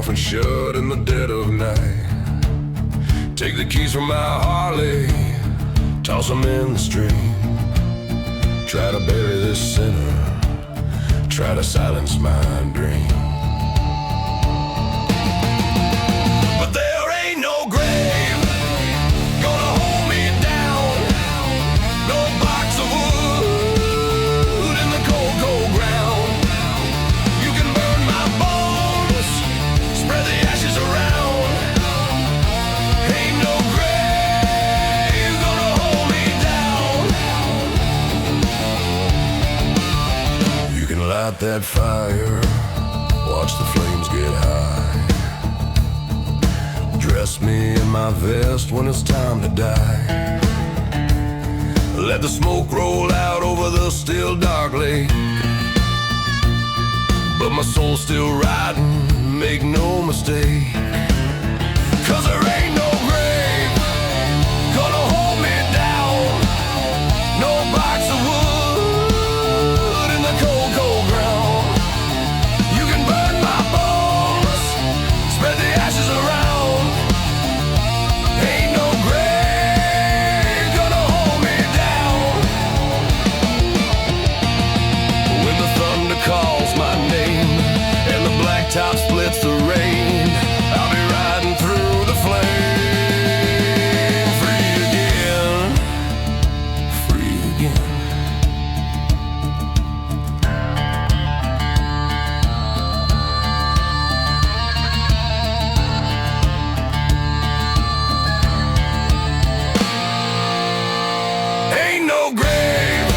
coffin shut in the dead of night. Take the keys from my Harley, toss them in the stream. Try to bury this sinner, try to silence my dream. But there ain't no grave gonna hold me down, no box of wood in the cold, cold ground. You can burn my bones, spread the ashes around. Ain't no grave gonna hold me down. You can light that fire, watch the flames get high. Dress me in my vest when it's time to die. Let the smoke roll out over the still dark lake, but my soul's still riding, make no mistake. 'Cause there ain't no grave gonna hold me down, no box of wood in the cold, cold ground. You can burn my bones, spread the ashes around. Ain't no grave gonna hold me down. When the thunder calls my name and the blacktop splits the rain, I'll be riding through the flame, free again, free again. Ain't no grave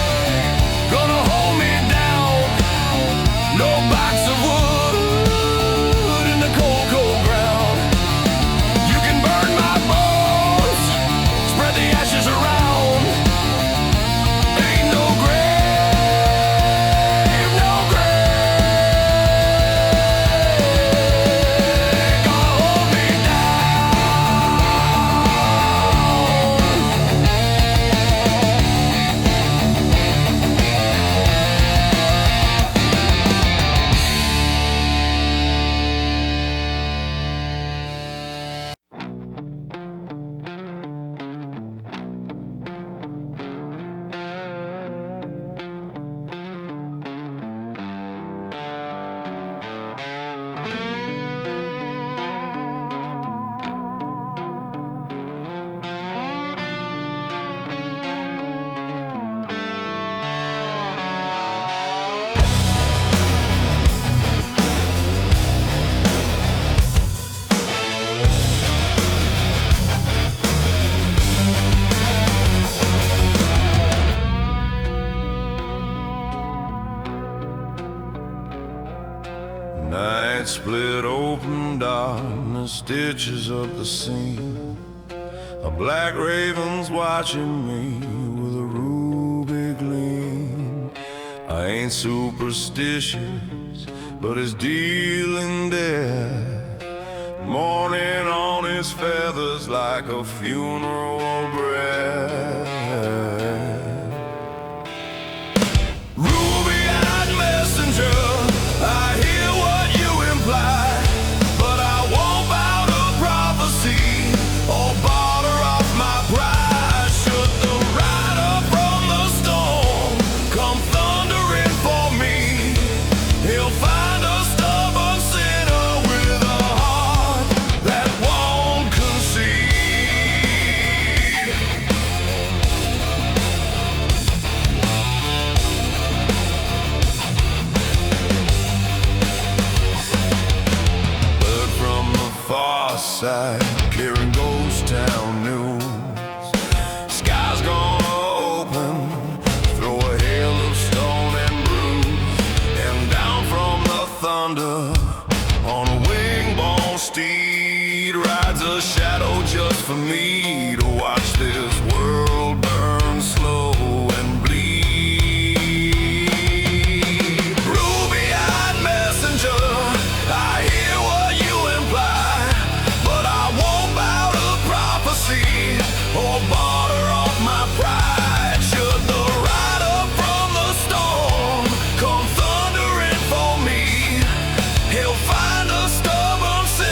gonna hold me down, no box of wood in the cold, cold ground. You can burn my bones, spread the ashes around. Ain't no grave, no grave gonna hold me down. Night split open, darkness stitches up the scene. A black raven's watching me with a ruby gleam. I ain't superstitious, but it's dealing death. Mourning on his feathers like a funeral breath. Ruby-eyed messenger, I hear what you imply, but I won't bow to prophecy or barter off my pride. Should the rider from the storm come thundering for me, he'll find a stubborn sinner with a heart that won't concede. Bird from the far side, clearing ghost town news. Sky's gonna open, throw a hail of stone and bruise, and down from the thunder on a wing-borne steed rides a shadow just for me to watch this world burn slow and bleed. Ruby-eyed messenger, I hear what you imply, but I won't bow to prophecy or barter off my pride. Should the rider from the storm come thundering for me, he'll find a stubborn sinner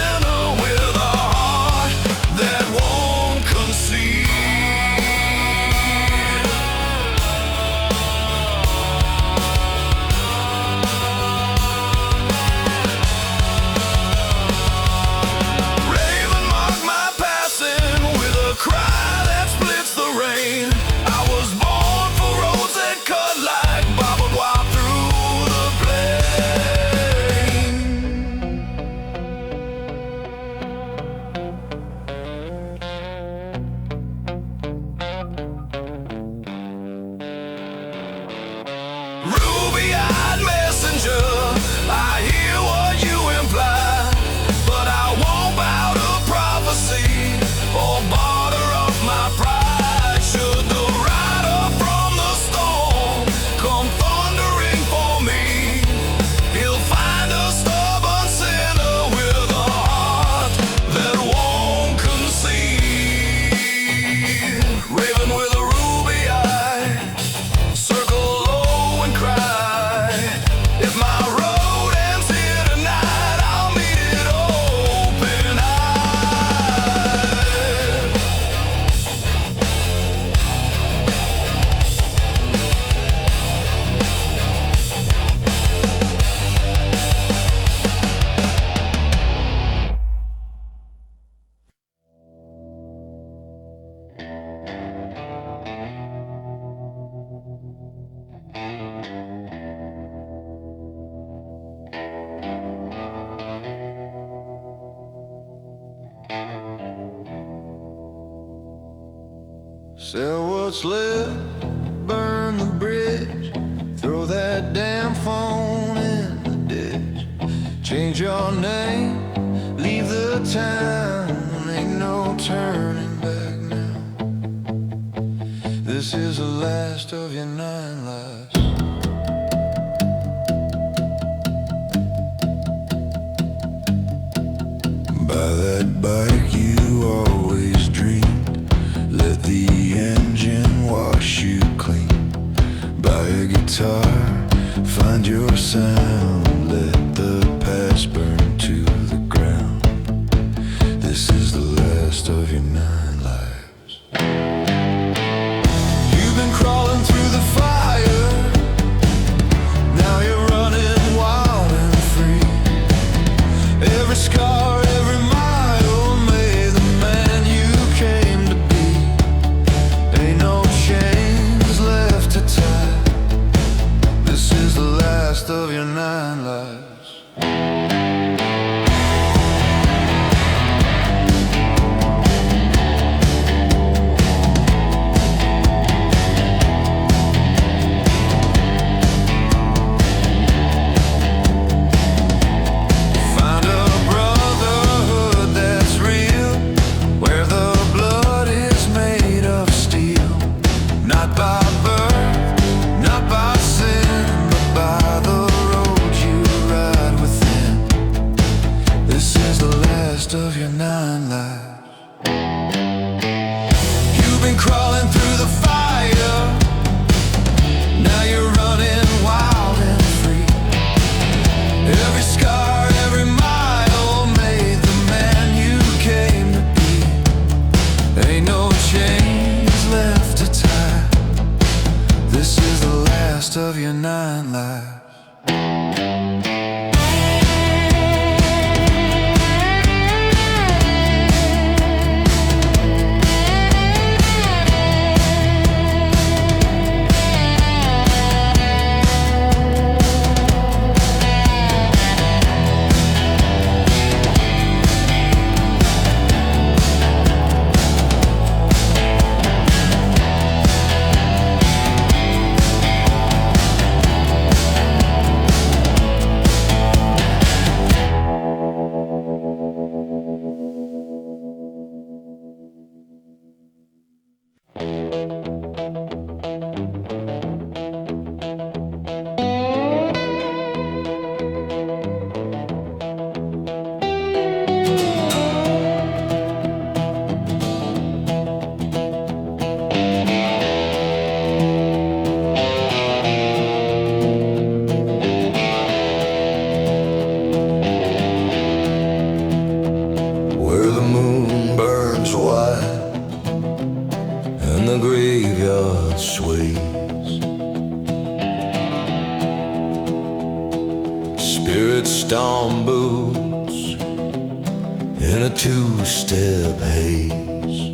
Sell what's left, burn the bridge, throw that damn phone in the ditch. Change your name, leave the town, ain't no turning back now. This is the last of your 9 lives. Buy that bike you always dreamed, let the engine wash you clean. Buy a guitar, find your sound, let the past burn to the ground. This is the last of your 9 lives. You've been crawling through the fire, now you're running wild and free. Every scar, every mile made the man you came to be. Ain't no chains left to tie. This is the last of your 9 lives. Find a brotherhood that's real, where the blood is made of steel. Not by birth, not by sin, but by the road you ride within. This is the last of your 9 lives. You've been crawling through the fire, now you're running wild and free. Every scar, every mile made the man you came to be. Ain't no chains left to tie. This is the last of your 9 lives. Where the moon burns white and the graveyard sways, spirits stomp boots in a 2-step haze.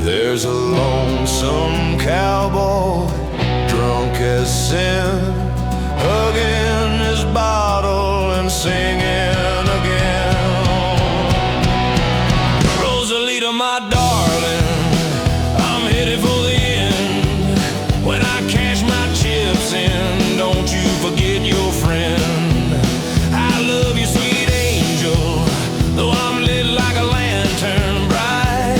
There's a lonesome cowboy, drunk as sin, hugging his bottle and singing again. Rosalita, my darling, I'm headed for the end. When I cash my chips in, don't you forget your friend. I love you, sweet angel, though I'm lit like a lantern bright.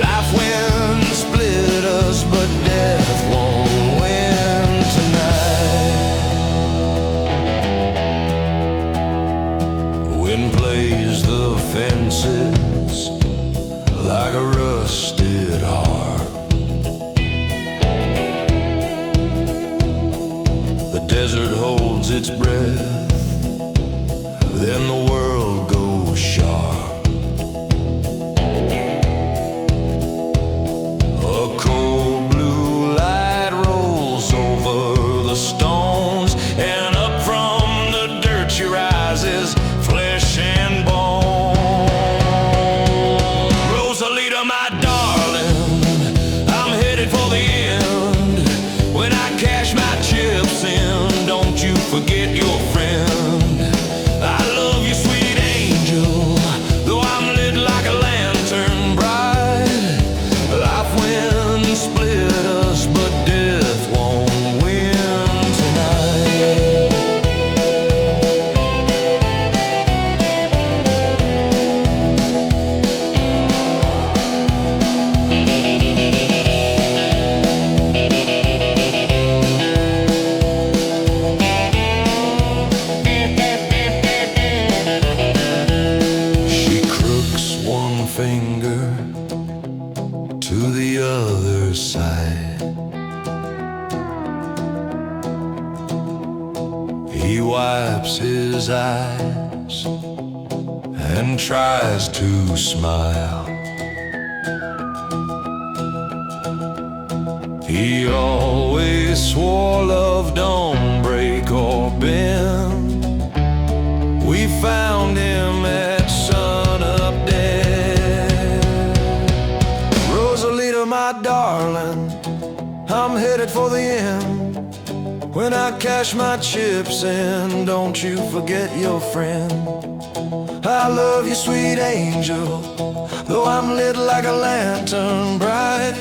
Life will split us, but death won't win tonight. Wind plays the fences like a rusted harp. The desert holds its breath, then the world goes sharp. A cold blue light rolls over the stones, and up from the dirt she rises, flesh and bone. Rosalita, my darling, I'm headed for the end. When I cash my chips in, don't you forget your friend. I love you, sweet finger to the other side. He wipes his eyes and tries to smile. He always swore love don't break or bend. We found him at sunup dead. Rosalita, my darling, I'm headed for the end. When I cash my chips in, don't you forget your friend. I love you, sweet angel, though I'm lit like a lantern bright.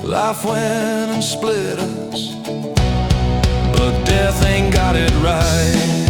Life went and split us, but death ain't got it right.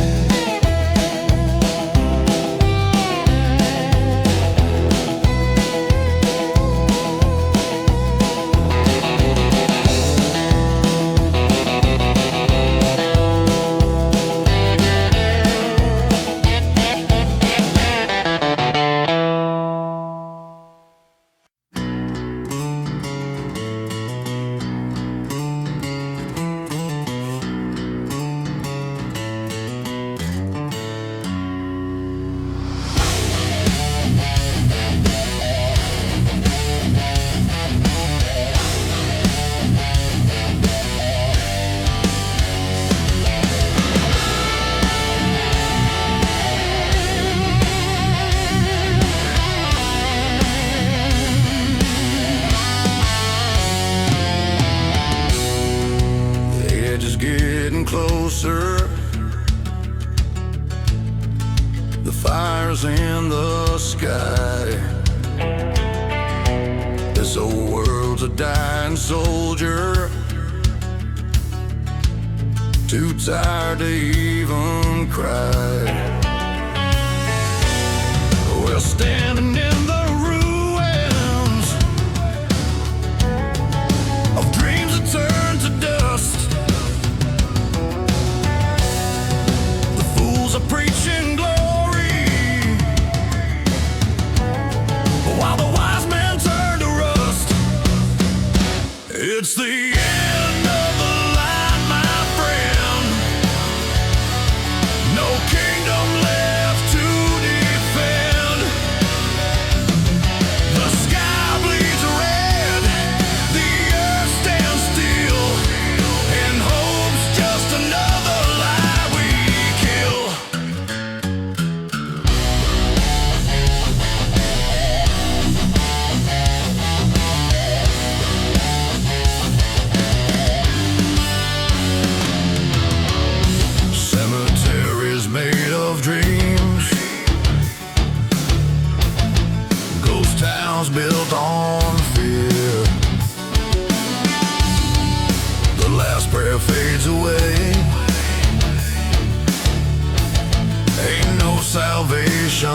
Closer, the fire's in the sky. This old world's a dying soldier, too tired to even cry. We're standing in the ruins of dreams that turn to dust. Are preaching glory, while the wise men turn to rust. It's the end of the line, my friend. No kingdom left to defend. The sky bleeds red, the earth stands still, and hope's just another lie we kill. Cemeteries made of dreams, ghost towns built on fear. The last prayer fades away, ain't no salvation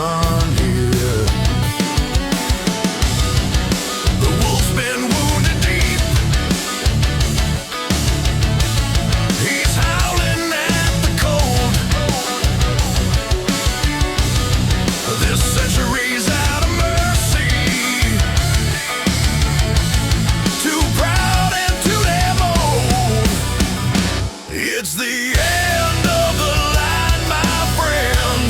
here. The wolf's been wounded deep, he's howling at the cold. This century's out of mercy, too proud and too damn old. It's the end of the line, my friend.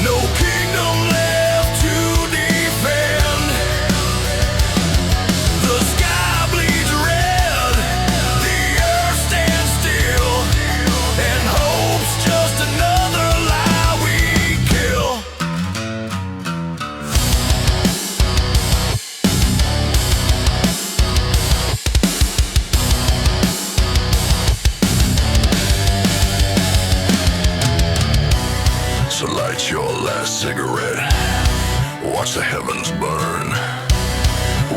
No kingdom left to defend. The sky bleeds red, the earth stands still, and hope's just another lie we kill. So light your last cigarette, watch the heavens burn.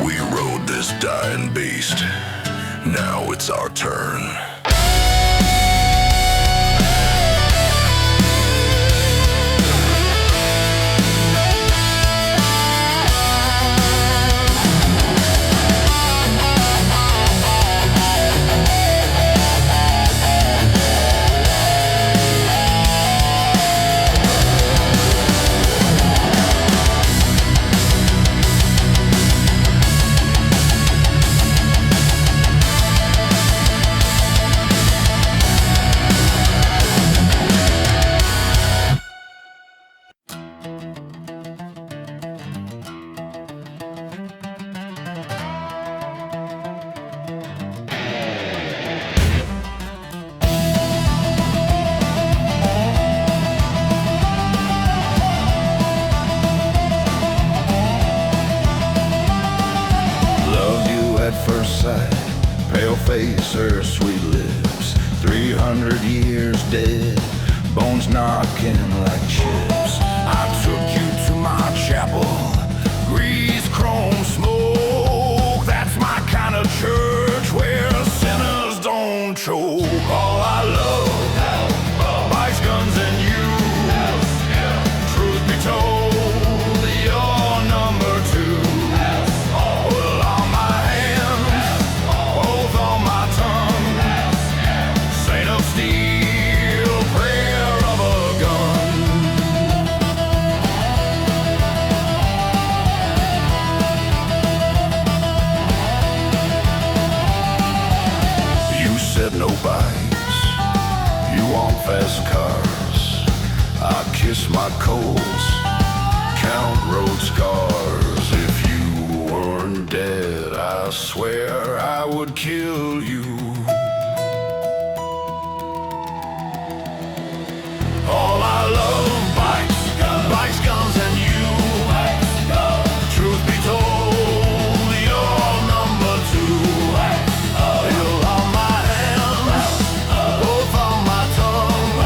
We rode this dying beast, now it's our turn. was dead, bones knocking like chips. I took you to my chapel, grease, chrome, smoke. That's my kind of church where sinners don't choke. All I love, bikes, guns, and you. Truth be told, you're number two. Well, on my hands, both on my tongue, saint of steel, prayer of a gun. You said no bikes, you want fast cars. I kiss my coals, count road scars. If you weren't dead, I swear I would kill you. All I love, bikes, guns, and you. Truth be told, you're number two. You're on my hands, both on my tongue,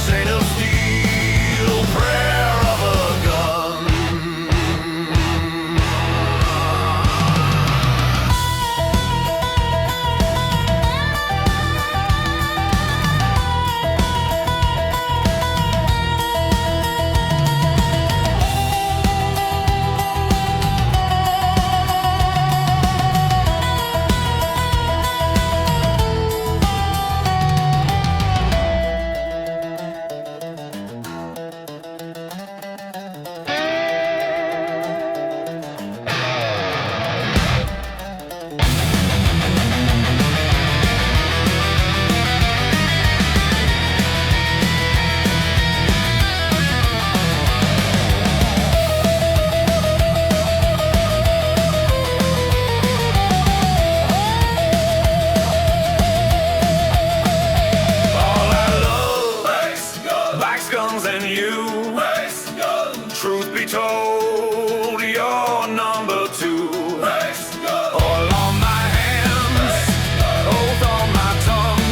saint of steel, prayer of a gun. Guns and you. Truth be told, you're number two. All on my hands, both on my tongue,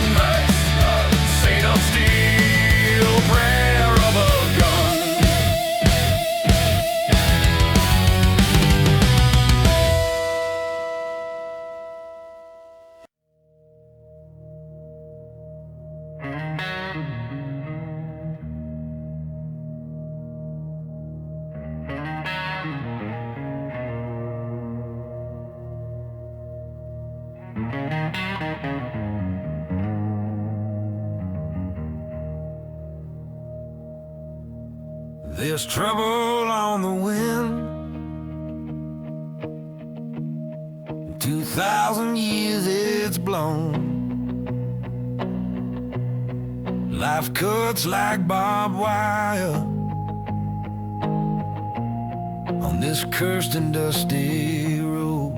saint of steel, prayer of a gun. There's trouble on the wind. 2,000 years it's blown. Life cuts like barbed wire on this cursed and dusty road.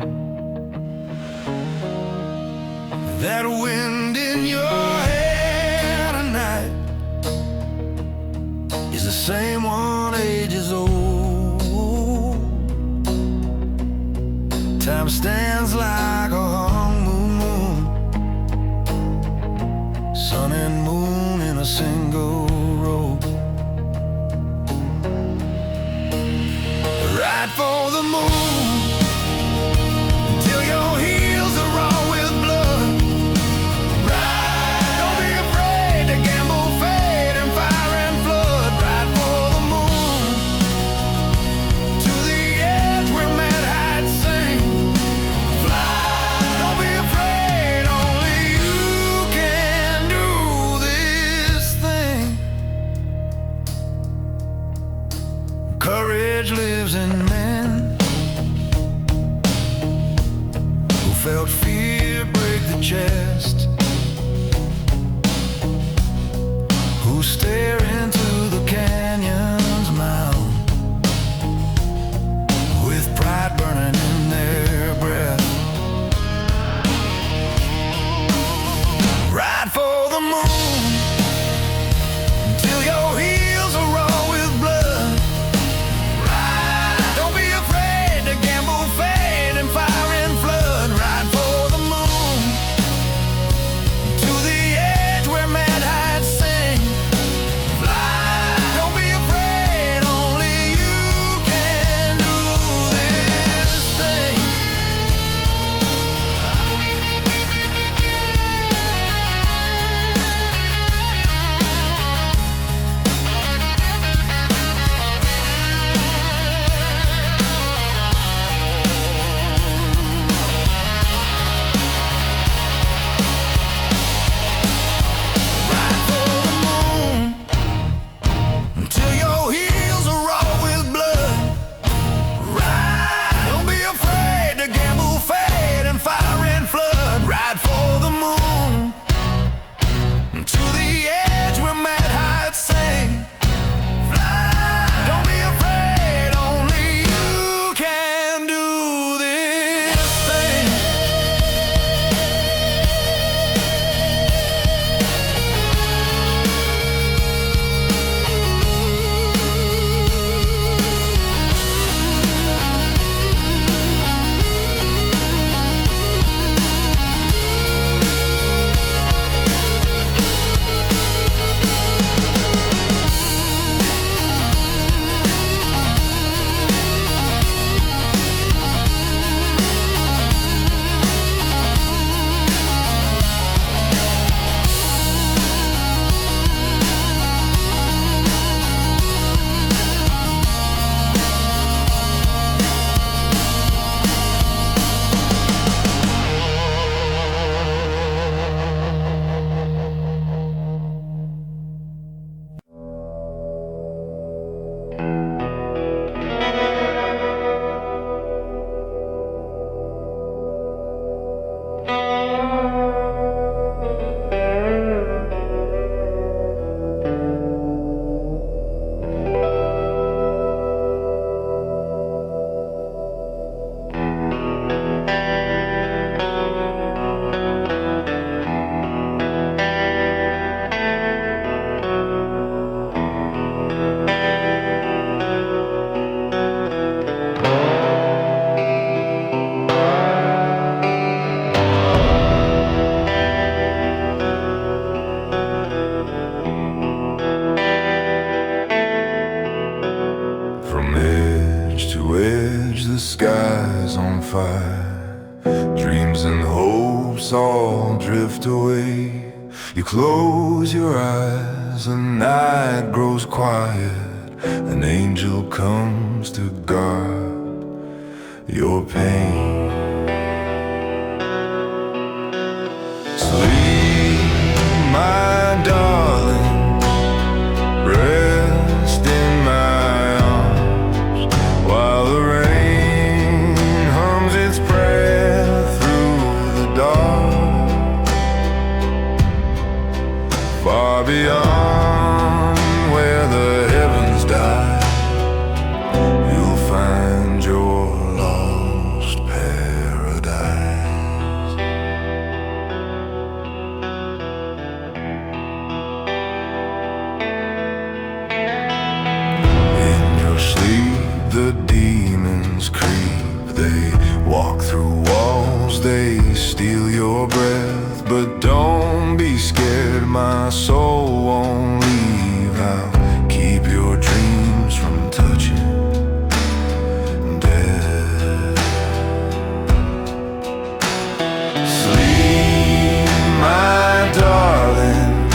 That wind in your hair tonight is the same one ages old. Time stands like a hung moon, sun and moon in a single row. Ride for the moon until your heels are raw with blood. Ride, don't be afraid to gamble, fade, and fire and flood. Ride for the moon to the edge where mad heights sing. Fly, don't be afraid, only you can do this thing. Courage lives in men who felt fear break the chest, who stare into the canyon's mouth with pride burning in their breath. Ride for the moon until your heels are raw with blood. Ride, don't be afraid to gamble, fade, and fire and flood. Ride for the moon to the edge where mad heights From edge to edge, the sky's on fire. Dreams and hopes all drift away. You close your eyes, the night grows quiet. An angel comes to guard your pain. Sleep, my darling, rest in my arms while the rain hums its prayer through the dark. Far beyond where the heavens die, you'll find your lost paradise. In your sleep, the demons creep. They walk through walls, they steal your breath. But don't be scared, my soul won't leave. I'll keep your dreams from touching death. Sleep, my darling,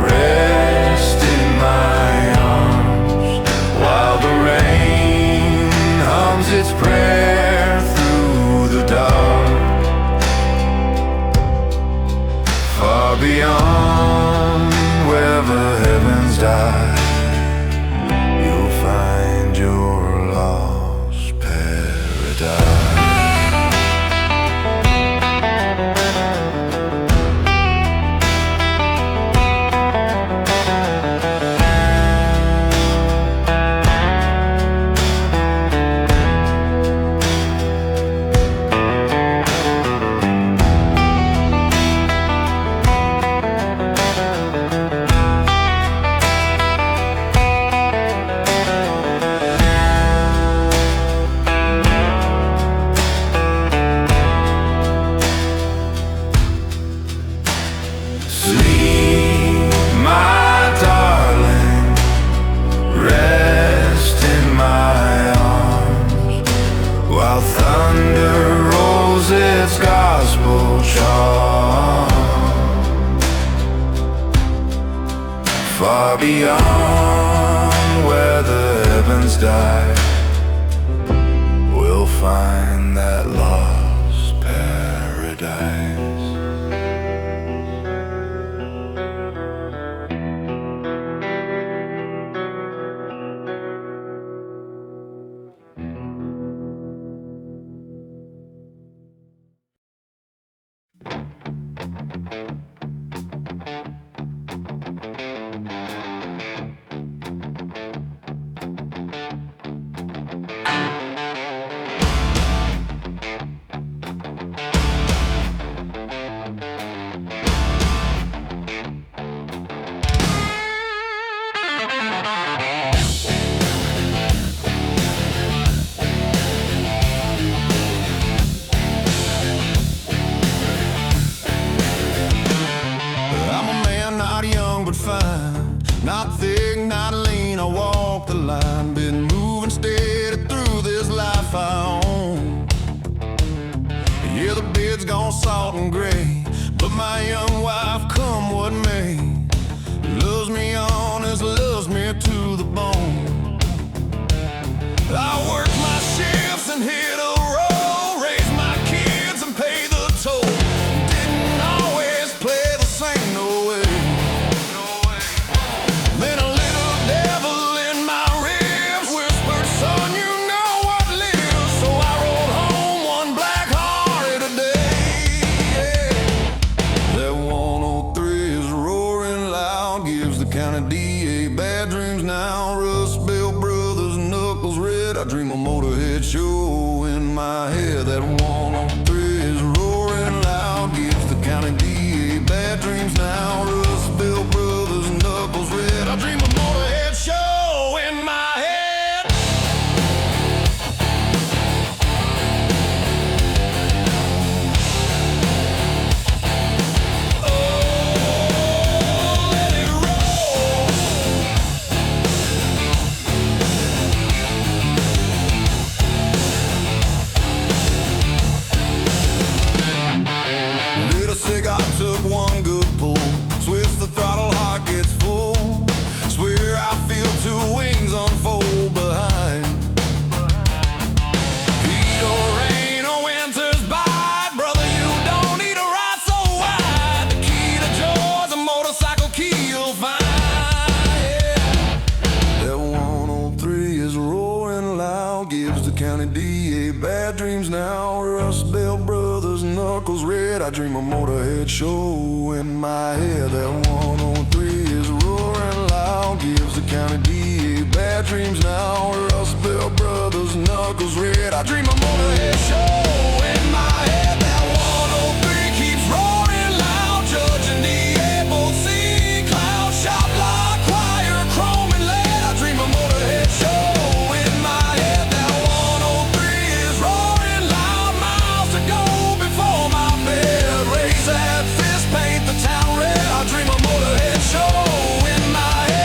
rest in my arms while the rain hums its prayer through the dark. Far beyond where the heavens die, you'll find your lost paradise. Sleep, my darling, rest in my arms while thunder rolls its gospel charm. Far beyond where the heavens die, we'll find that lost paradise. Not thick, not lean, I walk the line. Been moving steady through this life I own. Yeah, the beard's gone salt and gray, but my young wife, come what may, loves me honest, loves me to the bone. I work my shifts and hit a roll, raise my kids and pay the toll. Didn't always play the same, no way. Then a little devil in my rib dream a motorhead show in my head. That 103 is roaring loud, gives the county DA bad dreams now. Rust Belt brothers, knuckles red. I dream a motorhead show in my head. I took one good pull, switch the throttle, heart gets full. Swear I feel two wings unfold behind. Heat or rain or winter's bite, brother, you don't need a ride so wide. The key to joy's a motorcycle key you'll find. Yeah. That 103 is roaring loud, gives the county DA bad dreams now. Rust Belt brothers, knuckles red. I dream a motorhead show in my head. That 103 is roaring loud, gives the county DA bad dreams now. Rust Belt brothers, knuckles red. I dream a motorhead show in my head. That 103 keeps roaring loud, judge and DA both see cloud, shop lock, choir, chrome and lead. I dream a motorhead show in my head. That 103 is roaring loud, miles to go before my bed. Raise that fist, paint the town red. I dream a motorhead show in my head.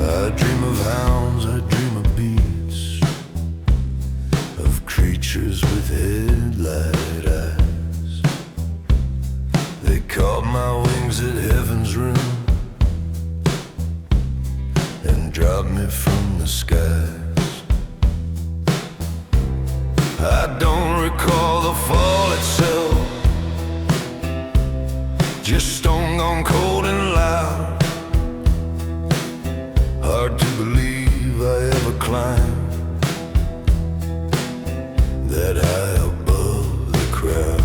I dream of hounds, I dream of beats, of creatures with headlight eyes. They caught my wings at heaven's rim and dropped me from the skies. I don't recall the fall itself, just stone gone cold and loud. Hard to believe I ever climbed that high above the crowd.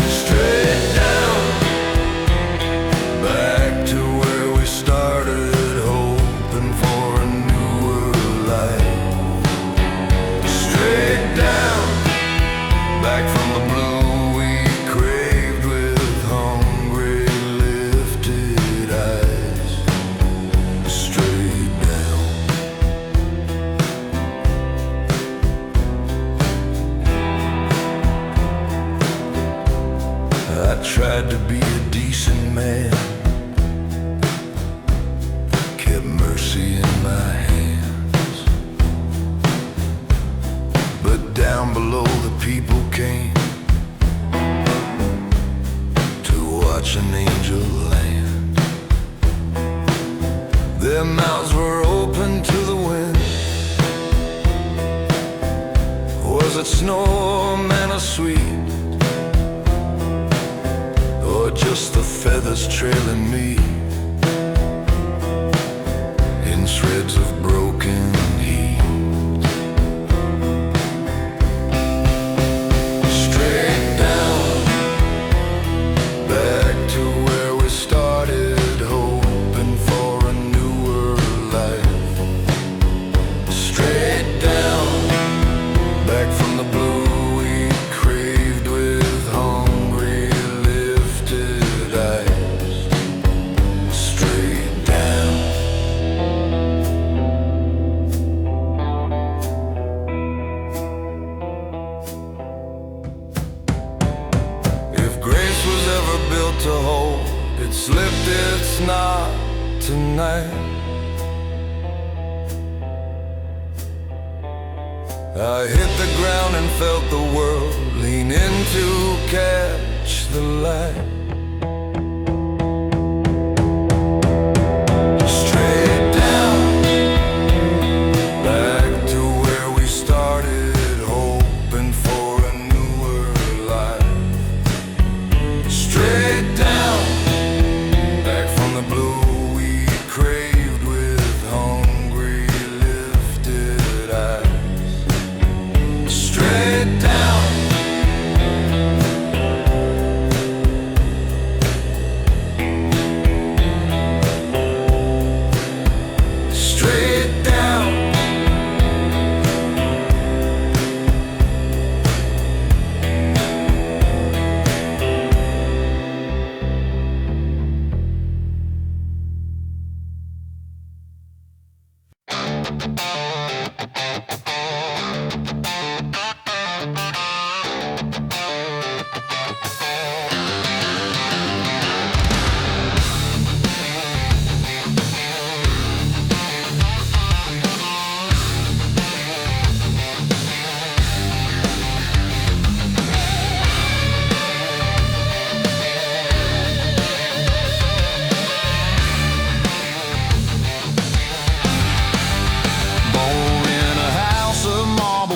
Straight down, back to where we started, hoping for a newer life. Straight down, back from the blue we craved with hungry lifted eyes. Straight down. I tried to be a decent man, kept mercy in my hands, but down below the people came to watch an angel land. Their mouths were open to the wind. Was it snow or manna sweet, or just the feathers trailing me in shreds of broken heat? slipped, it's not tonight. I hit the ground and felt the world lean in to catch the light. Straight down, back to where we started, hoping for a newer life. Straight down, back from the blue we craved with hungry lifted eyes. Straight down, straight down.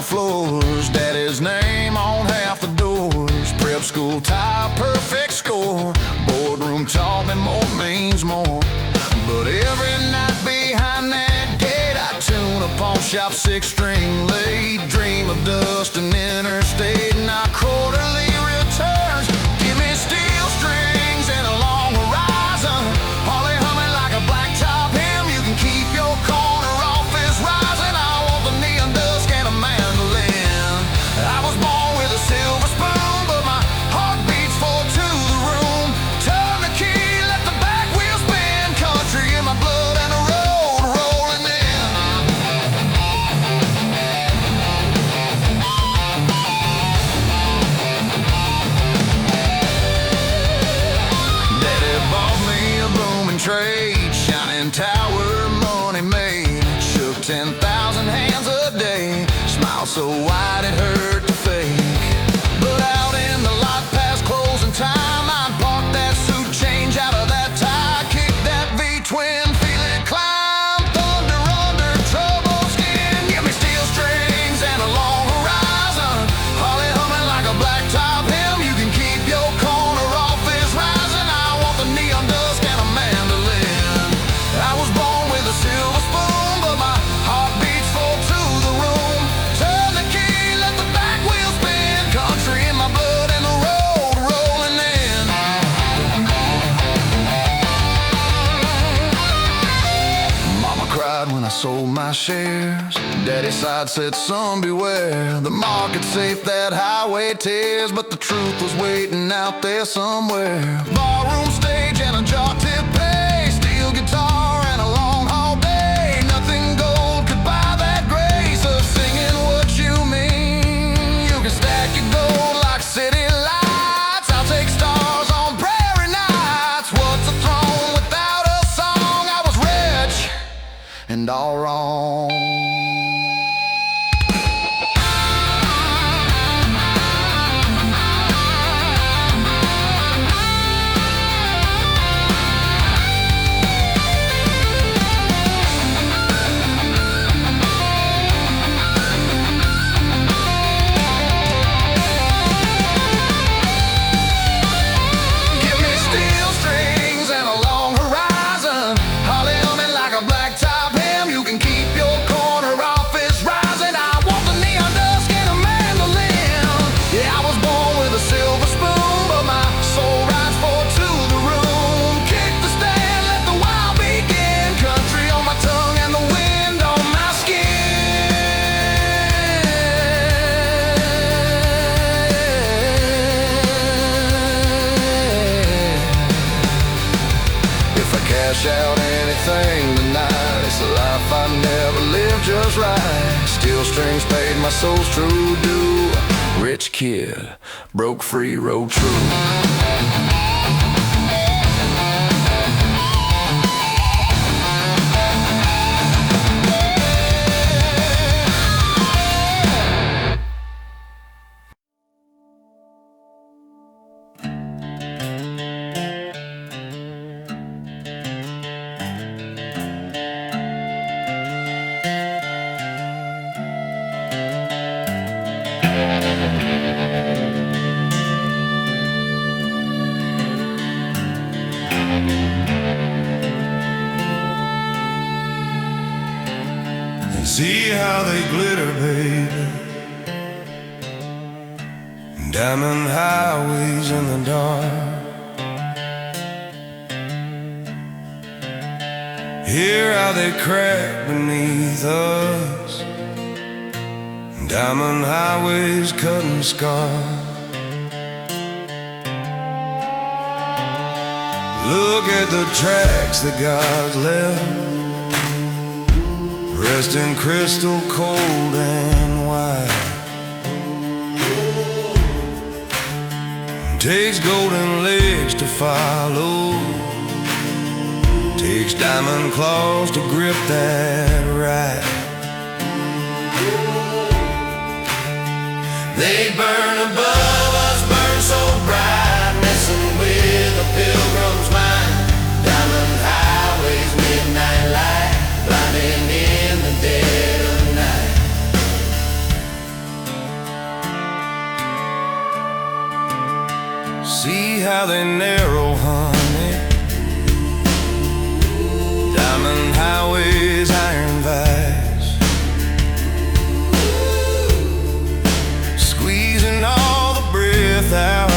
Floors, daddy's name on half the doors. Prep school tie, perfect score. Boardroom talk and more means more. But every night behind that gate I tune a pawn shop 6-string late. Dream of dust and interstate and our quarterly returns. Give me steel strings and a long horizon. Holly humming like a blacktop hymn. You can keep your corner office rising. I want the neon dusk and a mandolin. I was born with a silver spoon, but my heart beats full to the room. Turn the key, let the back wheel spin. Country in my blood and the road rolling in. Daddy bought me a blooming trade, shining tower, money made. Shook 10,000 hands a day. Smile so wide it hurt to fake. But out in the lot past closing time, I'd park that suit, change out of that tie, kick that V-twin, feel it climb. Thunder under troubled skin. Give me steel strings and a long horizon. Holly humming like a blacktop hymn. You can keep your corner office rising. I want the neon dusk and a mandolin. I was born with a silver spoon, but my heart beats full to the room. Turn the key, let the back wheel spin. Country in my blood and the road rolling in. Mama cried when I sold my shares. Daddy's side said, son, beware. The market's safe, that highway tears, but the truth was waiting out there somewhere. Barroom stage and a jaw tip pay. Steel guitar and a long haul day. Nothing gold could buy that grace of singing what you mean. You can stack your gold like city lights. I'll take stars on prairie nights. What's a throne without a song? I was rich and all wrong. Give me steel strings and a long horizon. Holly humming like a blacktop hymn. You can keep your corner office rising. I want the neon dusk and a mandolin. Yeah, I was born with a silver spoon, but my soul rides forward to the room. Kick the stand, let the wild begin. Country on my tongue and the wind on my skin. If I cash out anything tonight, it's a life I never lived just right. Steel strings paid my soul's true due. Rich kid, broke free, rode true. how they glitter, baby. Diamond highways in the dark. Hear how they crack beneath us. Diamond highways cutting scars. Look at the tracks that God's left, resting crystal cold and white. Takes golden legs to follow, takes diamond claws to grip that right. They burn above us, burn so bright, messing with a pilgrim's mind. Diamond highways, midnight light, blinding in the dead of night. See how they narrow, honey. Diamond highways, iron vice, squeezing all the breath out,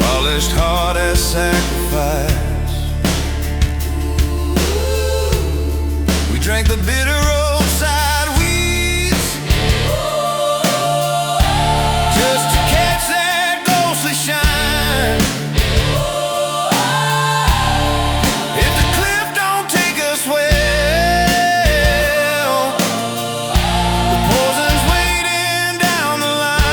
polished heart as sacrifice. We drank the bitter roadside weeds just to catch that ghostly shine. If the cliff don't take us well, the poison's waiting down the line.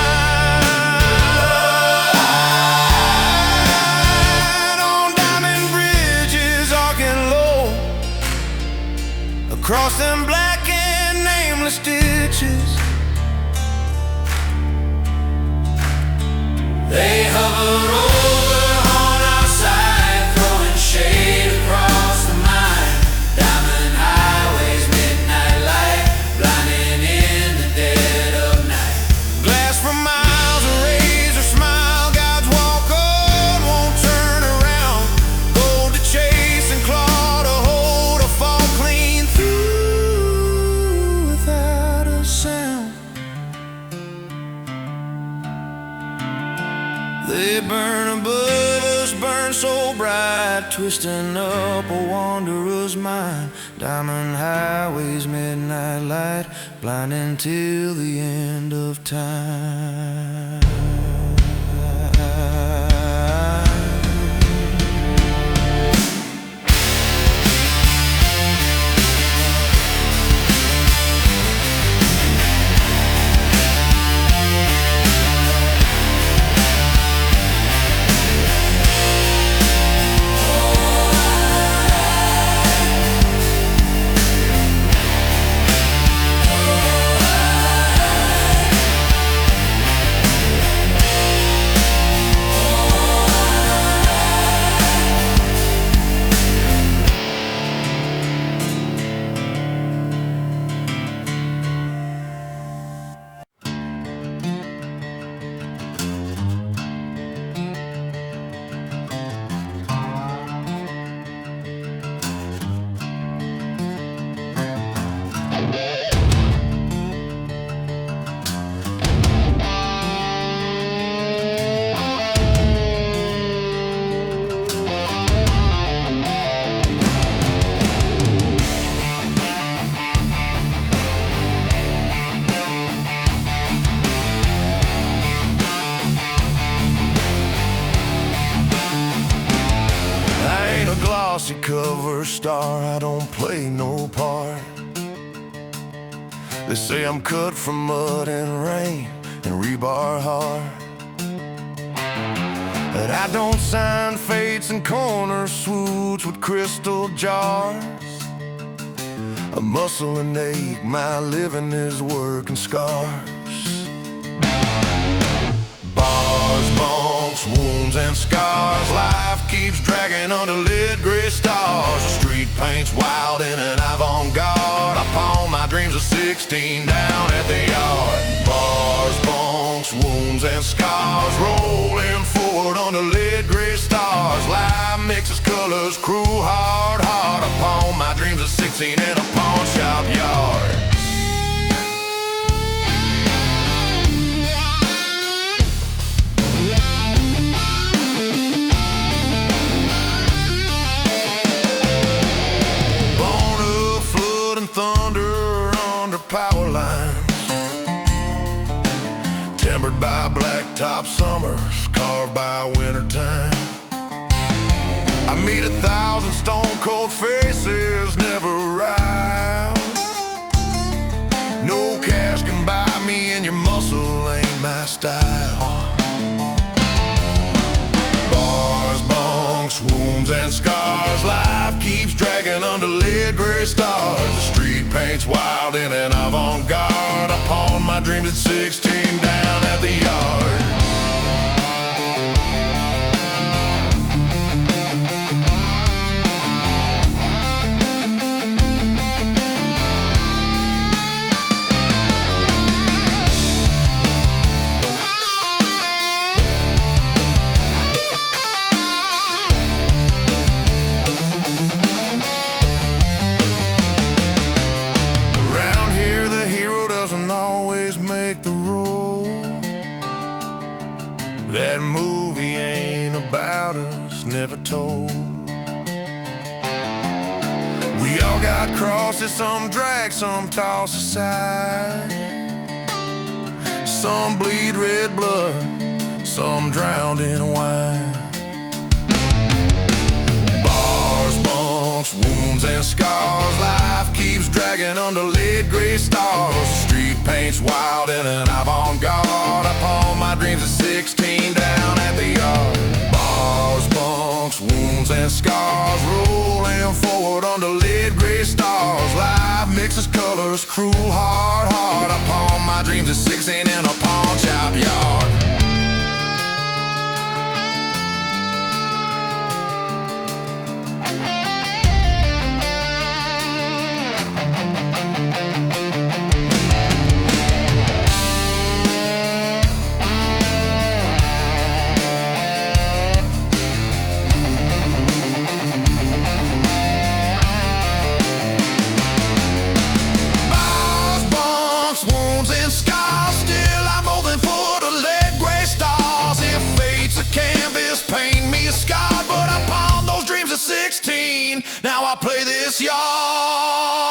On diamond bridges arcing low, across them black and nameless ditches, they hover over on our side, throwing shade across the mind. Diamond highways, midnight light, blinding in the dead of night. Glass for miles, a razor smile, God's walk on, won't turn around. Gold to chase and claw to hold, or fall clean through without a sound. They burn above us, burn so bright, twisting up a wanderer's mind. Diamond highways, midnight light, blinding till the end of time. Glossy cover star, I don't play no part. They say I'm cut from mud and rain and rebar hard, but I don't sign fates and corner swoosh with crystal jars. A muscle and ache, my living is work and scars. Bars, bumps, wounds and scars, life keeps dragging under lit gray stars. The street paint's wild in an avant-garde. I pawn my dreams of 16 down at the yard. Bars, bumps, wounds and scars, rolling forward on under lead gray stars. Live mixes colors, cruel hard upon my dreams of 16 in a pawn shop yard. Born of flood and thunder under power lines, timbered by blacktop summers, carved by wintertime. I meet 1,000 stone-cold faces, never arrive. No cash can buy me, and your muscle ain't my style. Bars, bunks, wounds, and scars. Life keeps dragging under lead gray stars. The street paints wild in an avant-garde. I pawned my dreams at 16 down at the yard. That movie ain't about us, never told. We all got crosses, some drag, some toss aside. Some bleed red blood, some drowned in wine. Bars, bunks, wounds, and scars. Life keeps dragging under lead gray stars. The street paints wild in an avant-garde. I pawn my dreams at 16 down at the yard. Bars, bunks, wounds, and scars, rolling forward under lead gray stars. Life mixes colors, cruel hard I pawn my dreams at 16 in a pawn shop yard. Wounds and scars, still I'm holding for the lead gray stars. If fate's a canvas, paint me a scar, but I pawned those dreams at 16. Now I play this yard.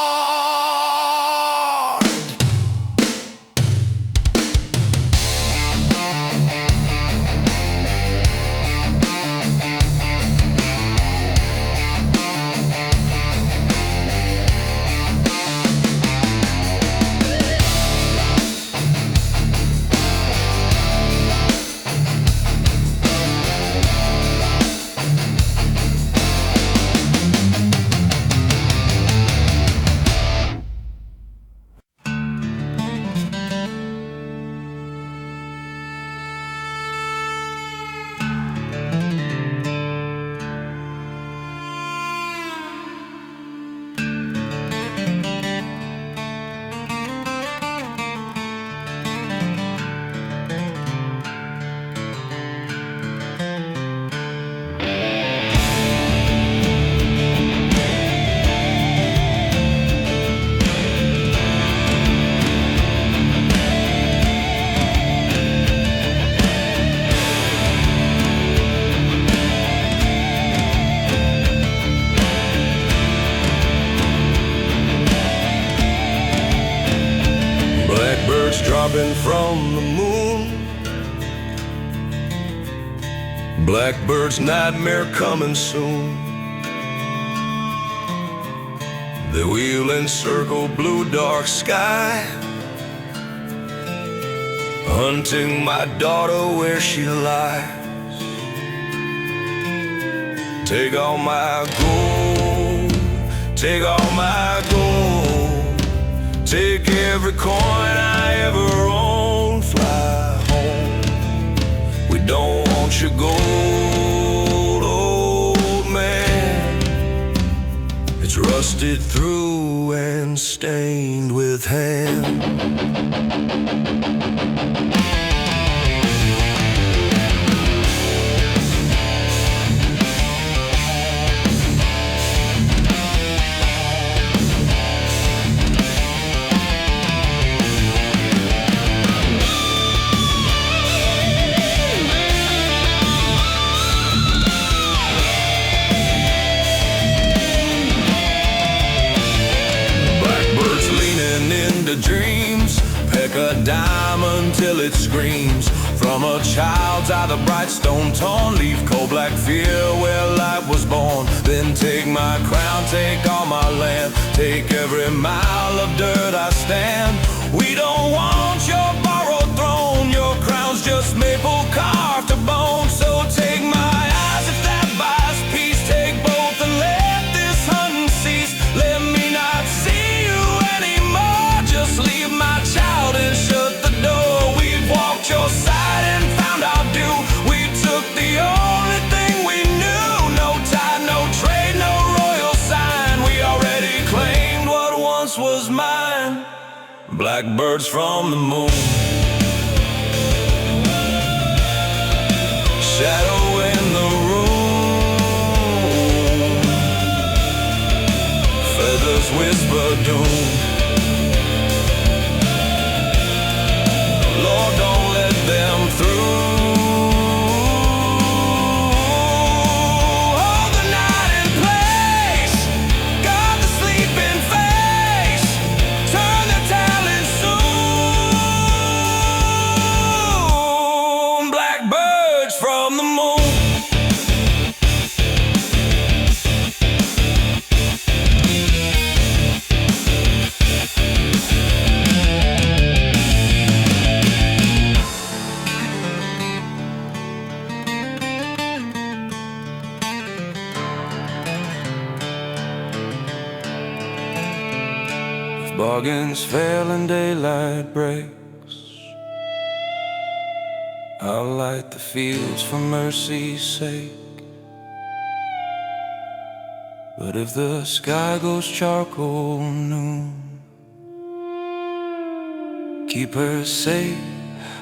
Dropping from the moon, blackbird's nightmare coming soon. They wheel and circle blue dark sky, hunting my daughter where she lies. Take all my gold, take all my gold, take every coin I ever owned. Fly home, we don't want your gold, old man. It's rusted through and stained with hand. it screams. From a child's eye, the bright stone torn, leave cold black fear where light was born. Then take my crown, take all my land, take every mile of dirt I stand. We don't want your borrowed throne, your crown's just maple carved to bone. So take my eyes if that buys peace, take both and let this hunting cease. Let me not see you anymore, just leave my child and shut the door. We've walked your side and found our due. We took the only thing we knew. No tie, no trade, no royal sign. We already claimed what once was mine. Blackbirds from the moon, shadow in the room, feathers whisper doom. Lord, don't let them through. Hold the night in place, guard the sleeping face, turn the talent soon. Blackbirds from the moon. Bargains fail and daylight breaks, I'll light the fields for mercy's sake. But if the sky goes charcoal noon, keep her safe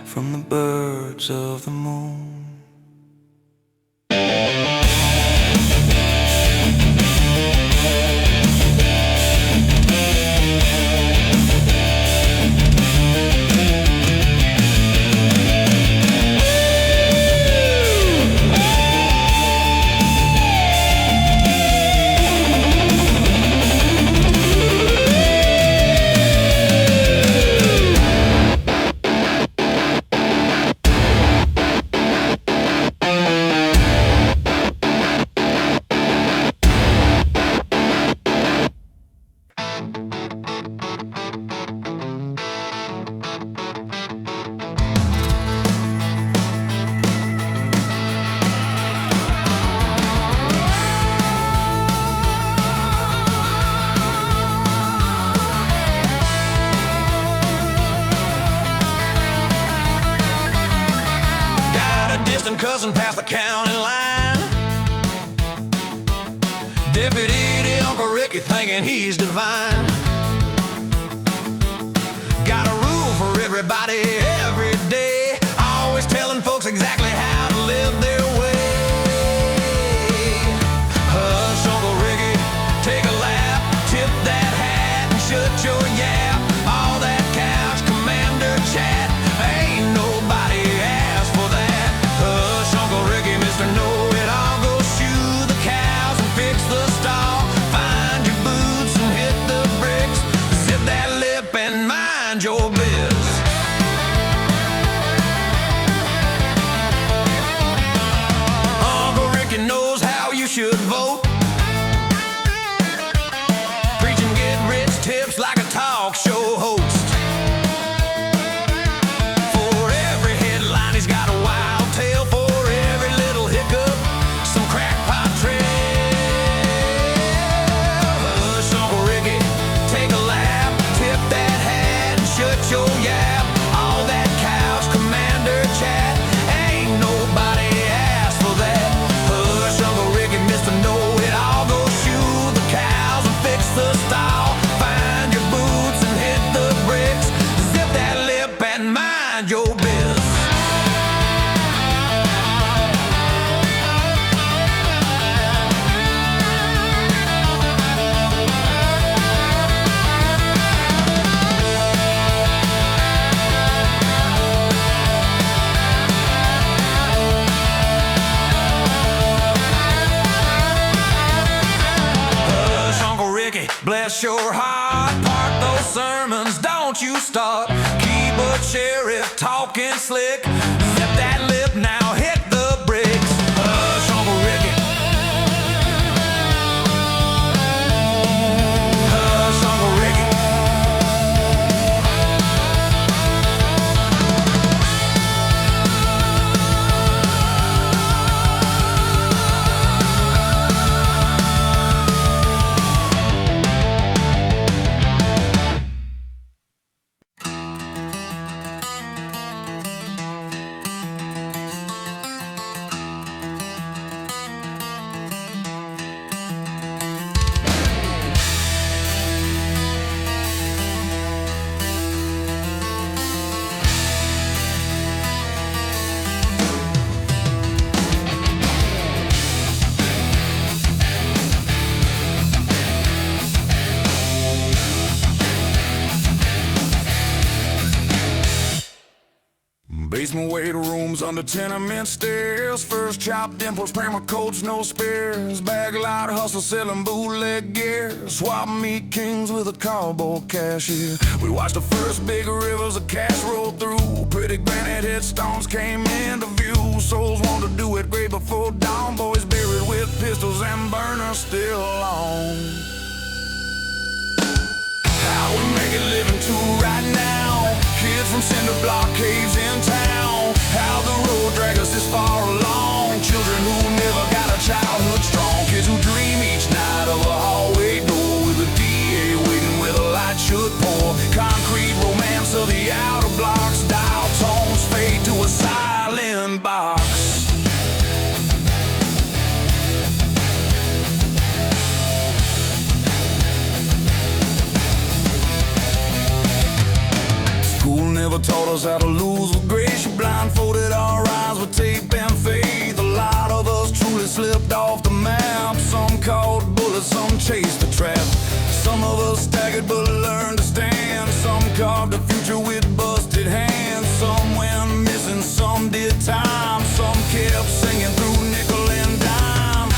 from the birds of the moon. Cousin past the county line, Deputy Uncle Ricky thinking he's divine. Got a rule for everybody every day, always telling folks exactly how to live their way. Hush, Uncle Ricky, take a lap, tip that hat and shut your yap. All that couch commander chat, ain't nobody asked for that. Hush, Uncle Ricky, Mr. Know-It-all, go shoe the cows and fix the stall. Find your boots and hit the bricks, zip that lip and mind your biz. Uncle Ricky knows how you should vote. Preach and get rich tips like a talk show host. For every headline he's got a wild tale, for every little hiccup some crackpot trail. Hush, Uncle Ricky, take a lap, tip that hat and shut your yap. All that couch commander chat, ain't nobody asked for that. Hush, Uncle Ricky, Mr. Know-It-all, go shoe the cows and fix the stall. Find your boots and hit the bricks, zip that lip and mind your biz. Hush, Uncle Ricky, bless your heart. Park those sermons, don't you start. Keep but sheriff talking slick. Zip that lip now, hit the bricks. Hush, Uncle Ricky. Hush, Uncle Ricky. Basement weight rooms under tenement stairs. First chopped imports, Prima coats, no spares. Bag lot hustle, selling bootleg gear. Swap meet kings with a cardboard cashier. We watched the first big rivers of cash roll through. Pretty granite headstones came into view. Souls want to do it great before dawn. Boys buried with pistols and burners still on. How we make it living too right now. Kids from cinder block caves in town. How the road drags us this far along. Children who never got a childhood strong. Kids who dream each night of a hallway door with a DA waiting where the light should pour. Concrete romance of the outer blocks. Dial tones fade to a silent box. Never taught us how to lose with grace. She blindfolded our eyes with tape and faith. A lot of us truly slipped off the map. Some caught bullets, some chased the trap. Some of us staggered but learned to stand. Some carved a future with busted hands. Some went missing, some did time. Some kept singing through nickel and dime.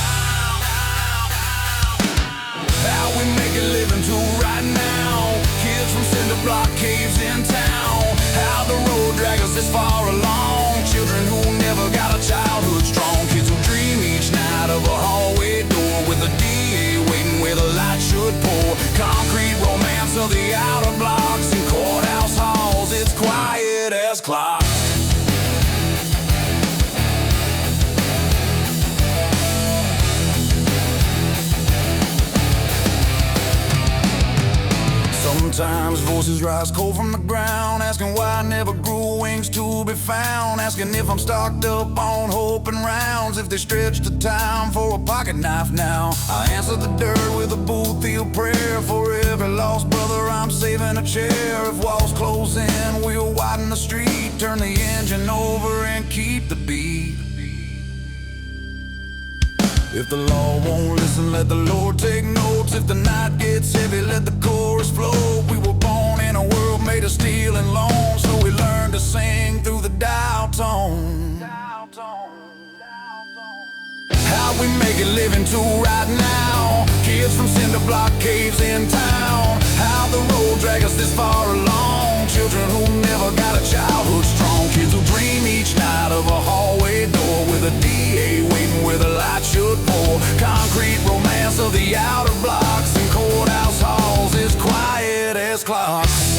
How we make it living too right now. Kids from cinder block caves in town. How the road drags us this far along. Children who never got a childhood strong. Kids who dream each night of a hallway door with a DA waiting where the light should pour. Concrete romance of the outer blocks. In courthouse halls, it's quiet as clocks. Sometimes voices rise cold from the ground, asking why I never grew wings to be found. Asking if I'm stocked up on hope and rounds, if they stretch the time for a pocket knife now. I answer the dirt with a booth-field prayer. For every lost brother I'm saving a chair. If walls close in, we'll widen the street. Turn the engine over and keep the beat. If the law won't listen, let the Lord take notes. If the night gets heavy, let the chorus flow. We were born in a world made of steel and loan, so we learned to sing through the dial tone. How we make it living too right now. Kids from cinder block caves in town. How the road drags us this far along. Children who never got a childhood strong. Kids who dream each night of a hallway door with a DA waiting where the light should pour. Concrete romance of the outer blocks. In courthouse halls, it's quiet as clocks.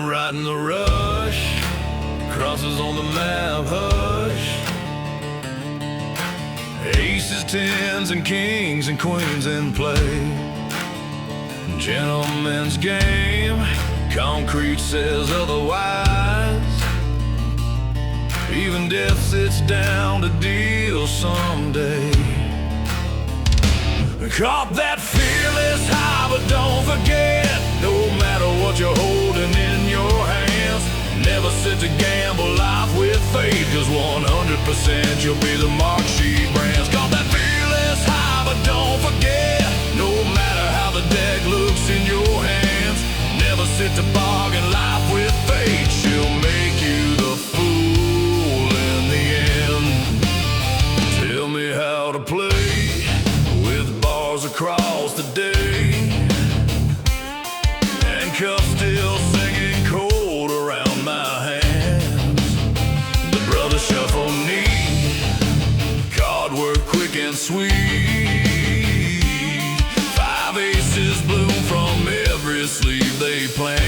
Riding the rush, crosses on the map, hush. Aces, tens, and kings and queens in play. Gentlemen's game, Concrete says otherwise. Even death sits down to deal someday. Caught that fearless high, but don't forget, no matter what you're holding in your hands, never sit to gamble life with fate, 'cause 100% you'll be the mark she brands. Caught that fearless high, but don't forget, no matter how the deck looks in your hands, never sit to bargain life with fate. She'll make you the fool in the end. Tell me how to play with bars across the day, and cuffs still singing cold around my hands. The brothers shuffle neat, card work quick and sweet. 5 aces bloom from every sleeve they plan.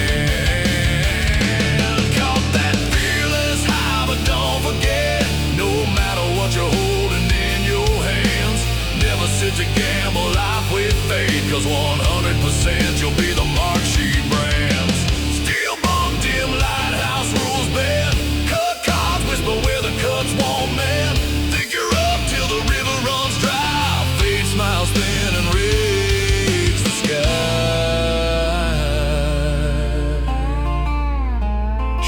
Caught that fearless high, but don't forget, no matter what you're holding in your hands, never sit to gamble life with fate, 'cause 100% you'll be the mark she brands. Steel bump, dim lighthouse rules bend, cut cards, whisper where the cuts won't mend. Think you're up till the river runs dry. Fate smiles thin and rigs the sky.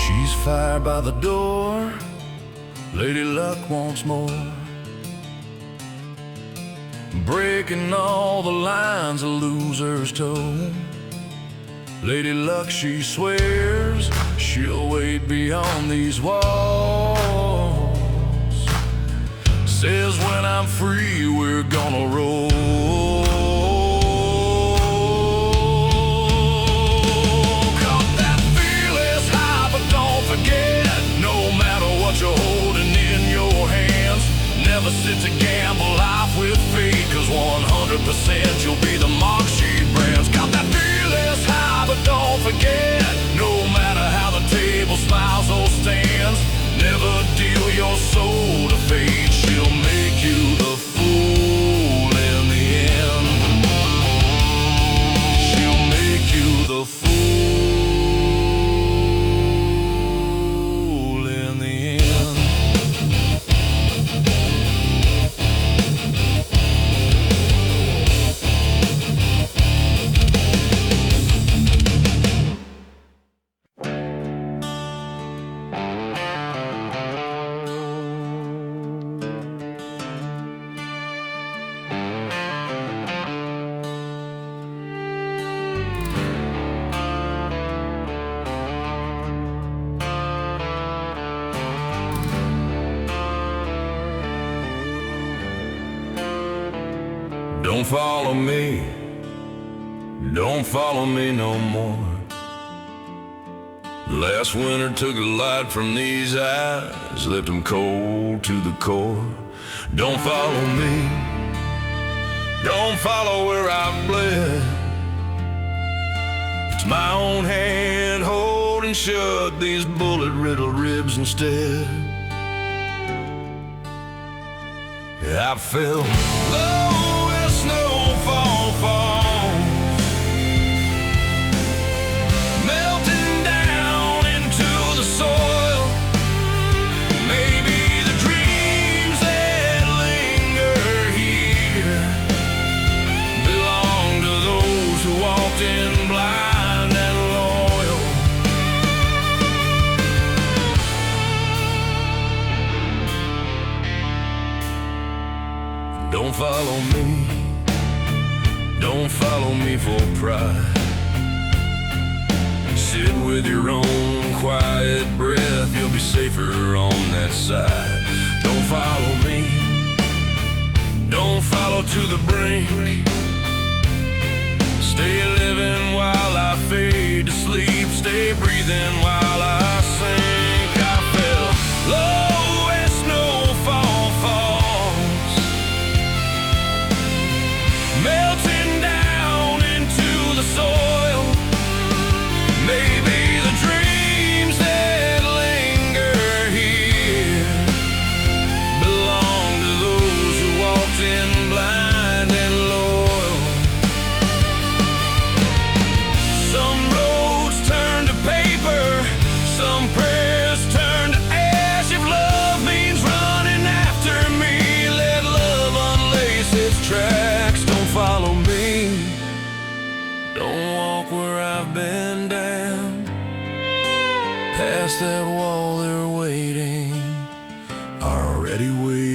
She's fire by the door, Lady Luck wants more, breaking all the lines a loser's toe. Lady Luck, she swears she'll wait beyond these walls. Says when I'm free we're gonna roll. Caught that fearless high, but don't forget, no matter what you're holding in your hands, never sit to gamble life with fate, 'cause 100% you'll be the mark she brands. Got that fearless high, but don't forget, no matter how the table smiles or stands, never deal your soul to fate. She'll make you the fool in the end. She'll make you the fool in the end. Don't follow me, don't follow me no more. Last winter took the light from these eyes, left them cold to the core. Don't follow me, don't follow where I've bled. It's my own hand holding shut these bullet-riddled ribs instead. I fell low as snowfall falls, melting down into the soil. Maybe the dreams that linger here belong to those who walked in blind and loyal. Don't follow me, don't follow me for pride. Sit with your own quiet breath, you'll be safer on that side. Don't follow me, don't follow to the brink. Stay living while I fade to sleep, stay breathing while I sink. I fell low as snowfall falls, melting down into the soil. Maybe the dreams that linger here belong to those who walked in blind and loyal. Some roads turn to back where I've been damned. Past that wall, they're waiting, already waiting.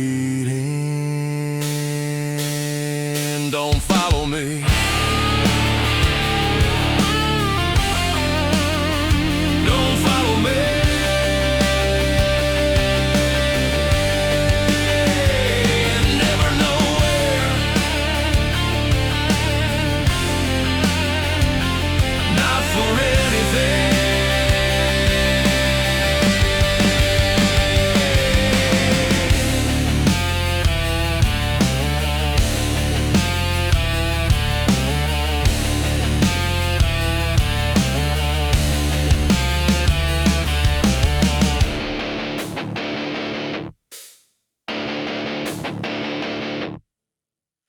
Don't follow me. Don't follow me. Never know where. Not for anything.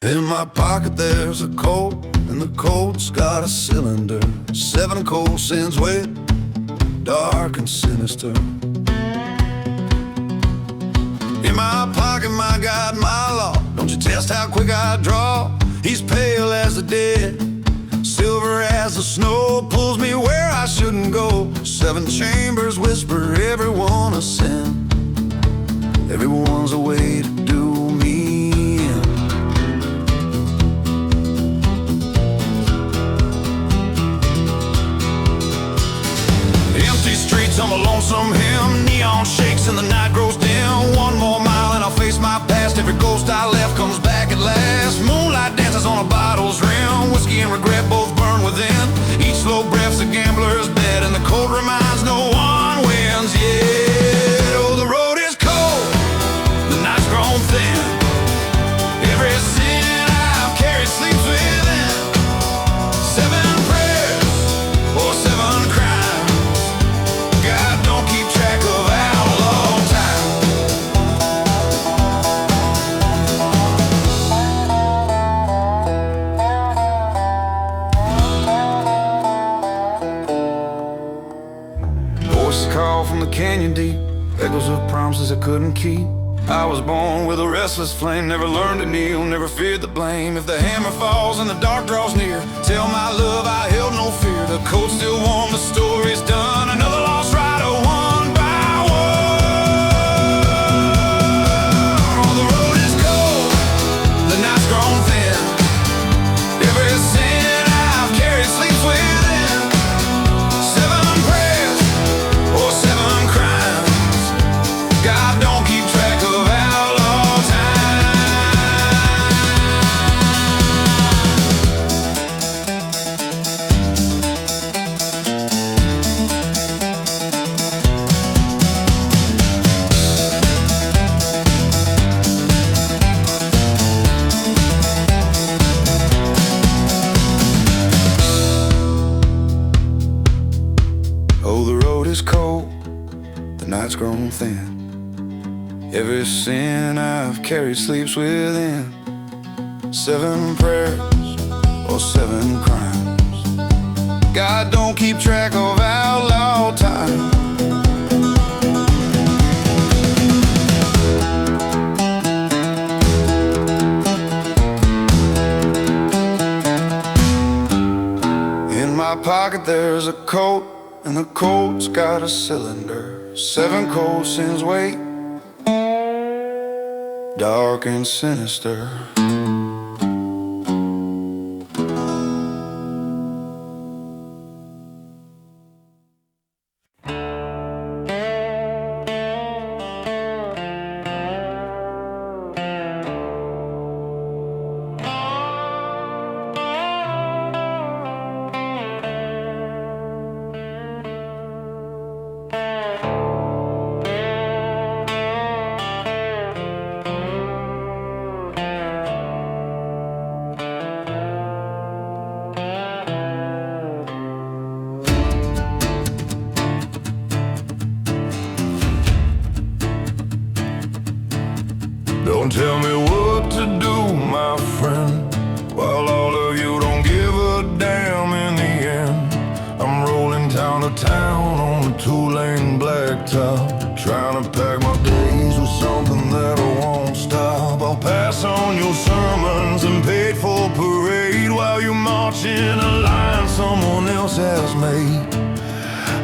In my pocket there's a coat, and the coat's got a cylinder. 7 cold sins weight, dark and sinister. In my pocket, my God, my law, don't you test how quick I draw. He's pale as the dead, silver as the snow, pulls me where I shouldn't go. 7 chambers whisper, everyone a sin. Everyone's a way to do me in. Empty streets, I'm a lonesome hymn. Neon shakes and the night grows dim. 1 more mile and I'll face my past. Every ghost I left comes back at last. Moonlight dances on a bottle's rim. Whiskey and regret both burn within. Each slow breath's a gambler's bet, and the cold reminds no one wins. Yeah, oh, the road is cold, the night's grown thin. Every sin I've carried sleeps within. 7 prayers or 7 crimes. God don't keep track of outlaw time. Voices call from the canyon deep, echoes of promises I couldn't keep. I was born with a restless flame, never learned to kneel, never feared the blame. If the hammer falls and the dark draws near, tell my love I held no fear. The coat's still warm, the story's done. Another lost rider, one by one. Oh, the road is cold, the night's grown thin. Every sin I've carried sleeps within. 7 prayers or 7 crimes. God don't keep track of outlaw time. Oh, the road is cold, the night's grown thin. Every sin I've carried sleeps within. 7 prayers or 7 crimes. God don't keep track of outlaw time. In my pocket there's a coat, and the coat's got a cylinder. 7 cold sins weight, dark and sinister. Don't tell me what to do, my friend, while all of you don't give a damn in the end. I'm rolling town to town on the 2-lane blacktop, Trying to pack my days with something that I won't stop. I'll pass on your sermons and paid for parade while you march in a line someone else has made.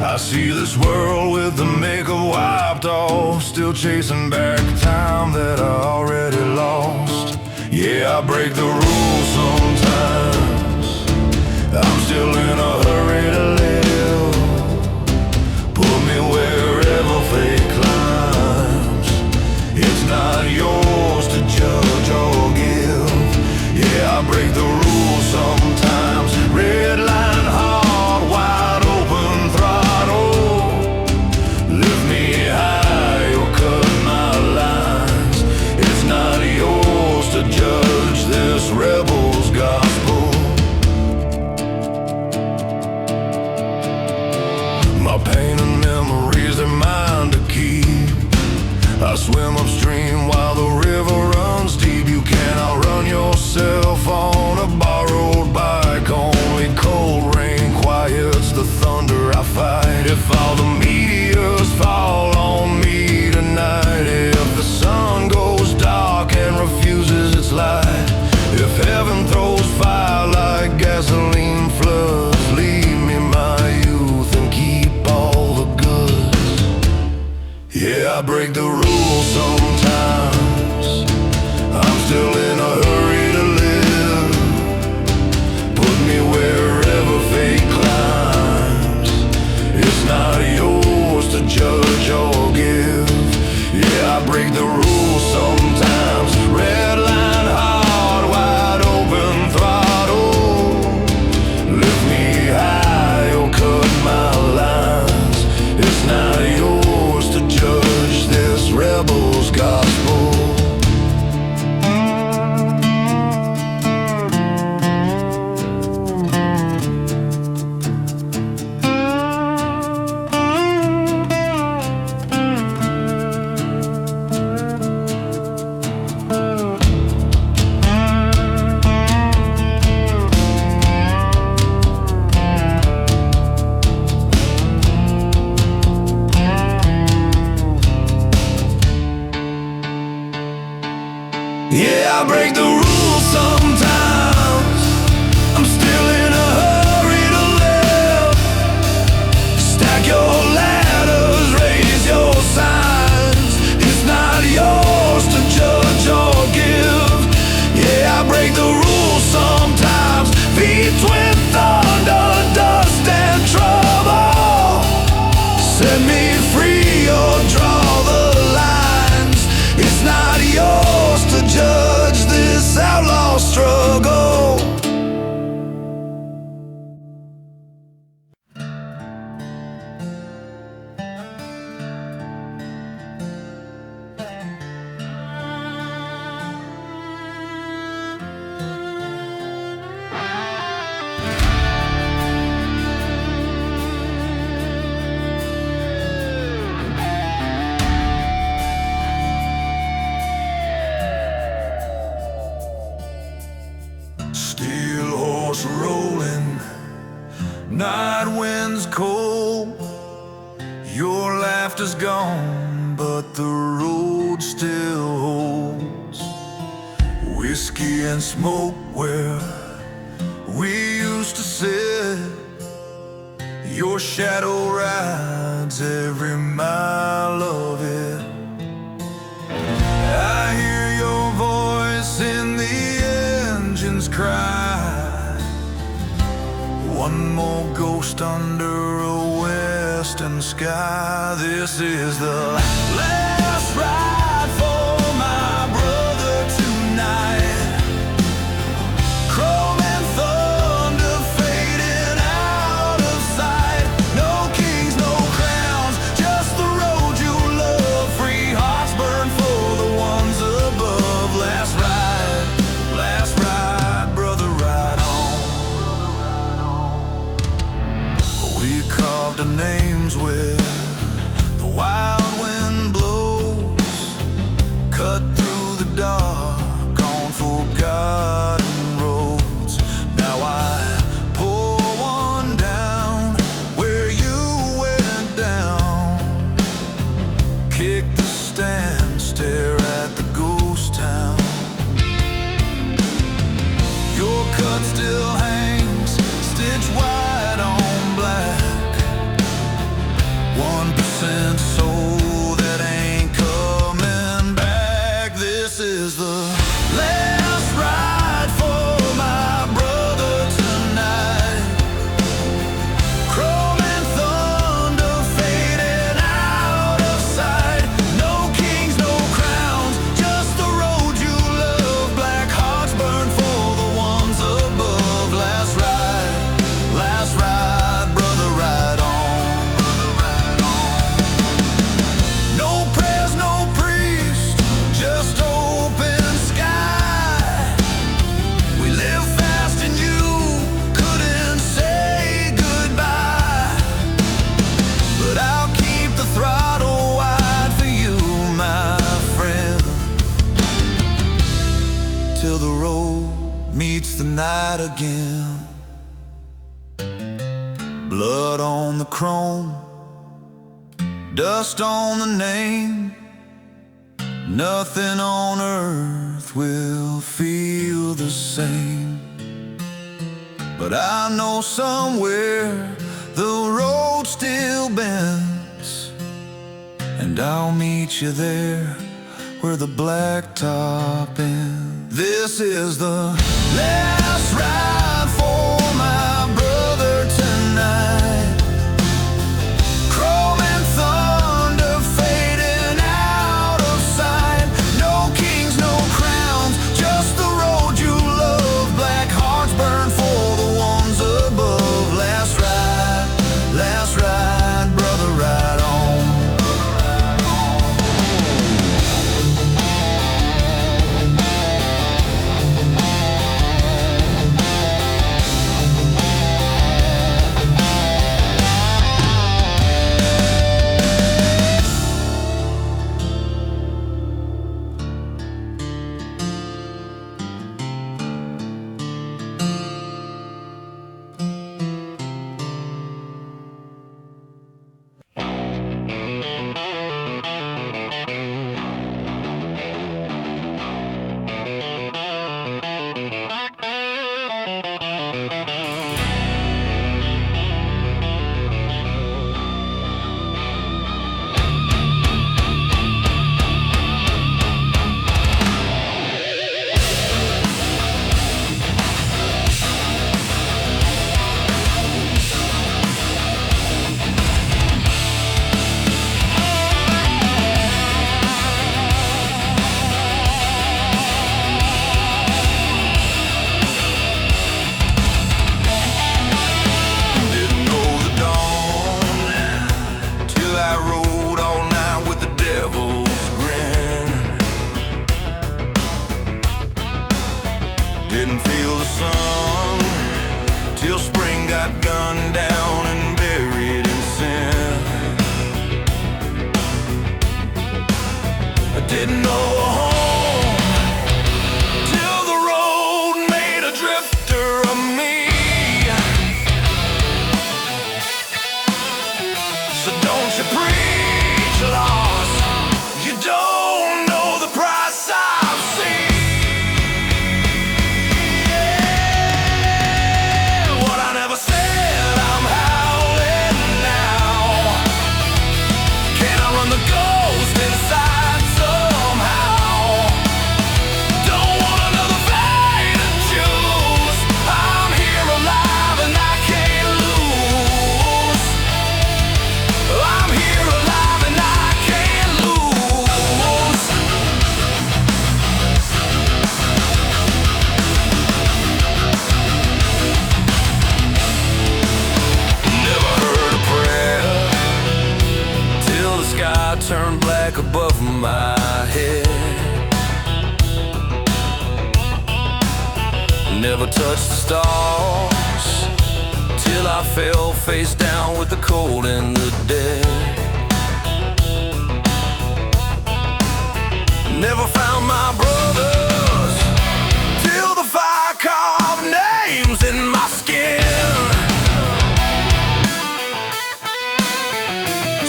I see this world with the makeup wiped off, still chasing back time that I already lost. Yeah, I break the rules sometimes. I'm still in a hurry to live. Put me wherever fate climbs. It's not yours to judge or give. Yeah, I break the rules sometimes. Red line hard, wide open throttle. Lift me high or cut my lines. It's not yours to judge this rebel's gospel. My pain and memories are mine to keep. I swim upstream while the river runs deep. You can't outrun yourself on a borrowed bike. Only cold rain quiets the thunder I fight. If all the meteors fall on me tonight, if the sun goes dark and refuses its light, if heaven throws fire like gasoline floods, leave me my youth and keep all the goods. Yeah, I break the rules sometimes. I'm still in a hurry to live. Put me wherever fate climbs. It's not yours to judge or give. Yeah, I break the rules sometimes. Red line hard, wide open throttle. Lift me high or cut my lines. It's not yours to judge this rebel's gospel. Yeah, I break the rules sometimes. I'm still in a hurry to live. Stack your ladders, raise your signs. It's not yours to judge or give. Yeah, I break the rules sometimes. Between thunder, dust and trouble, set me free or draw the lines. It's not yours to judge this outlaw struggle. Steel horse rolling, night winds cold. Your laughter's gone, but the road still holds. Whiskey and smoke where we used to sit. Your shadow rides every mile of it. I hear your voice in the engines cry. One more ghost under a western sky. This is the last ride for my brother tonight. Chrome and thunder fading out of sight. No kings, no crowns, just the road you love. Free hearts burn for the ones above. Last ride, brother, ride on. We carved our names where the wild wind blows, cut through the dark on forgotten roads. Now I pour one down where you went down. innocent soul that ain't coming back. This is the last ride for my brother tonight. Chrome and thunder fading out of sight. No kings, no crowns, just the road you love. Black hearts burn for the ones above. Last ride, brother, ride on. No prayers, no priest, just open sky. We live fast and you couldn't say goodbye. But I'll keep the throttle wide for you, my friend, till the road meets the night again. Blood on the chrome, dust on the name. Nothing on earth will feel the same. But I know somewhere the road still bends, and I'll meet you there where the blacktop ends. This is the last ride for my brother tonight. Chrome and thunder fading out of sight. No kings, no crowns, just the road you love. Black hearts burn for the ones above. Last ride, brother, ride on. Didn't feel the sun till spring got gunned down and buried in sin. I didn't know a home till the road made a drifter of me. So don't you preach loss, you don't know the price I've seen. Turned black above my head. Never touched the stars till I fell face down with the cold and the dead. Never found my brothers till the fire carved names in my skin.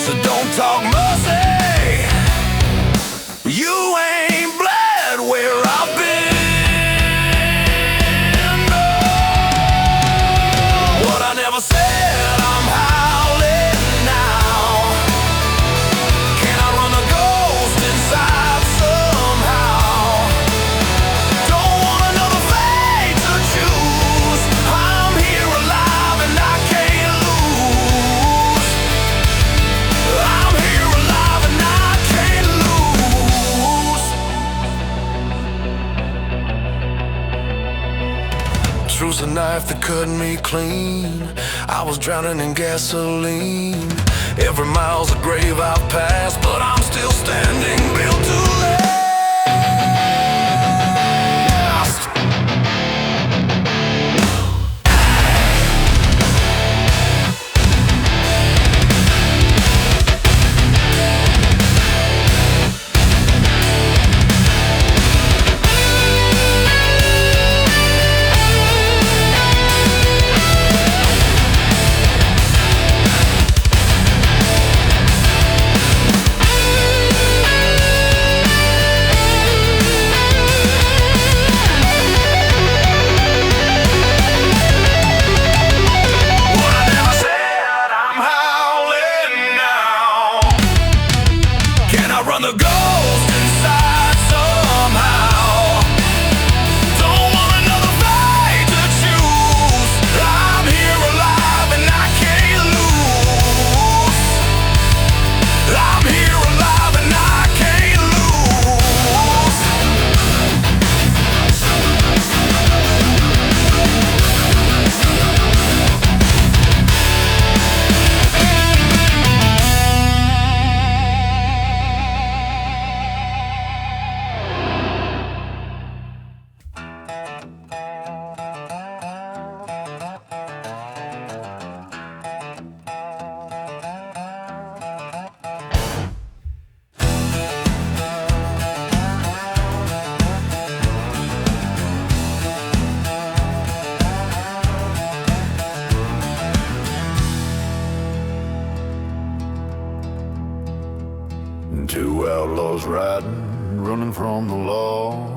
So don't talk mercy, you ain't bled where I've been. No. What I never said, I'm howling now. knife that cut me clean. I was drowning in gasoline. Every mile's a grave I've passed, but I'm still standing, built to last. Run the ghost inside somehow. Don't want another fight to choose. I'm here alive and I can't lose. I'm here alive and I can't lose. Two outlaws riding, running from the law.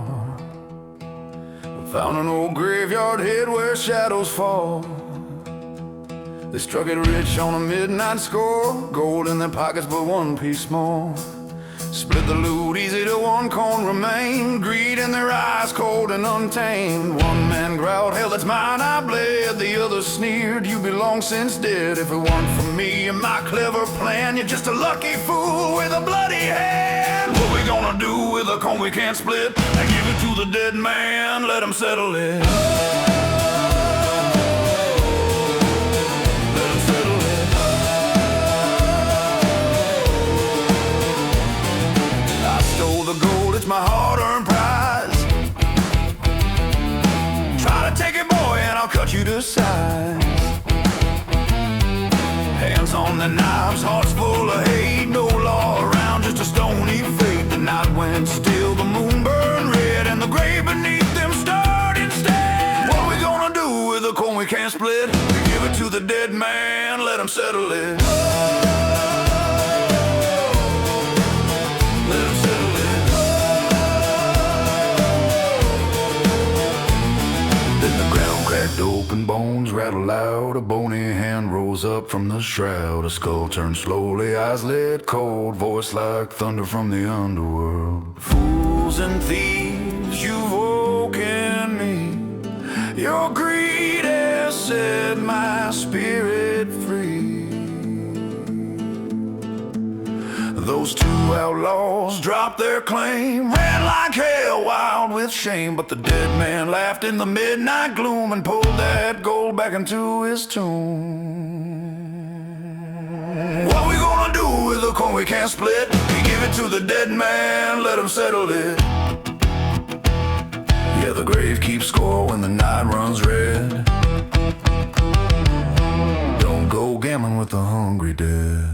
Found an old graveyard hid where shadows fall. They struck it rich on a midnight score. Gold in their pockets but one piece more. Split the loot easy to one coin remain. Greed in their eyes cold and untamed. One man growled, hell that's mine, I bled. The other sneered, you be long since dead. If it weren't for me and my clever plan, you're just a lucky fool with a bloody hand. What we gonna do with a coin we can't split? And give it to the dead man, let him settle it. It's my hard-earned prize. Try to take it, boy, and I'll cut you to size. Hands on the knives, hearts full of hate. No law around, just a stony fate. The night went still, the moon burned red, and the grave beneath them stirred instead. What are we gonna do with a coin we can't split? We give it to the dead man, let him settle it. Open bones rattle loud. A bony hand rose up from the shroud. A skull turned slowly, eyes lit cold. Voice like thunder from the underworld. Fools and thieves, you've woken me. Your greed has set my spirit free. Those two outlaws dropped their claim, ran like hell, wild with shame. But the dead man laughed in the midnight gloom and pulled that gold back into his tomb. What we gonna do with a coin we can't split? We give it to the dead man, let him settle it. Yeah, the grave keeps score when the night runs red. Don't go gambling with the hungry dead.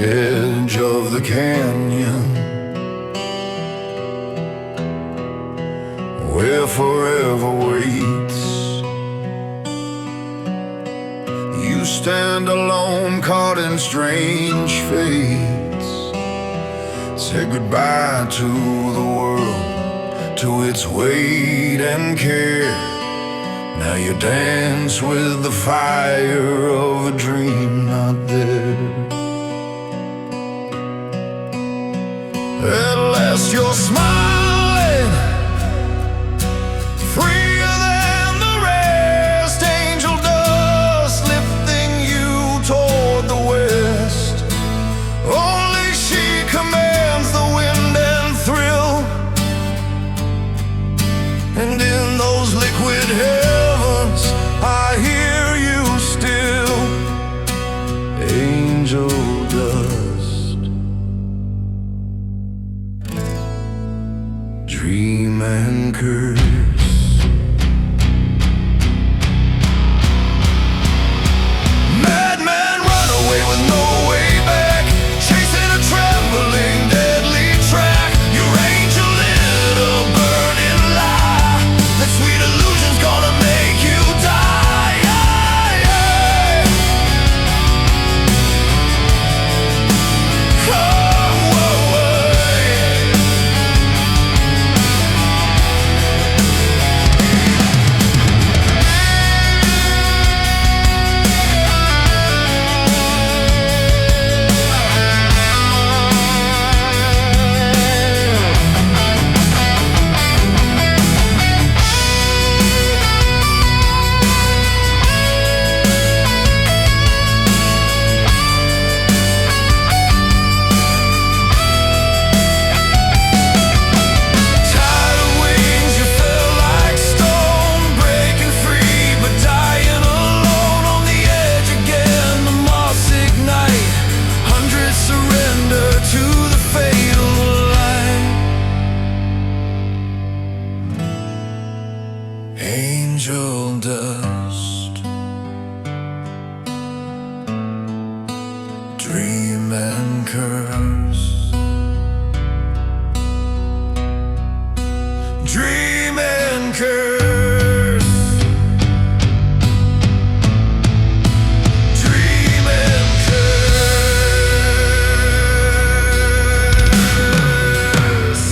Edge of the canyon, where forever waits, stand alone, caught in strange fates. Say goodbye to the world, to its weight and care. Now you dance with the fire of a dream not there. At last you're smiling, freer than the rest. Angel dust lifting you toward the west. Only she commands the wind and thrill, and in those liquid heavens I hear you still. Angel dust, dream and curse. Madman run away with no way back, chasing a trembling deadly track. Your angel lit a burning lie, that sweet illusion's gonna make you die. Come away. Angel dust, dream and curse. Dream and curse. Dream and curse.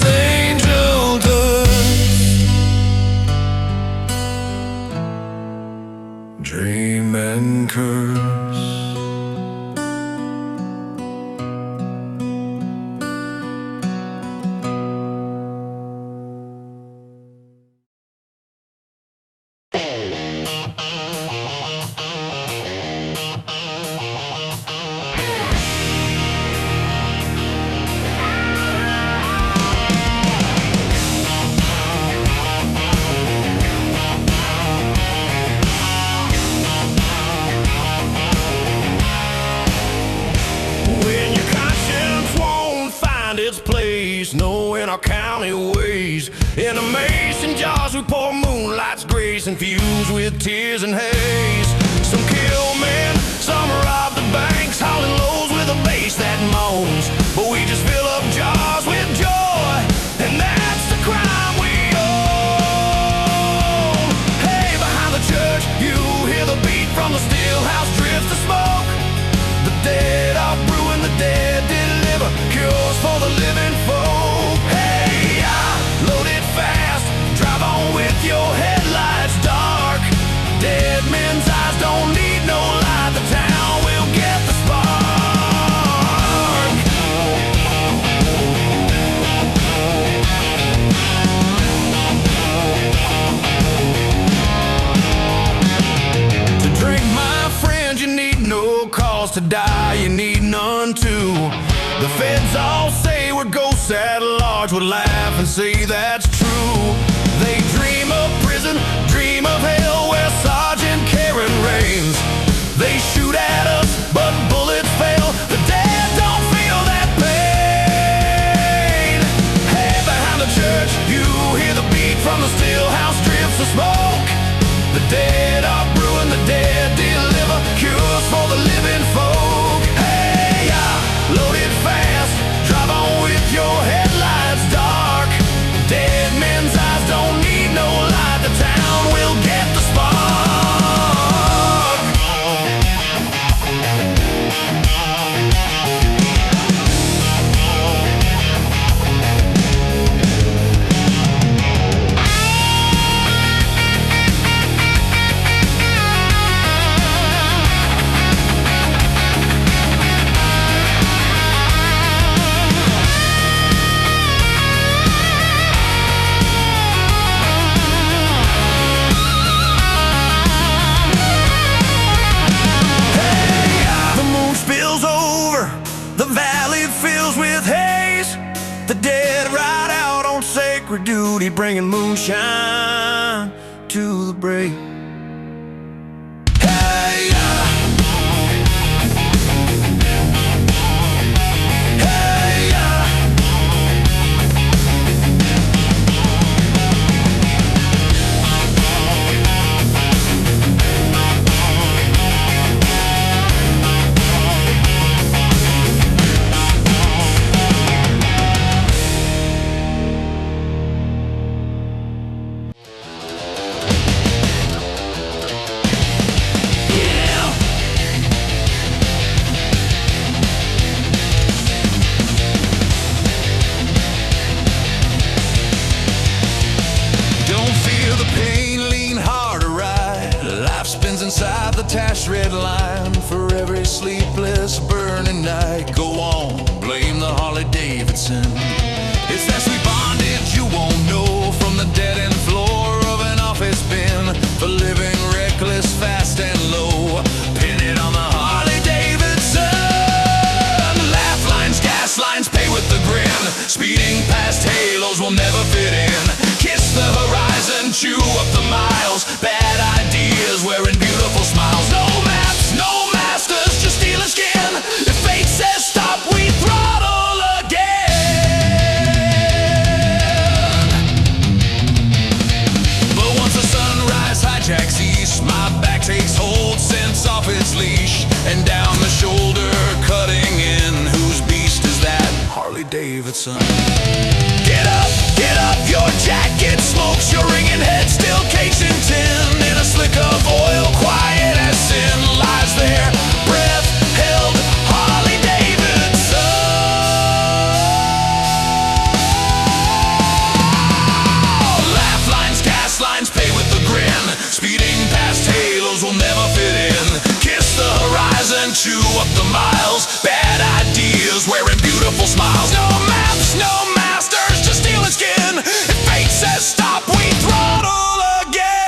Angel dust, dream and curse. When your conscience won't find its place, knowing our county ways. In a mason jars we pour moonlight's grace, infused with tears and haze. Some kill men, some rob the banks, hauling lows with a bass that moans. But we just fill up jars with joy, and that's the crime we own. Hey, behind the church you hear the beat from the steel house drifts of smoke. The dead are brewing, the dead deliver cures for the living folk. Hey, I load it fast, drive on with your headlights dark. Dead men's eyes don't need no light, the town will get the spark. To drink, my friend, you need no cause to die, you need none too. The feds all say we're ghosts at large, would laugh and say that's true. They dream of prison, dream of hell, where Sergeant Karen reigns. They shoot at us, but bullets fail. The dead don't feel that pain. Hey, behind the church you hear the beat from the steel house drifts of smoke. The dead are brewing, the dead deliver cures for the living folk. Hey, I load it fast, drive on with your headlights dark. Dead men's eyes don't need no light, the town will get the spark. The valley fills with haze, the dead ride out on sacred duty, bringing moonshine to the break. Hey, inside the dashed red line for every sleepless burning night. Go on, blame the Harley-Davidson. It's that sweet bondage you won't know from the dead-end floor of an office bin for living reckless, fast and low. Pin it on the Harley-Davidson. Laugh lines, gas lines, pay with the grin. Speeding past halos will never fit in. Kiss the horizon, chew up the miles. Bad ideas wearing beautiful smiles. No maps, no masters, just stealing skin. If fate says stop, we throttle again. But once the sunrise hijacks east, my back takes hold, sense off its leash, and down the shoulder cutting in. Whose beast is that? Harley-Davidson. Get up, your jacket smokes, your ringing head still cakes in tin. In a slick of oil, quiet as sin, lies there, breath held, Harley-Davidson. Laugh lines, gas lines, pay with the grin. Speeding past halos will never fit in. Kiss the horizon, chew up the miles. Bad ideas wearing beautiful smiles. No maps, no masters, just stealing skin. If fate says stop, we throttle again.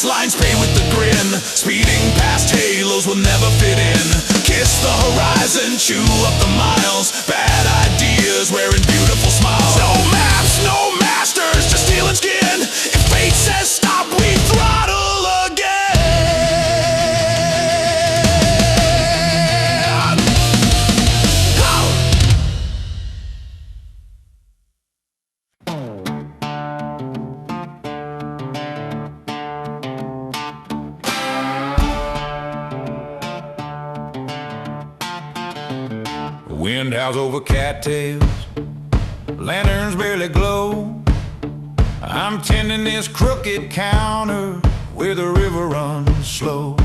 Lines pay with the grin. Speeding past halos will never fit in. Kiss the horizon, chew up the miles. Bad ideas wearing beautiful smiles. No maps, no masters, just stealing skin. If fate says stop, we throttle again. Wind howls over cattails, lanterns barely glow. I'm tending this crooked counter where the river runs slow.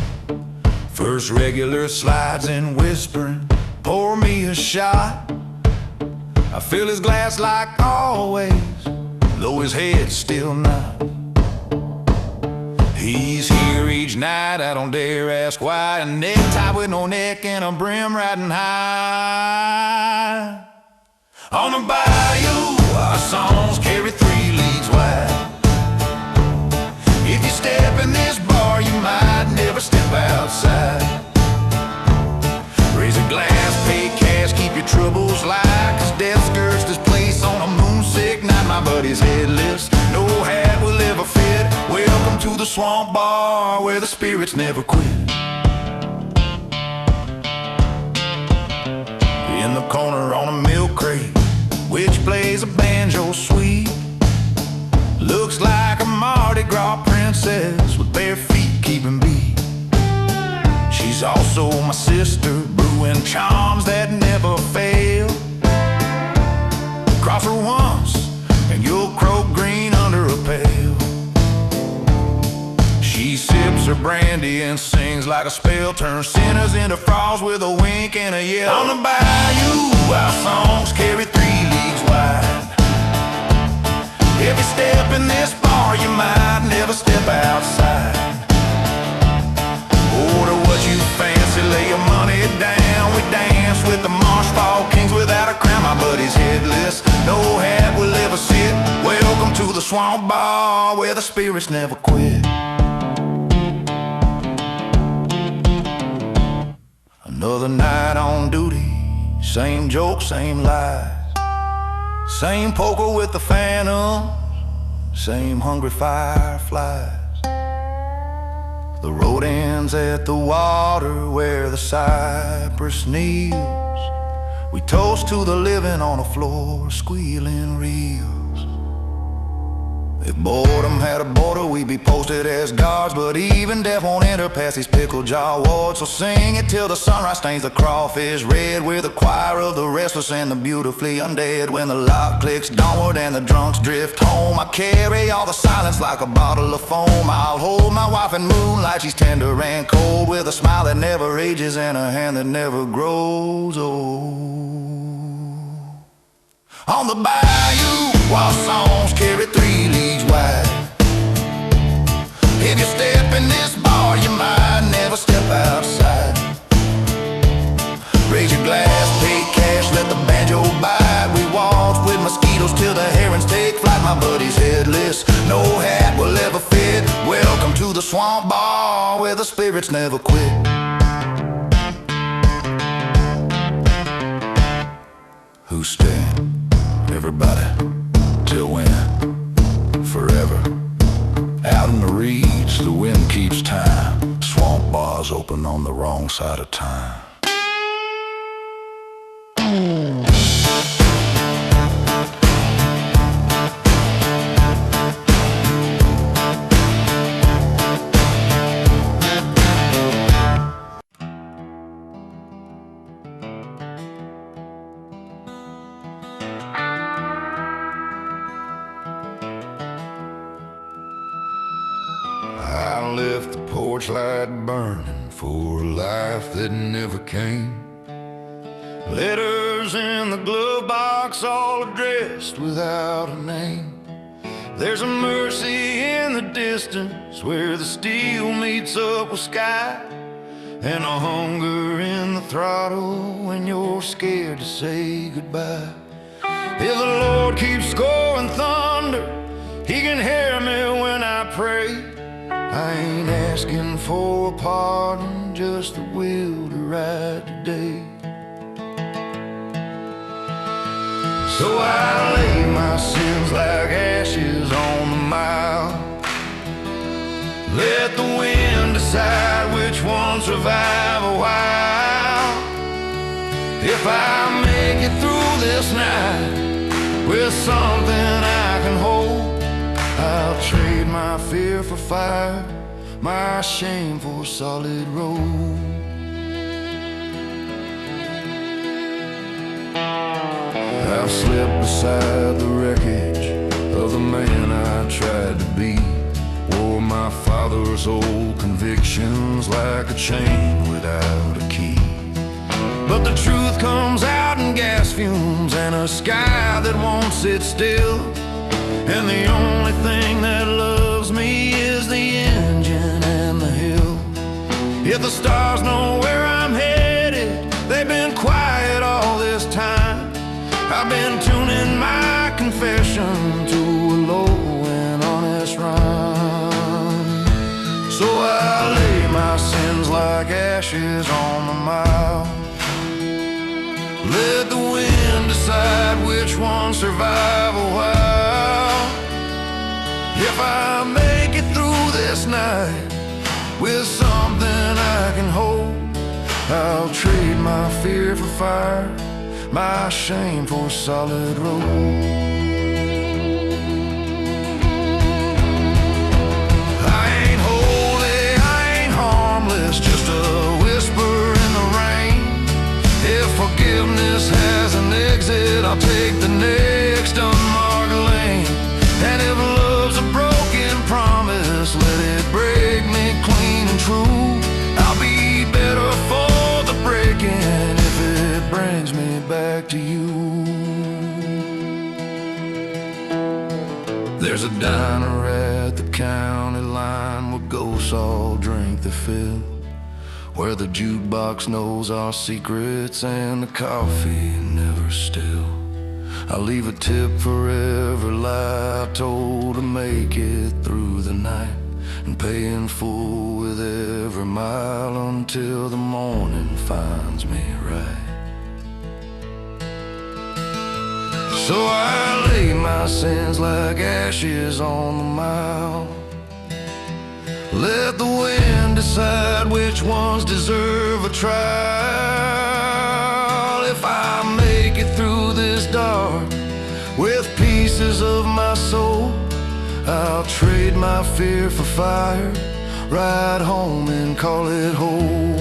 First regular slides in whispering, pour me a shot. I fill his glass like always, though his head's still not. He's here each night, I don't dare ask why. A necktie with no neck and a brim riding high. On the bayou, our songs carry 3 leagues wide. If you step in this bar, you might never step outside. Raise a glass, pay cash, keep your troubles light, 'cause death skirts this place on a moonsick night. My buddy's headless, no hat will ever fit. Welcome to the swamp bar where the spirits never quit. In the corner on a milk crate, which plays a banjo sweet. Looks like a Mardi Gras prince princess with bare feet keeping beat. She's also my sister, brewing charms that never fail. Cross her once and you'll croak green under a pail. She sips her brandy and sings like a spell, turns sinners into frogs with a wink and a yell. On the bayou, our songs carry 3 leagues wide. Every step in this bar, you might never step outside. Order what you fancy, lay your money down. We dance with the marshfall kings without a crown. My buddy's headless, no hat will ever sit. Welcome to the swamp bar where the spirits never quit. Another night on duty, same jokes, same lies. Same poker with the phantoms, same hungry fireflies. The road ends at the water where the cypress kneels. We toast to the living on the floor, squealing reels. If boredom had a border, we'd be posted as guards. But even death won't enter past these pickle jaw wards. So sing it till the sunrise stains the crawfish red. We're the choir of the restless and the beautifully undead. When the lock clicks downward and the drunks drift home, I carry all the silence like a bottle of foam. I'll hold my wife in moonlight, she's tender and cold, with a smile that never ages and a hand that never grows old. On the bayou, while songs carry 3 leagues wide. If you step in this bar, you might never step outside. Raise your glass, pay cash, let the banjo bite. We waltz with mosquitoes till the herons take flight. My buddy's headless, no hat will ever fit. Welcome to the swamp bar where the spirits never quit. Who's staying? Everybody, till when? Forever. Out in the reeds, the wind keeps time. Swamp bars open on the wrong side of time. I left the porch light burning for a life that never came. Letters in the glove box all addressed without a name. There's a mercy in the distance where the steel meets up with sky, and a hunger in the throttle when you're scared to say goodbye. If the Lord keeps scoring thunder, He can hear me when I pray. I ain't asking for a pardon, just the will to ride today. So I lay my sins like ashes on the mile. Let the wind decide which ones survive a while. If I make it through this night with something I can hold, I'll trade my fear for fire, my shame for a solid road. I've slept beside the wreckage of the man I tried to be. Wore my father's old convictions like a chain without a key. But the truth comes out in gas fumes and a sky that won't sit still. And the only thing that loves me is the engine and the hill. If the stars know where I'm headed, they've been quiet all this time. I've been tuning my confession to a low and honest rhyme. So I lay my sins like ashes on the mile. Let the wind decide which ones survive a while. If I make it through this night with something I can hold, I'll trade my fear for fire, my shame for a solid road. I back to you. There's a diner at the county line where ghosts all drink their fill, where the jukebox knows our secrets and the coffee never still. I leave a tip for every lie I told to make it through the night, and pay in full with every mile until the morning finds me right. So I lay my sins like ashes on the mile. Let the wind decide which ones deserve a trial. If I make it through this dark with pieces of my soul, I'll trade my fear for fire, ride home and call it home.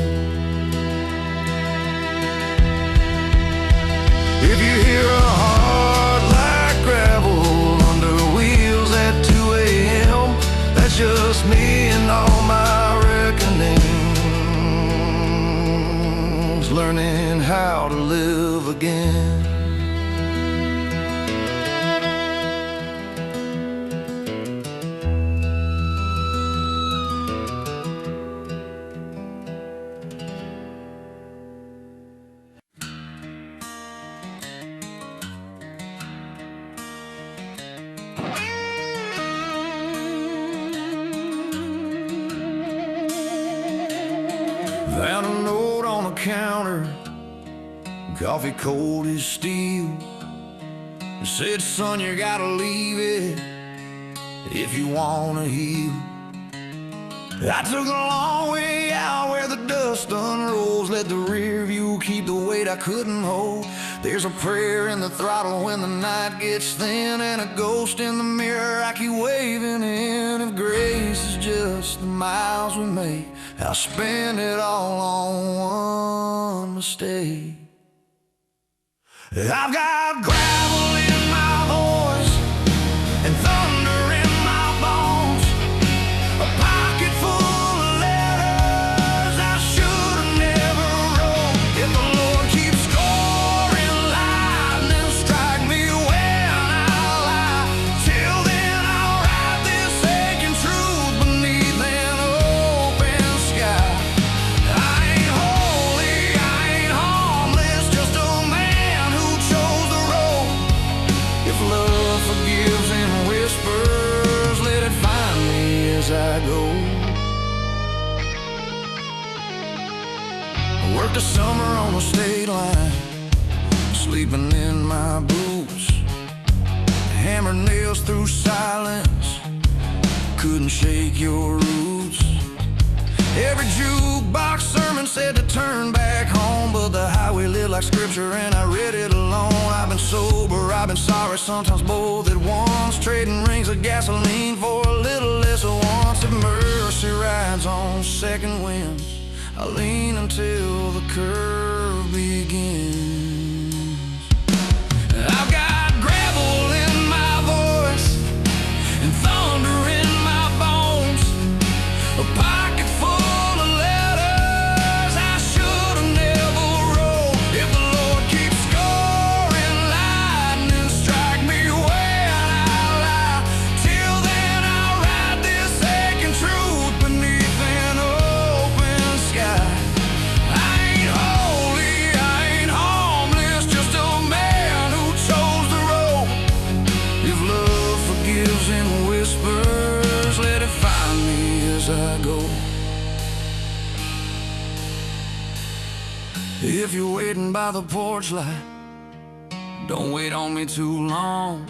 If you hear a heart like gravel under wheels at 2 a.m., that's just me and all my reckonings, learning how to live again. Found a note on the counter, coffee cold as steel. It said, son, you gotta leave it if you wanna heal. I took a long way out where the dust unrolls, let the rear view keep the weight I couldn't hold. There's a prayer in the throttle when the night gets thin, and a ghost in the mirror I keep waving in. If grace is just the miles we make, I'll spend it all on one mistake. I've got gravel in my voice and thunder in my bones, a pocket full of letters I should have never wrote. If the Lord keeps scoring lightning, strike me when I lie. Till then I'll write this aching truth beneath an open sky. I ain't holy, I ain't harmless, just a man who chose the road. If love forgives and whispers, let it find me as I go. I worked a summer on the state line, sleeping in my boots, hammered nails through silence, couldn't shake your roots. Every jukebox sermon said to turn back home, but the highway lived like scripture and I read it alone. I've been sober, I've been sorry, sometimes both at once, trading rings of gasoline for a little less at once. If mercy rides on second winds, I lean until the curve begins. I've got gravel in my voice and thunder in my bones, a pocket full of letters I should have never wrote. If the Lord keeps scoring lightning, strike me when I lie. Till then I'll write this aching truth beneath an open sky. I ain't holy, I ain't harmless, just a man who chose the road. If love forgives and whispers, let it find me as I go. If you're waiting by the porch light, don't wait on me too long.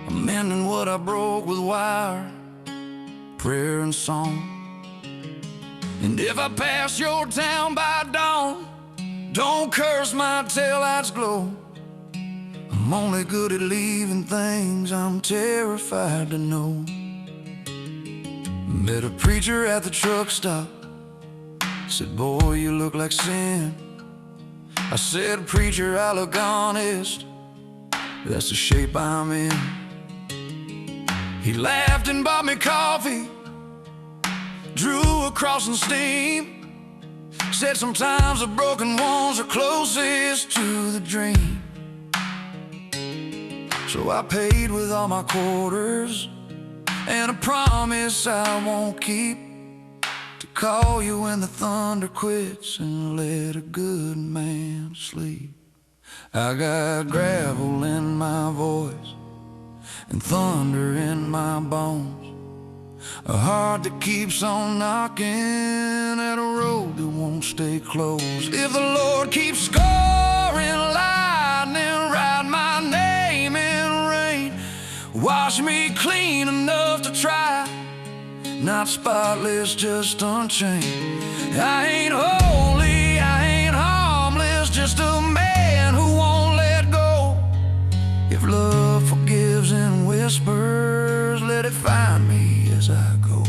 I'm mending what I broke with wire, prayer and song. And if I pass your town by dawn, don't curse my taillights glow. I'm only good at leaving things I'm terrified to know. Met a preacher at the truck stop, said, boy, you look like sin. I said, preacher, I look honest, that's the shape I'm in. He laughed and bought me coffee, drew across some steam, said sometimes the broken ones are closest to the dream. So I paid with all my quarters, and a promise I won't keep, to call you when the thunder quits and let a good man sleep. I got gravel in my voice and thunder in my bones, a heart that keeps on knocking at a road that won't stay closed. If the Lord keeps scoring lightning, write my name in rain, wash me clean enough to try, not spotless, just unchained. I ain't holy, I ain't harmless, just a man who won't let go. If love forgives in whispers, let it find me as I go.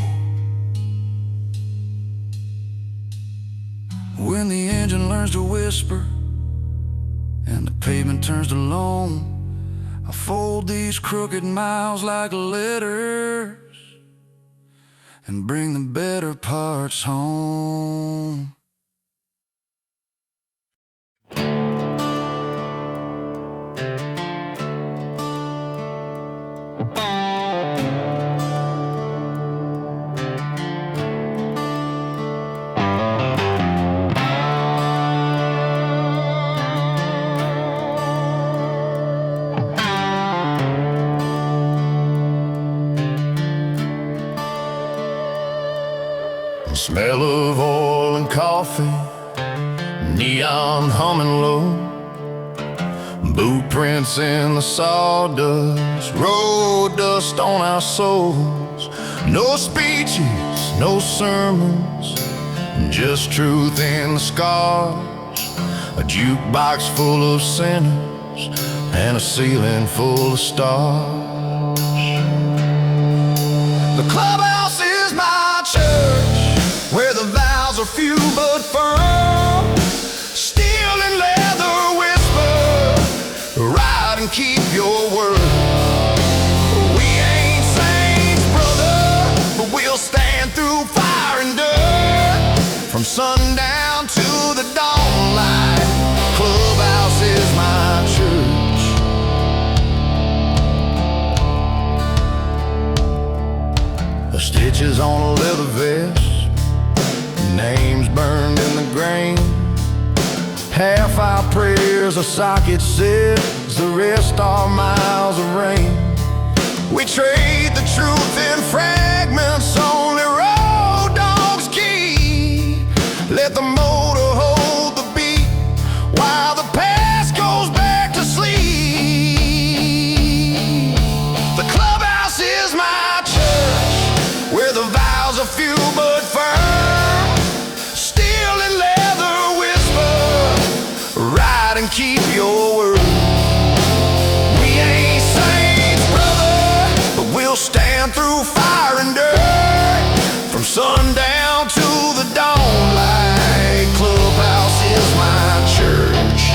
When the engine learns to whisper and the pavement turns to loam, I fold these crooked miles like letters and bring the better parts home. Smell of oil and coffee, neon humming low, boot prints in the sawdust, road dust on our souls. No speeches, no sermons, just truth in the scars. A jukebox full of sinners and a ceiling full of stars. The clubhouse is my church, where the vows are few but firm. Steel and leather whisper, ride and keep your word. We ain't saints, brother, but we'll stand through fire and dirt. From sundown to the dawn light, clubhouse is my church. The stitches on a leather vest, names burned in the grain. Half our prayers are socket says, the rest are miles of rain. We trade the truth in fragments, only road dogs keep. Let the motor hold the beat while the past goes back to sleep. The clubhouse is my church, where the vows are few but firm. And keep your word. We ain't saints, brother, but we'll stand through fire and dirt. From sundown to the dawn light, clubhouse is my church.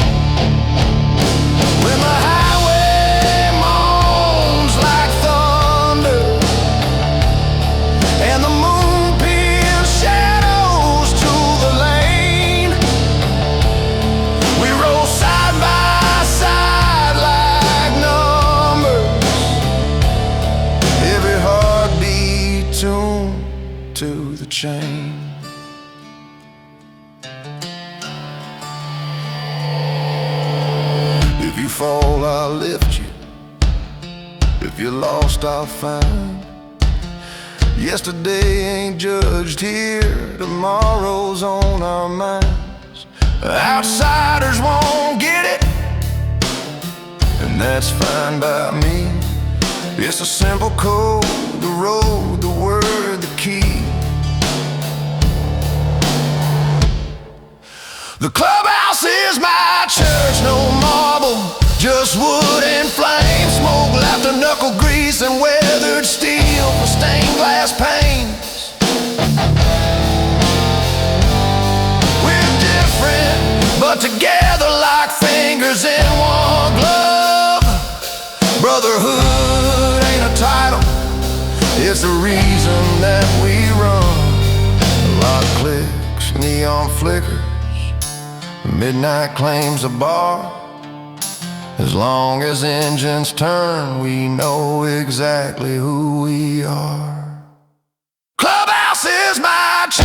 When the highway moans like thunder and the moon pins shadows to the lane, we roll side by side like numbers, every heartbeat tuned to the chain. If you fall, I'll lift you. If you're lost, I'll find. Yesterday ain't judged here, tomorrow's on our minds. Outsiders won't get it, and that's fine by me. It's a simple code, the road, the word, the key. The clubhouse is my church, no marble, just wood and flame. Smoke, laughter, knuckle grease, and weathered steel for stained glass panes. We're different, but together like fingers in one glove. Brotherhood ain't a title, it's the reason that we run. A lot of clicks, neon neon flickers, midnight claims a bar. As long as engines turn, we know exactly who we are. Clubhouse is my church.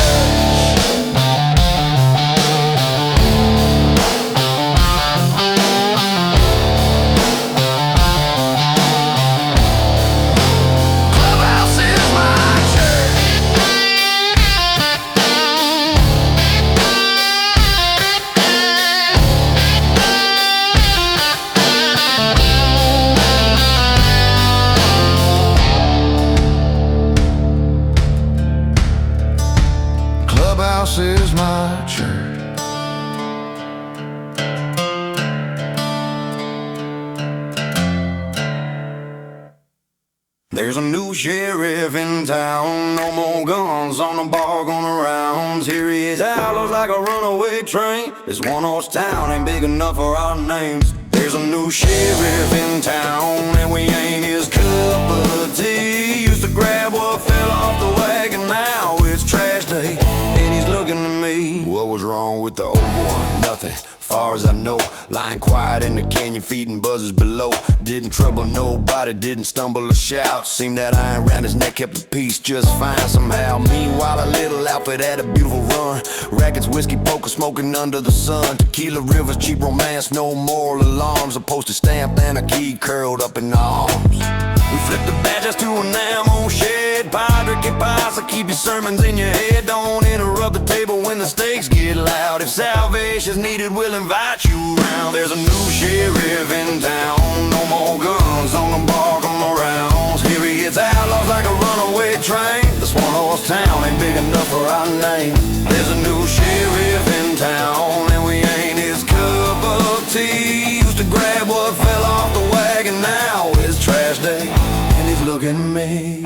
Clubhouse is my church. There's a new sheriff in town, no more guns on the bar going around. Here he is out, looks like a runaway train. This one-horse town ain't big enough for our names. There's a new sheriff in town, and we ain't his cup of tea. Used to grab what fell off the wagon, now it's trash day, and he's looking at me. What was wrong with the old one? Nothing, far as I know. Lying quiet in the canyon, feeding buzzers below. Didn't trouble nobody, didn't stumble or shout. Seemed that iron around his neck kept the peace just fine somehow. Meanwhile, a little outfit had a beautiful run. Rackets, whiskey, poker, smoking under the sun. Tequila rivers, cheap romance, no moral alarms. A postage stamp and a key curled up in arms. We flipped the badges to an ammo shed. Padre que pasa, keep your sermons in your head. Don't interrupt the table when the stakes get loud. If salvation's needed, we'll invite you around. There's a new sheriff in town, no more guns on the bar come around. Here he gets outlaws like a runaway train. This one-horse town ain't big enough for our name. There's a new sheriff in town, and we ain't his cup of tea. Used to grab what fell off the wagon, now it's trash day, and he's looking at me.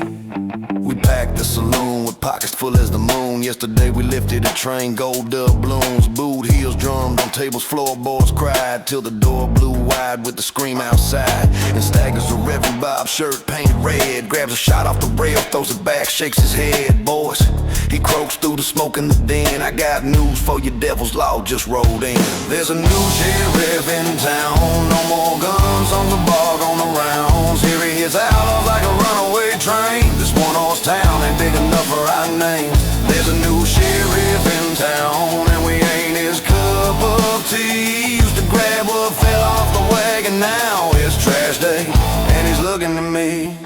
We packed the saloon with pockets full as the moon. Yesterday we lifted a train, gold doubloons, booed heels drummed on tables, floorboards cried till the door blew wide with the scream outside. And staggers a Reverend Bob, shirt painted red, grabs a shot off the rail, throws it back, shakes his head. Boys, he croaks through the smoke in the den. I got news for you, devil's law just rolled in. There's a new sheriff in town, no more guns on the bar going around. Here he is outlaws like a runaway train. This one-horse town ain't big enough for our names. There's a new sheriff in town, and we ain't his cup of tea. Used to grab what fell off the wagon, now it's trash day, and he's looking at me.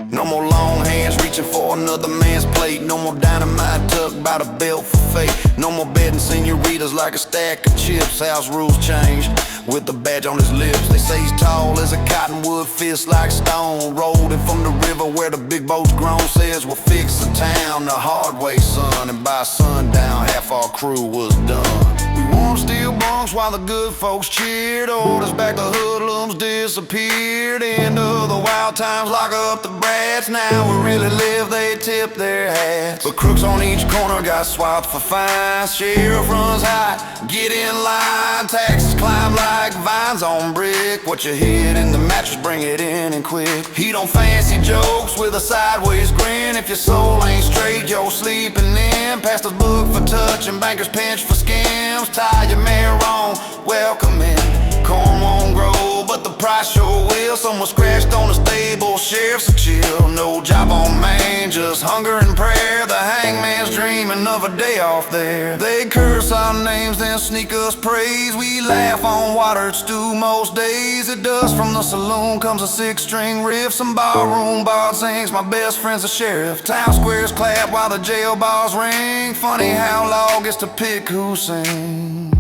No more long hands reaching for another man's plate. No more dynamite tucked by the belt for fate. No more bedding senoritas like a stack of chips. House rules changed with the badge on his lips. They say he's tall as a cottonwood, fist like stone. Rolled in from the river where the big boat's grown. Says we'll fix the town the hard way, son. And by sundown, half our crew was done. We wore steel bunks while the good folks cheered. Orders back, the hoodlums disappeared. End of the wild times, lock up the brats. Now we really live, they tip their hats. But crooks on each corner got swapped for fines. Sheriff runs high, get in line. Taxes climb like vines on brick. What you hid in the mattress, bring it in and quick. He don't fancy jokes with a sideways grin. If your soul ain't straight, you're sleeping in. Pastor's book for touch and banker's pinch for skims. Tie your mare on, welcome in. Corn won't grow, but the price sure will. Someone scratched on the stable, sheriff's a chill. No job on Main, just hunger and prayer. The hangman's dreaming of a day off there. They curse our names, then sneak us praise. We laugh on watered stew most days. At dusk from the saloon comes a six-string riff. Some barroom bard sings, my best friend's a sheriff. Town squares clap while the jail bars ring. Funny how law gets to pick who sings.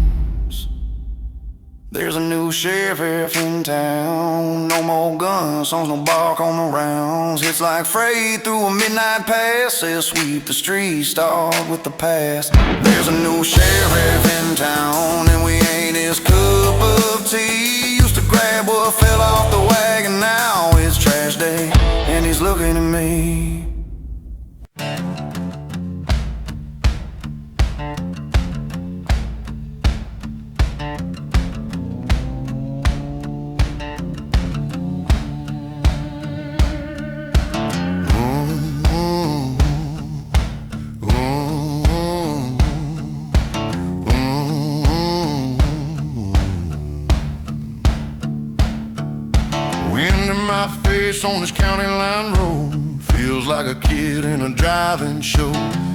There's a new sheriff in town, no more guns, songs, no bark on the rounds. Hits like freight through a midnight pass, says sweep the streets, start with the past. There's a new sheriff in town, and we ain't his cup of tea. Used to grab what fell off the wagon, now it's trash day, and he's looking at me. race on this county line road. Feels like a kid in a driving show.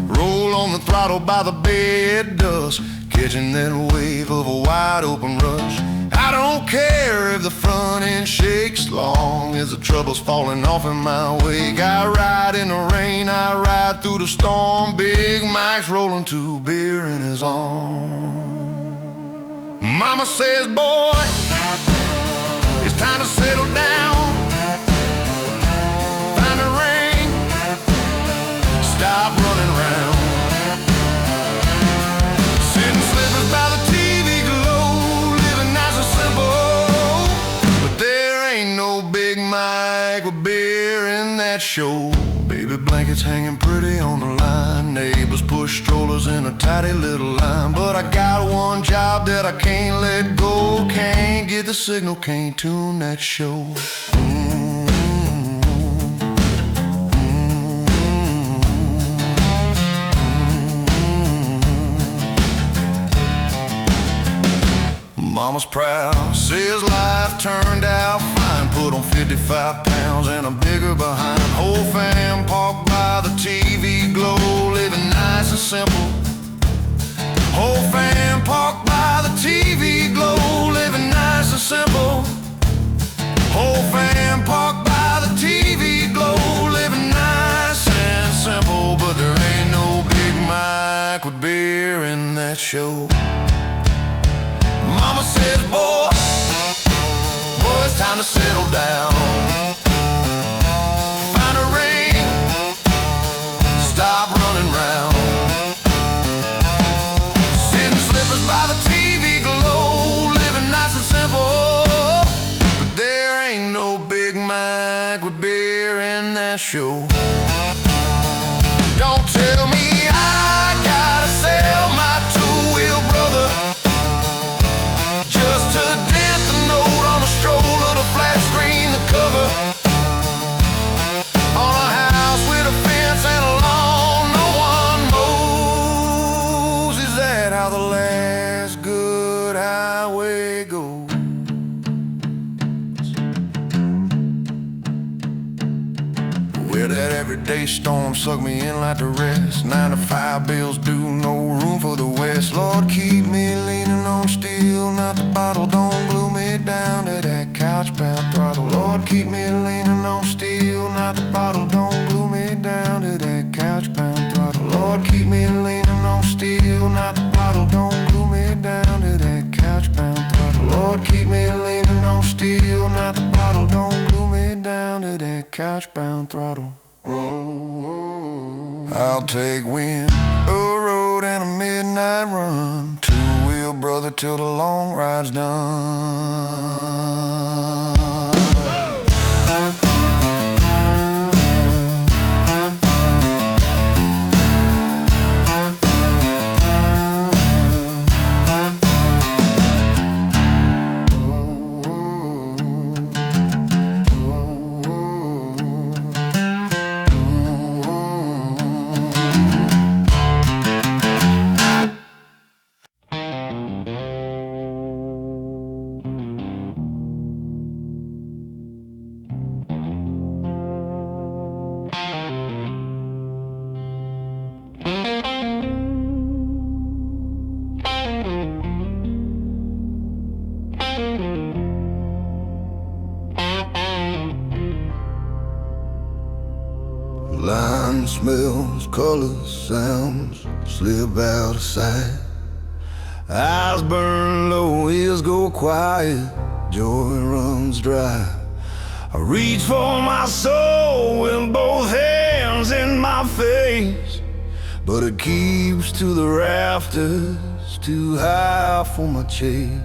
Roll on the throttle by the bed dust, catching that wave of a wide open rush. I don't care if the front end shakes, long as the trouble's falling off in my wake. I ride in the rain, I ride through the storm. Big Mike's rolling to beer in his arm. Mama says, boy, it's time to settle down. Find a ring, stop running around. Sitting slippers by the TV glow, living nice and simple. But there ain't no Big Mike with beer in that show. Baby blankets hanging pretty on the line. Neighbors push strollers in a tidy little line. But I got one job that I can't let go. Can't get the signal, can't tune that show. Mama's proud, says life turned out fine. Put on 55 pounds and a bigger behind. Whole fam parked by the TV glow, living nice and simple. Whole fam parked by the TV glow, living nice and simple. Whole fam parked by the TV glow, living nice and simple. But there ain't no Big Mike with beer in that show. Mama says, boy, it's time to settle down. Find a ring, stop running round. Sitting slippers by the TV glow, living nice and simple. But there ain't no Big Mike with beer in that show. Don't tell me I gotta sell my two-wheel brother just to dent the note on a stroller, the flat screen, the cover on a house with a fence and a lawn no one mows. Is that how the last good highway goes? Well, that everyday storm sucked me in like the rest. 9 to 5 bills due, no room for the West. Lord, keep me leaning on steel, not the bottle. Don't glue me down to that couch-bound throttle. Lord, keep me leaning on steel, not the bottle. Don't glue me down to that couch-bound throttle. Lord, keep me leaning on steel, not the bottle. Don't glue me down to that couch-bound throttle. Lord, keep me leaning on steel, not the bottle. Don't glue me down to that couch-bound throttle. I'll take wind, a road and a midnight run. Two-wheel brother till the long ride's done. Line smells, colors, sounds slip out of sight. Eyes burn low, ears go quiet, joy runs dry. I reach for my soul with both hands in my face, but it keeps to the rafters, too high for my chase.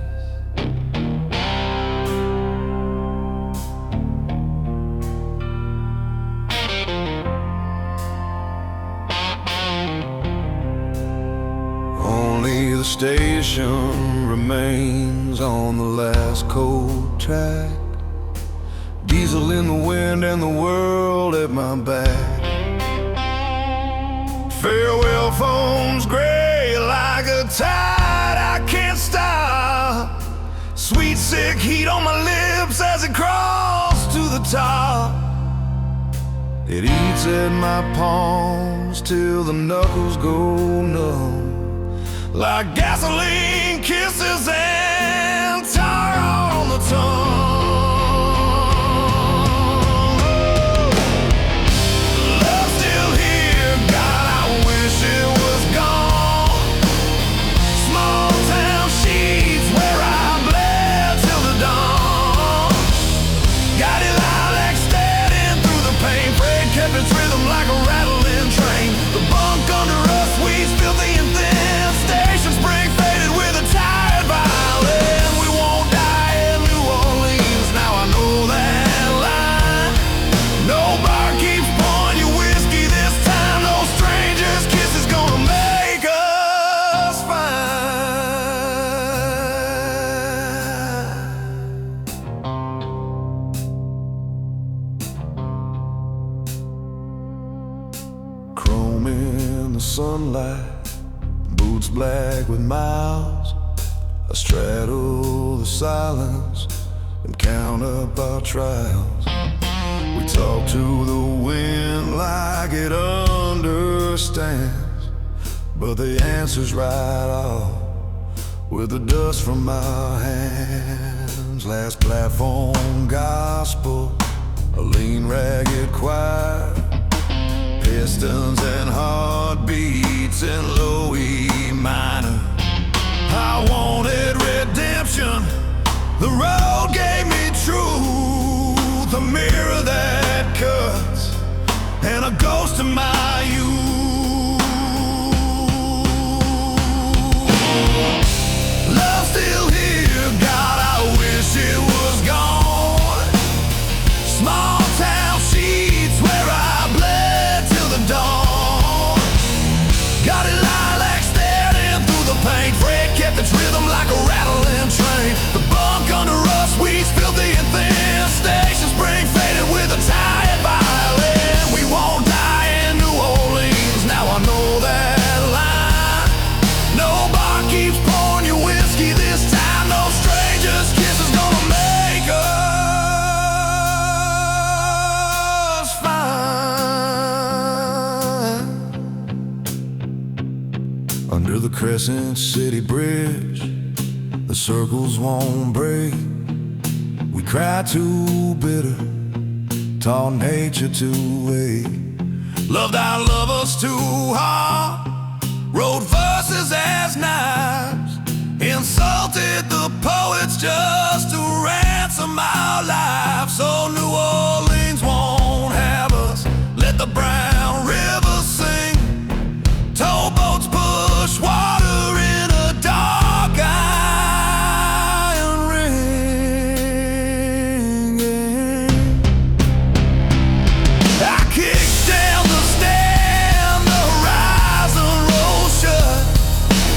The station remains on the last cold track. Diesel in the wind and the world at my back. Farewell phones gray like a tide I can't stop. Sweet sick heat on my lips as it crawls to the top. It eats at my palms till the knuckles go numb, like gasoline kisses and tar on the tongue. Love's still here, God, I wish it was gone. Small town sheets where I bled till the dawn. Got it lilac steadying through the pain. Freight kept its rhythm like a rattling train. The bunk under us, weeds filthy and thin. Station spring faded with a tired violin. We won't die in New Orleans, now I know that line. No bar keeps pouring you whiskey this time. No stranger's kiss is gonna make us fine. Chrome in the sunlight, boots black with miles. I straddle the silence and count up our trials. We talk to the wind like it understands, but the answer's right off with the dust from our hands. Last platform gospel, a lean ragged choir, pistons and heartbeats in low E minor. I wanted redemption, the road gave me truth, a mirror that cuts, and a ghost in my youth. Love's still here, God, I wish it was gone. Small town sheets where I bled till the dawn. Got it lilac steadying through the pain. Freight kept its rhythm like a rattling train. The bunk under us, weeds filthy and thin. Station spring faded with a tired violin. We won't die in New Orleans, now I know that line. No bar keeps pouring you whiskey this time. No stranger's kiss is gonna make us fine. Under the Crescent City Bridge, the circles won't break. We cry too bitter, taught nature to wait. Loved our lovers too hard, wrote verses as knives, insulted the poets just to ransom our lives. So New Orleans won't have us, let the brown river sing. Towboats push water in a dark iron ring. I kicked down the stand, the horizon rolls shut.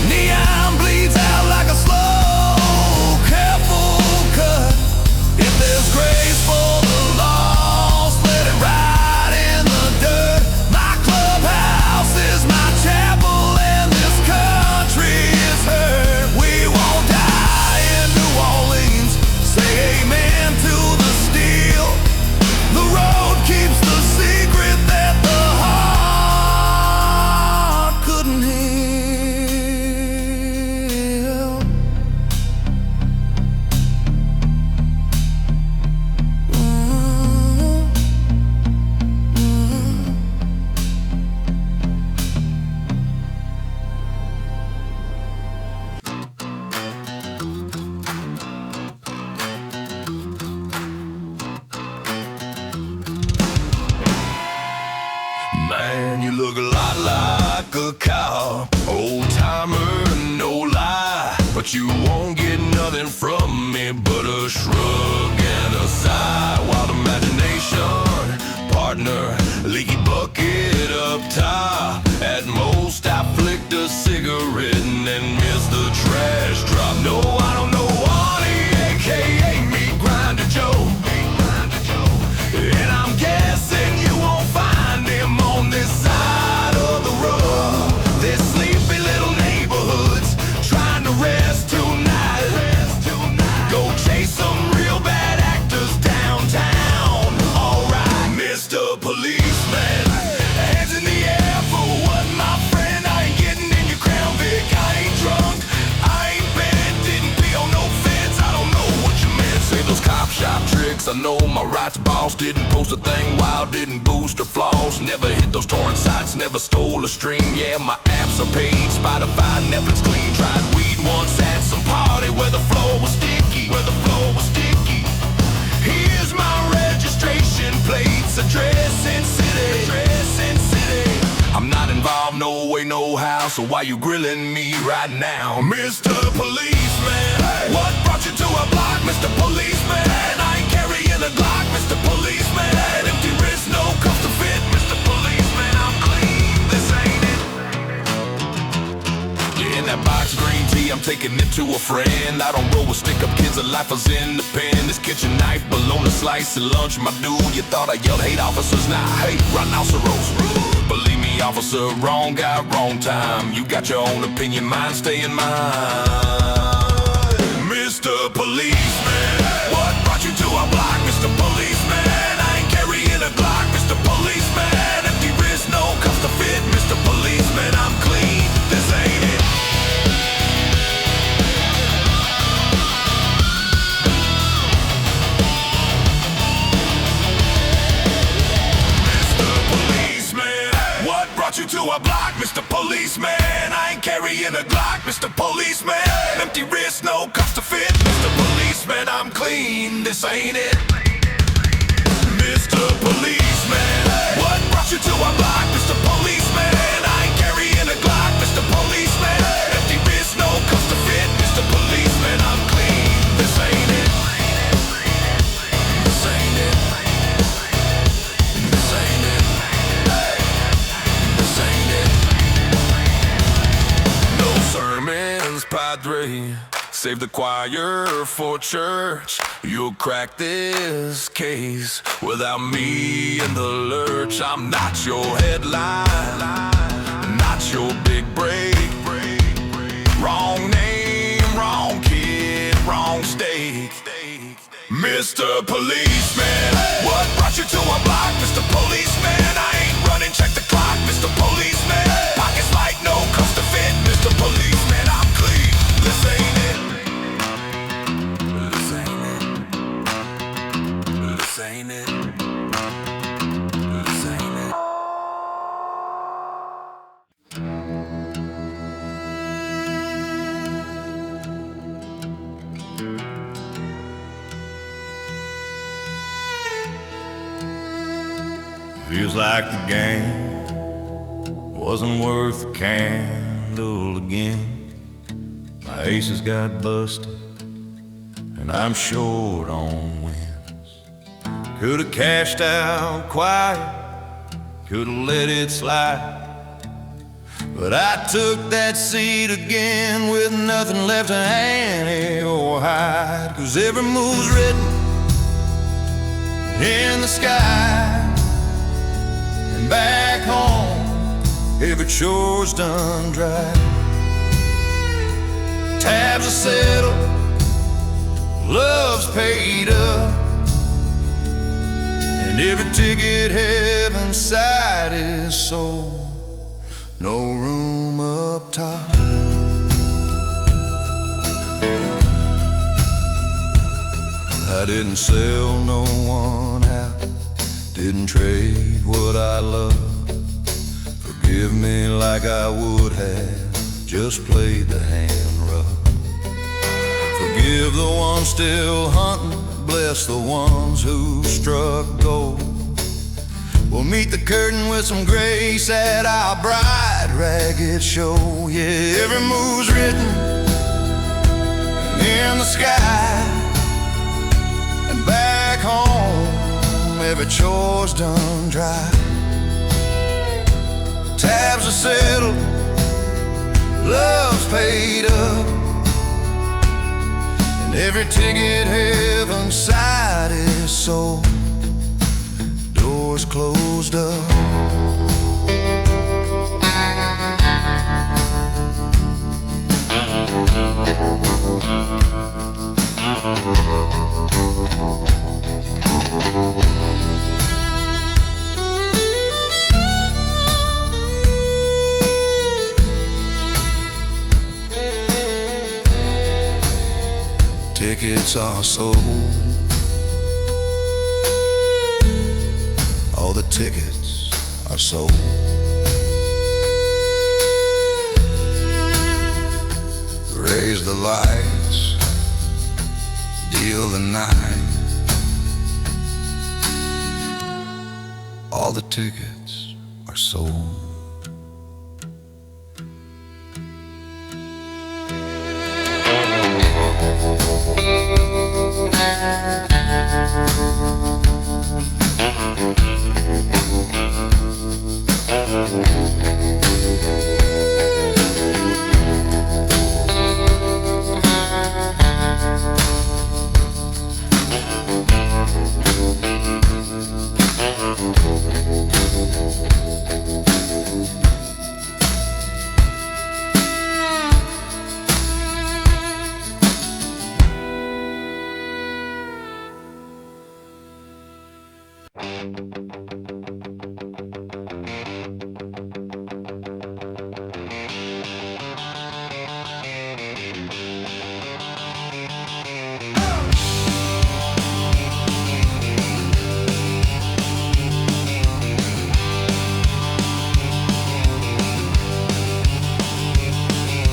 Neon bleeds out like a slow, careful cut. If there's grace for the lost, let it ride in the dirt. My clubhouse is my chapel, and this country is hurt. We won't die in New Orleans, say amen to the steel. The road keeps the secret that the heart couldn't heal. Man, you look a lot like a cow, old timer, no lie. But you won't get nothing from me but a shrug and a sigh. Wild imagination, partner, leaky bucket up top. At most I flicked a cigarette and then missed the trash drop. No, I don't know Wally, aka Meat Grinder Joe. And I'm guessing you won't find him on this side of the road. This sleepy little neighborhood's trying to rest tonight. Go chase some real bad actors downtown. Alright, Mr. Police. rights boss. Didn't post a thing wild, didn't boost or floss. Never hit those torrent sites, never stole a stream. Yeah, my apps are paid, Spotify, Netflix clean. Tried weed once at some party where the floor was sticky, where the floor was sticky. Here's my registration plates, address in city, address in city. I'm not involved, no way, no how, so why you grilling me right now? Mr. Policeman, hey. What brought you to a block, Mr. Policeman? I ain't carrying a Glock, Mr. Policeman. Empty wrist, no cuffs to fit, Mr. Policeman. I'm clean, this ain't it. Yeah, in that box green tea, I'm taking it to a friend. I don't roll with stick-up kids, a life was in the pen. This kitchen knife, bologna slice, and lunch, my dude. You thought I yelled hate officers, nah, hate rhinoceros. Believe me, officer, wrong guy, wrong time. You got your own opinion, mine stay in mine. Mr. Policeman, what brought you to a block, Mr. Policeman? I ain't carrying a Glock, Mr. Policeman. Empty wrist, no cuffs to fit, Mr. Policeman. I'm clean, this ain't it. You to a block, Mr. Policeman. I ain't carrying a Glock, Mr. Policeman. Empty wrist, no cuffs to fit, Mr. Policeman. I'm clean, this ain't it. Mr. Policeman, what brought you to a block, Mr. Policeman? I ain't carrying a Glock, Mr. Policeman. Empty wrist, no cuffs to fit, Mr. Policeman. I'm clean, this ain't it. This ain't it. This ain't it. Sermons, Padre, save the choir for church. You'll crack this case without me in the lurch. I'm not your headline, not your big break. Wrong name, wrong kid, wrong stake. Mr. Policeman, what brought you to a block, Mr. Policeman? I ain't running, check the clock, Mr. Policeman. Pockets light, no cuffs to fit, Mr. Policeman. I'm clean, this ain't it. This ain't it. This ain't it. This ain't it. Feels like the game wasn't worth a candle again. My aces got busted, and I'm short on wins. Could've cashed out quiet, could've let it slide, but I took that seat again with nothing left to ante or hide. 'Cause every move's written in the sky. Back home, every chore's done dry. Tabs are settled, love's paid up, and every ticket heaven side is sold. No room up top. I didn't sell no one out, didn't trade what I love. Forgive me like I would have just played the hand rough. Forgive the ones still hunting, bless the ones who struck gold. We'll meet the curtain with some grace at our bright ragged show. Yeah, every move's written in the sky, and back home every chore's done dry. Tabs are settled, love's paid up, and every ticket heaven side is sold. Doors closed up. Tickets are sold, all the tickets are sold. Raise the lights, deal the night. All the tickets are sold.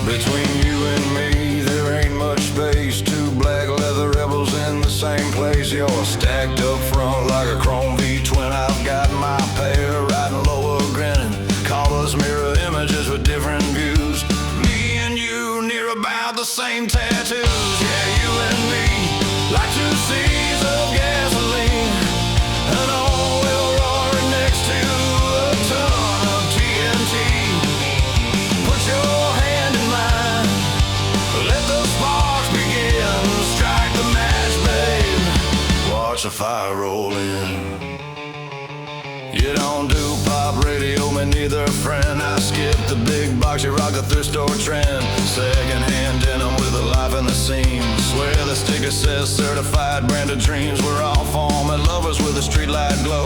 Between you and me, there ain't much space. Two black leather rebels in the same place. You're stacked up front like a chrome V-twin. I've got my pair riding lower grinning. Call us mirror images with different views. Me and you near about the same tattoos. Yeah, you and me, like two seas of gasoline. An oil roaring next to a ton of TNT. Put your hand in mine, let the sparks begin. Strike the match, babe, watch the fire roll in. You don't do pop radio, me neither, friend. I skip the big box, you rock the thrift store trend. Second-hand denim with a life in the seam. Swear the sticker says certified brand of dreams. We're all former lovers with a streetlight glow.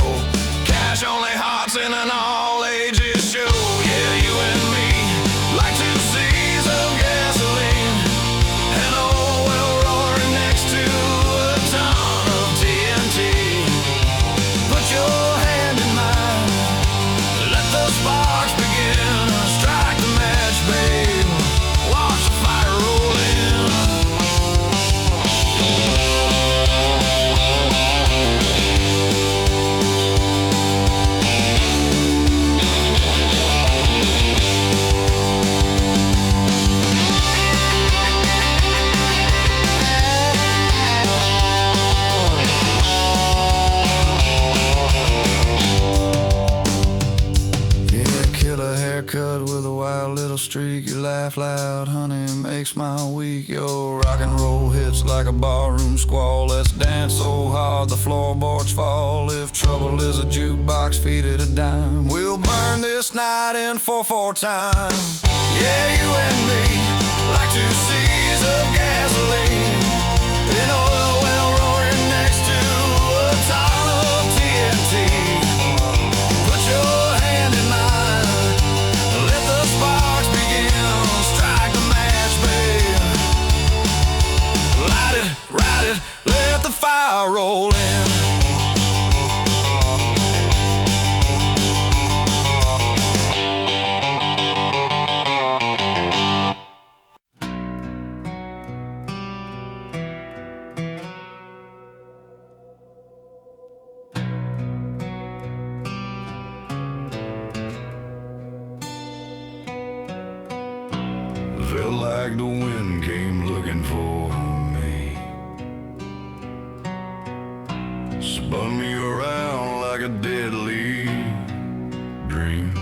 Cash only hearts in an all-ages show. Yeah, you and me, like two seas of gasoline. An oil roaring next to a ton of TNT. Put your hand in mine, let the sparks begin. Strike the match, babe, watch the fire roll in. Haircut with a wild little streak. You laugh loud, honey, makes my week. Your rock and roll hits like a barroom squall. Let's dance so hard the floorboards fall. If trouble is a jukebox, feed it a dime. We'll burn this night in 4/4 time. Yeah, you and me, like two seas of gasoline. An oil well roaring next to a ton of TNT. Put your hand in mine, let the sparks begin. Strike the match, babe, light it, ride it, let the fire roll in. Felt like the wind came looking for me, spun me around like a deadly dream.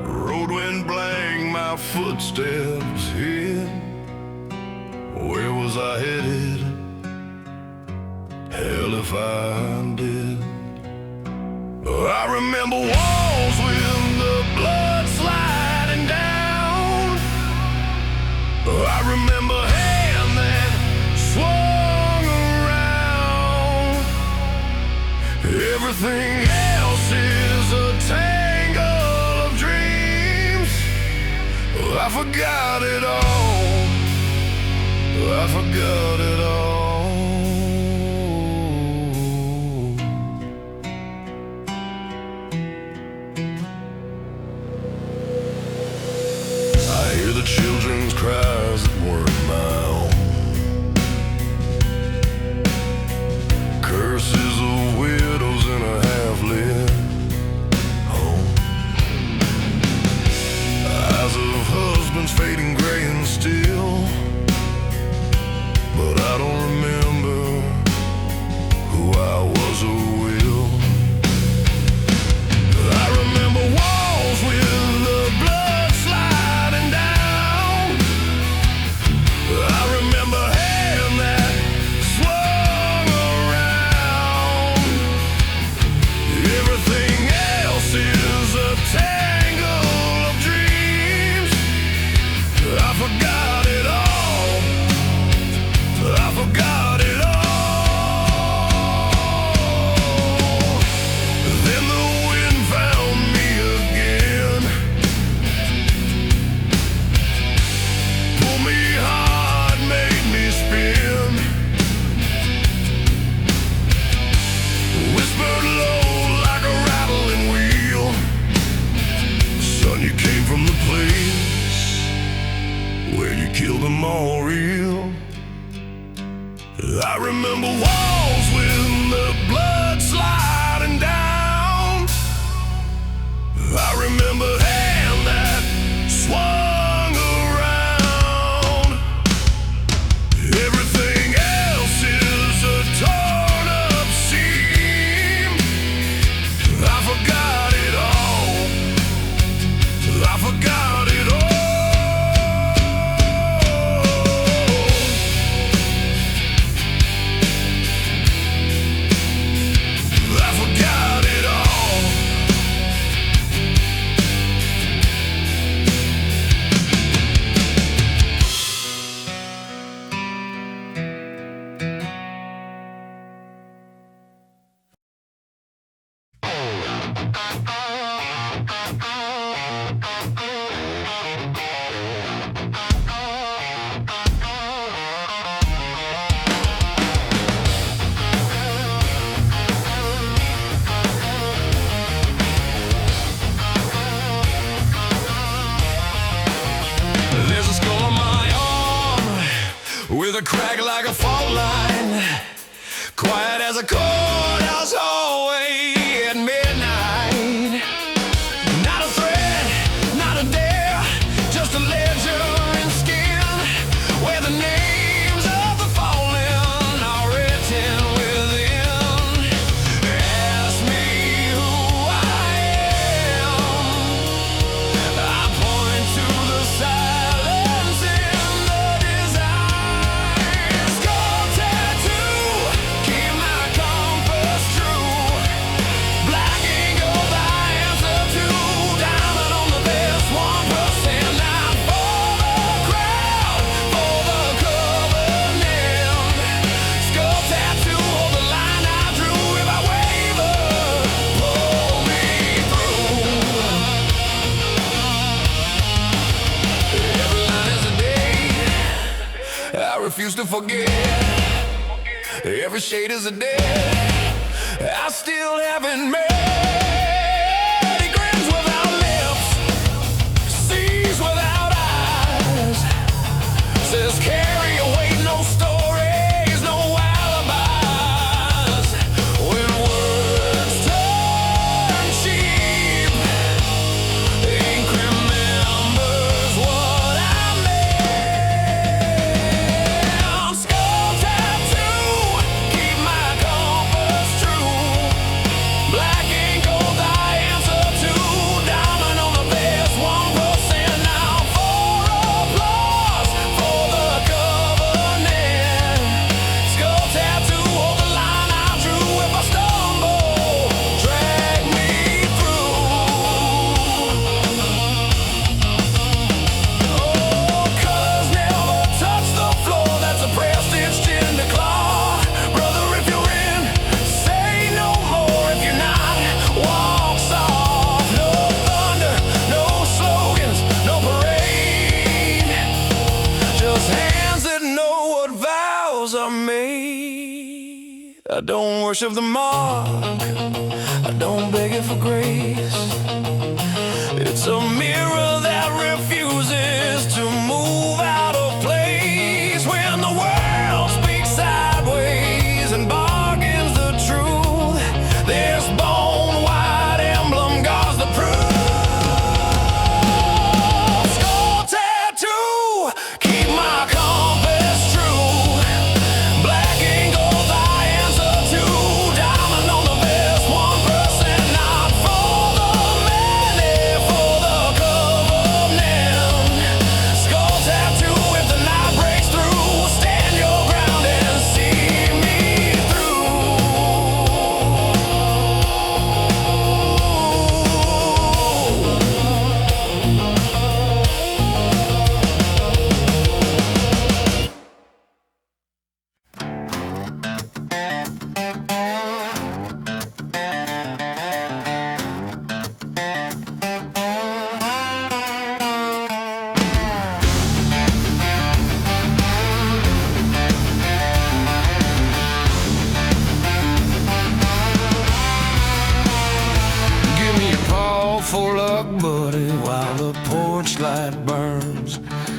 Road went blank, my footsteps hid. Where was I headed? Hell if I did. I remember walls with the blood sliding down. I remember a hand that swung around. Everything else is a tangle of dreams. I forgot it all, I forgot it all. hear the children's cries that weren't my own. Curses of widows in a half-lit home. Eyes of husbands fading gray and still. But I don't remember who I was or will. I remember walls with the blood sliding down. I remember hand that swung around. Everything else is a tangle of dreams. I forgot it all. I forgot it all. Then the wind found me again. Pulled me hard, made me spin. Whispered low like a rattling wheel. Son, you came from the place where you killed them all real. I remember walls with the blood sliding down. I remember hand that swung around. Everything else is a torn up seam. I forgot it all. I forgot it all. There's a skull on my arm with a crack like a fault line, quiet as a courthouse hallway at midnight. Not a threat, not a dare, just a ledger in skin where the names of the fallen are written within. Ask me who I am. I point to the silence in the design. Skull tattoo, keep my compass true. Black ink of the answer to diamond on the best 1%. Not for the crowd, for the covenant. Skull tattoo, hold the line I drew. If I waver, pull me through. Every line is a date I refuse to forget. Every shade is a debt I still haven't met. He grins without lips, sees without eyes. Says carry your weight, no stories, no alibis. When words turn cheap, ink remembers what I meant. Skull tattoo, keep my compass true. Black ink, gold, the answer to diamond on the best 1%. Now for applause, for the covenant. Skull tattoo, hold the line I drew. If I stumble, drag me through. Oh, colors never touch the floor. That's a prayer stitched into claw. Brother, if you're in, say no more. If you're not, walk soft. No thunder, no slogans, no parade. Just hands that know what vows are made. I don't worship the mark, I don't beg it for grace. It's a mirror that refuses to torchlight burns,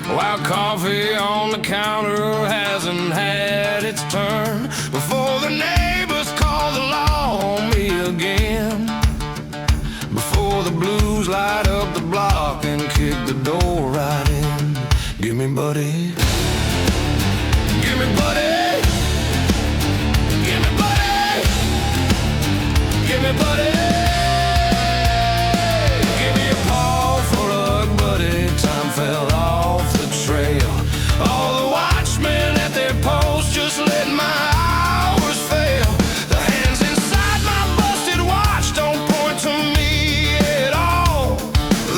while coffee on the counter hasn't had its turn, before the neighbors call the law on me again, before the blues light up the block and kick the door right in. Give me buddy, give me buddy, give me buddy, give me buddy. Give me a paw for luck, buddy. Time fell off the trail. All the watchmen at their posts just let my hours fail. The hands inside my busted watch don't point to me at all.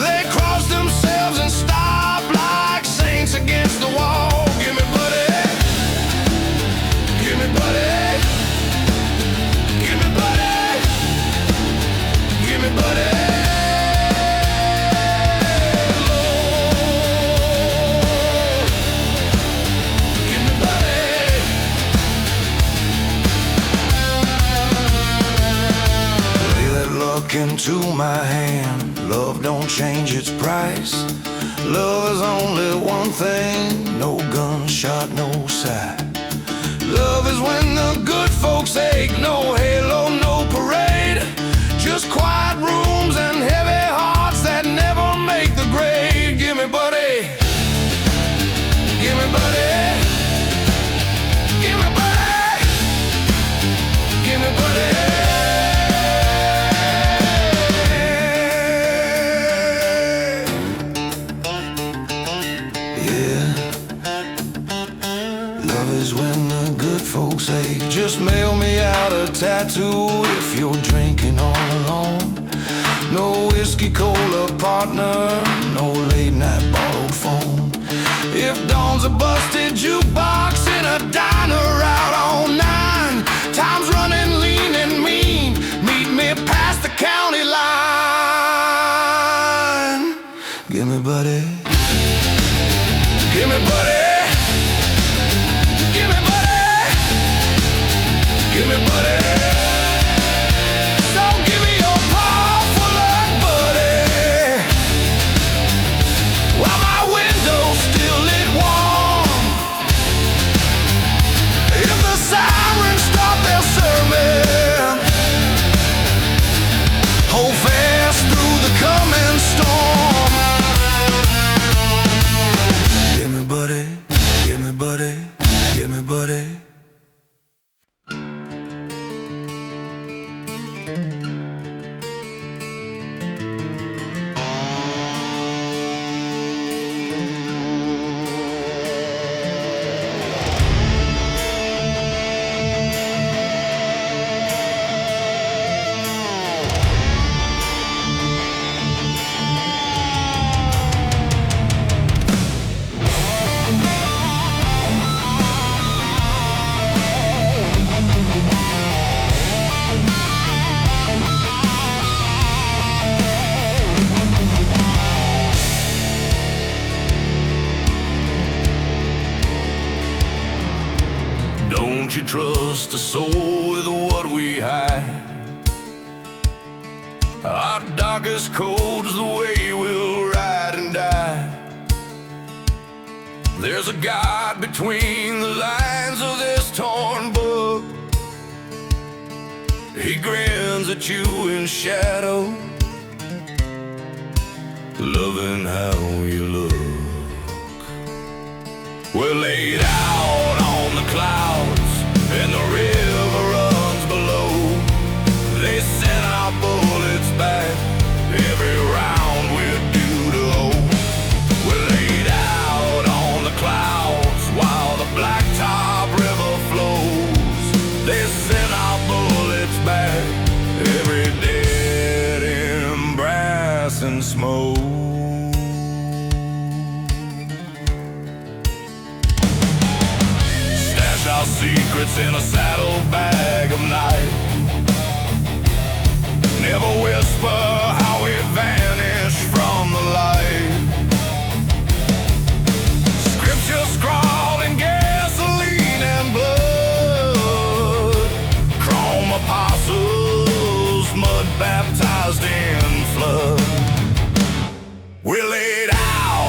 They cross themselves and stop like saints against the wall. Give me buddy, give me buddy, give me buddy, give me buddy. Into my hand, love don't change its price. Love is only one thing, no gunshot, no sight. Love is when the good folks ache, no halo, no parade, just quiet rooms and heavy hearts that never make the grade. Give me buddy, give me buddy, give me buddy, give me buddy. When the good folks say, just mail me out a tattoo if you're drinking all alone. No whiskey cola partner, no late night borrowed phone. If dawn's a busted jukebox in a diner out on 9, time's running lean and mean, meet me past the county line. Give me buddy, give me buddy, give me buddy. So give me your paw for luck, buddy, while my window's still lit warm. If the sirens stop their sermon, hold fast through the coming storm. Give me buddy, give me buddy, give me buddy. Don't you trust a soul with what we hide? Our darkest code's the way we'll ride and die. There's a God between the lines of this torn book. He grins at you in shadow, loving how you look. We're laid out on the clouds and the river runs below. They send our bullets back every round we're due to hold. We're laid out on the clouds while the blacktop river flows. They send our bullets back every dead in brass and smoke. Our secrets in a saddlebag of night. Never whisper how we vanish from the light. Scripture scrawled in gasoline and blood. Chrome apostles, mud baptized in flood. We're laid out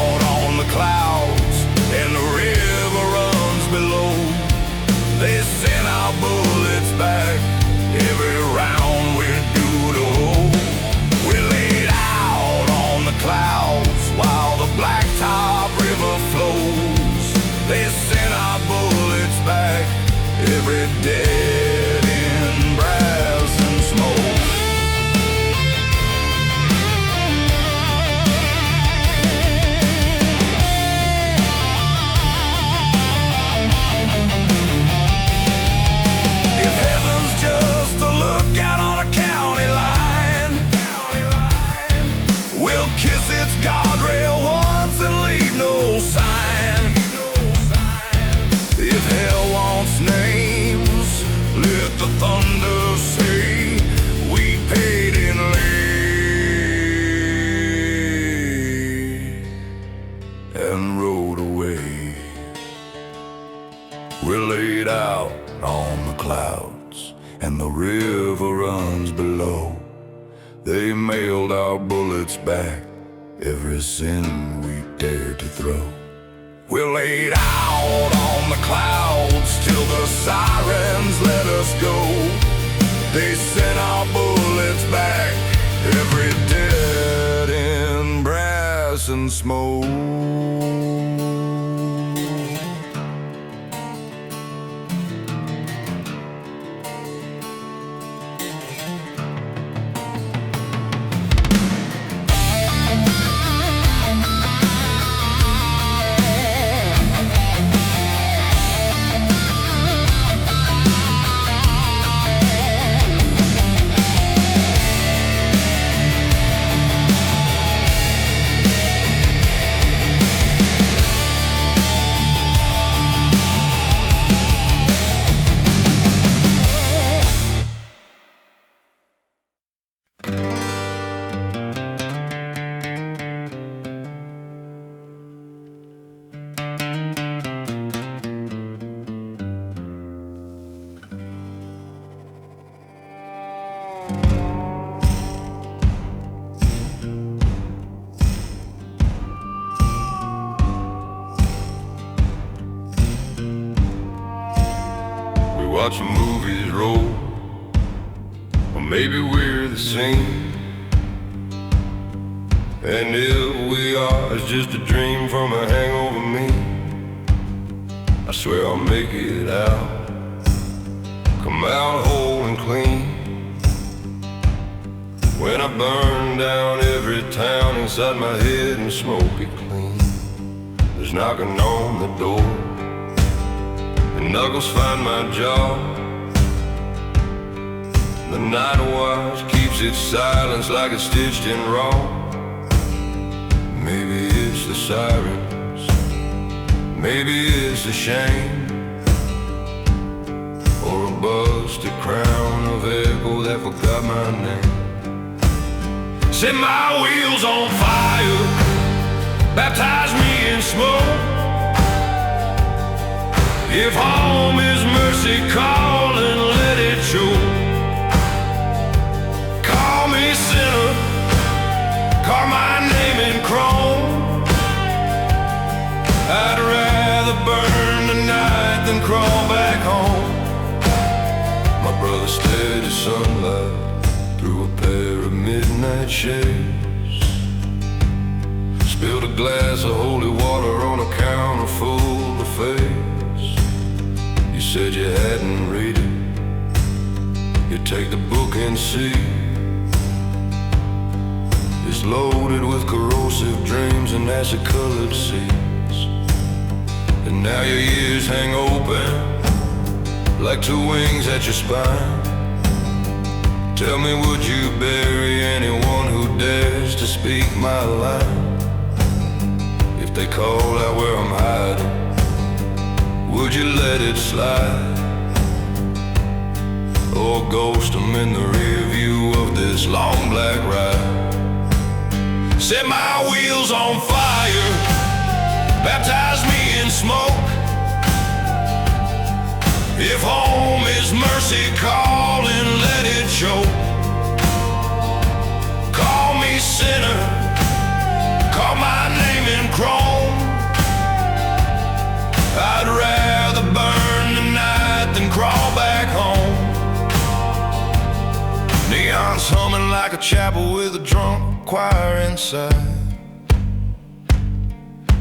and rode away. We're laid out on the clouds, and the river runs below. They mailed our bullets back, every sin we dared to throw. We're laid out on the clouds till the sirens let us go. They sent our bullets back, every dead in brass and smoke. Watching movies roll, or maybe we're the same. And if we are, it's just a dream from a hangover me. I swear I'll make it out, come out whole and clean. When I burn down every town inside my head and smoke it clean, there's knocking on the door, and knuckles find my jaw. The night watch keeps its silence like it's stitched in raw. Maybe it's the sirens, maybe it's the shame, or a busted crown of echo that forgot my name. Set my wheels on fire, baptize me in smoke. If home is mercy, call and let it show. Call me sinner, carve my name in chrome. I'd rather burn tonight than crawl back home. My brother stared at sunlight through a pair of midnight shades. Spilled a glass of holy water on a counter full of face. You said you hadn't read it, you'd take the book and see. It's loaded with corrosive dreams and acid-colored seeds. And now your ears hang open like two wings at your spine. Tell me, would you bury anyone who dares to speak my line? If they call out where I'm hiding, would you let it slide? Or ghost them in the rear view of this long black ride? Set my wheels on fire, baptize me in smoke. If home is mercy, call and let it show. Call me sinner, call my name in chrome. I'd rather burn tonight than crawl back home. Neon's humming like a chapel with a drunk choir inside.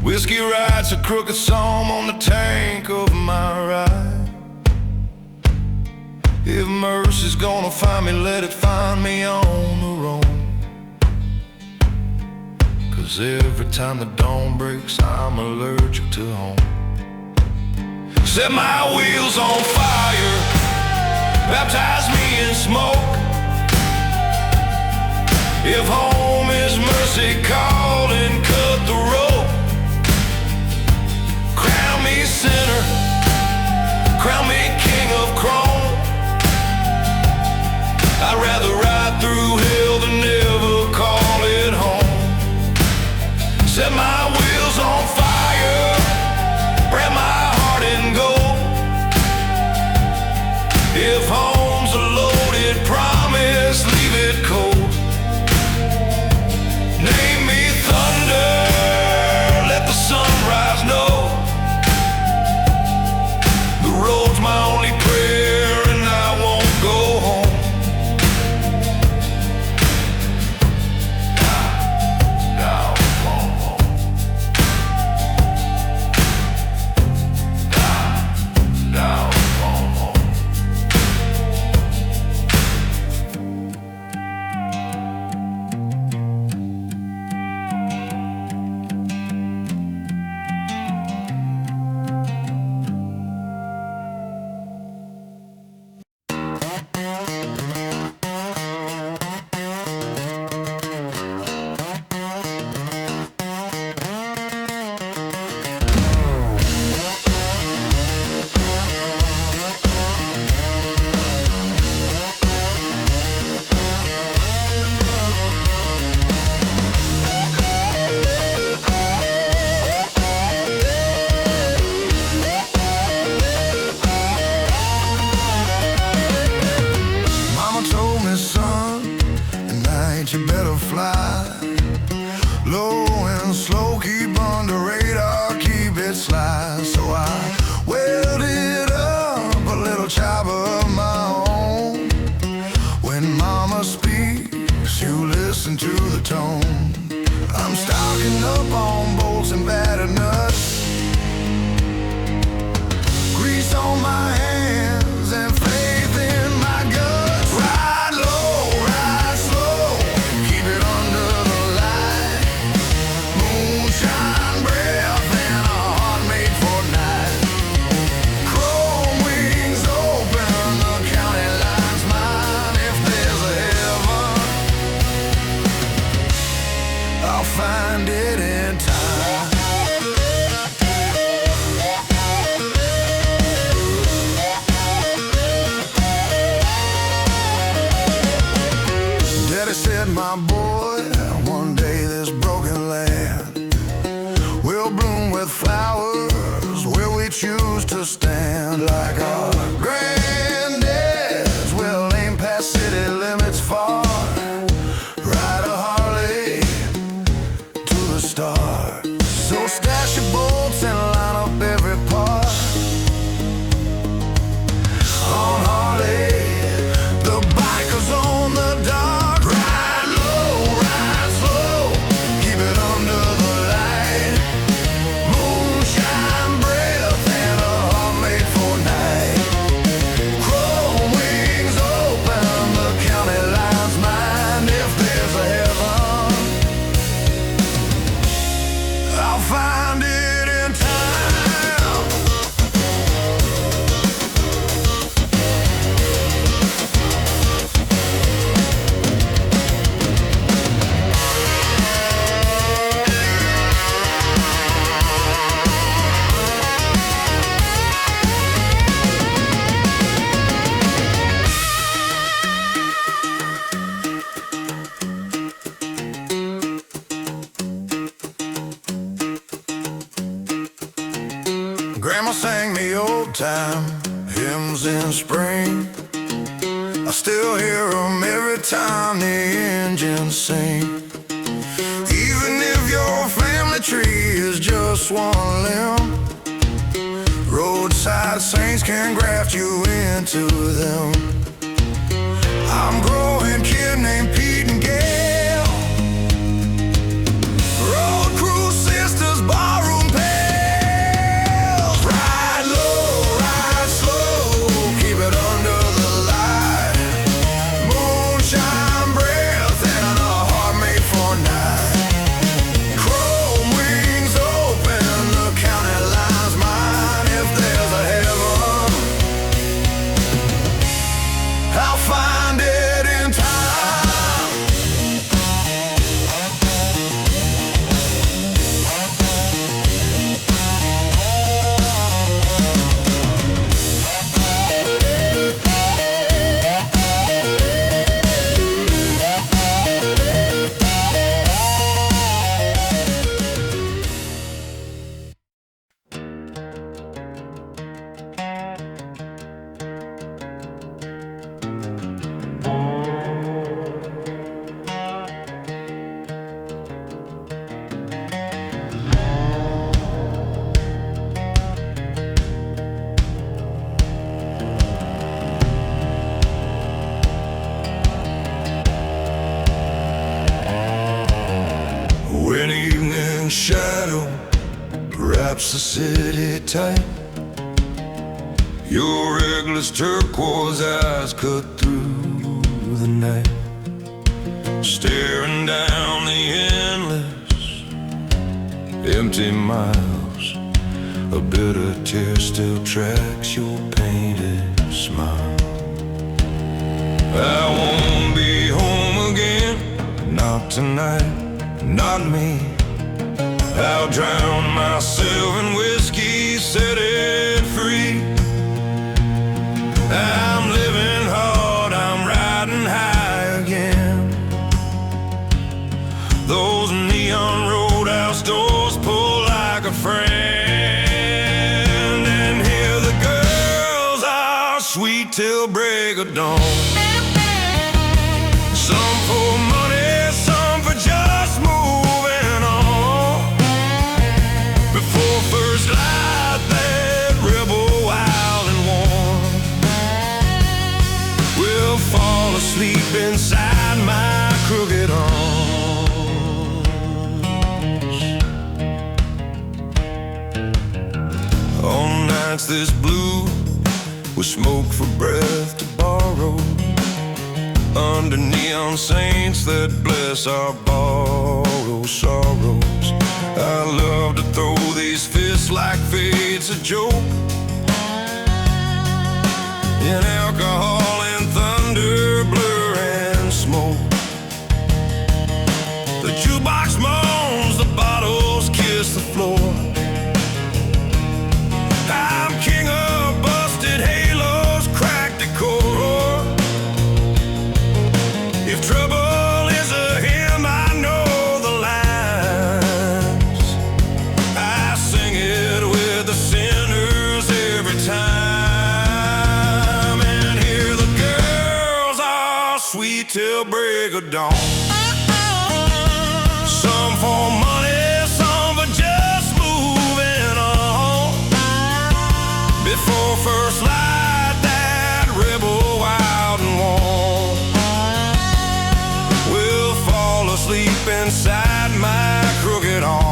Whiskey writes a crooked psalm on the tank of my ride. If mercy's gonna find me, let it find me on the road. 'Cause every time the dawn breaks, I'm allergic to home. Set my wheels on fire, baptize me in smoke. If home is mercy, call and cut the rope. Crown me sinner, crown me king of chrome. I'd rather ride through hell than never call it home. Set my wheels on fire. with flowers where we choose to stand, like our granddad's will aim past city limits far, ride a Harley to the stars. So stash your bolts and line up every part. On Harley, the bikers on the dock, ride low, ride slow, keep it under the light. Moonshine breath and a heart made for night. Chrome wings open, the county line's mine. If there's a heaven, I'll find it in time. Grandma sang me old time hymns in spring. I still hear them every time the engines sing. Even if your family tree is just one limb, roadside saints can graft you into them. I'm growing kid named Pete and Gail, road crew sisters, barroom pals. Ride low, ride slow, keep it under the light. Moonshine breath and a heart made for night. Chrome wings open, the county line's mine. If there's a heaven, I'll find it in time. When evening shadow wraps the city tight, your reckless turquoise eyes cut through the night, staring down the endless empty miles. A bitter tear still tracks your painted smile. I won't be home again, not tonight, not me. I'll drown myself in whiskey, set it free. I'm living hard, I'm riding high again. Those neon roadhouse doors pull like a friend, and here the girls are sweet till break of dawn. Some for money, some for just moving on. Before first light, that rebel wild and warm will fall asleep inside my crooked arms. On nights this blue, with smoke for breath to borrow, under neon saints that bless our borrowed sorrows. I love to throw these fists like fate's a joke, in alcohol and thunder, blur and smoke. The jukebox moans, the bottles kiss the floor. I'm king of busted halos, cracked decor. If trouble is a hymn, I know the lines. I sing break of dawn. Some for money, some for just moving on. Before first light, that rebel wild and warm will fall asleep inside my crooked arms.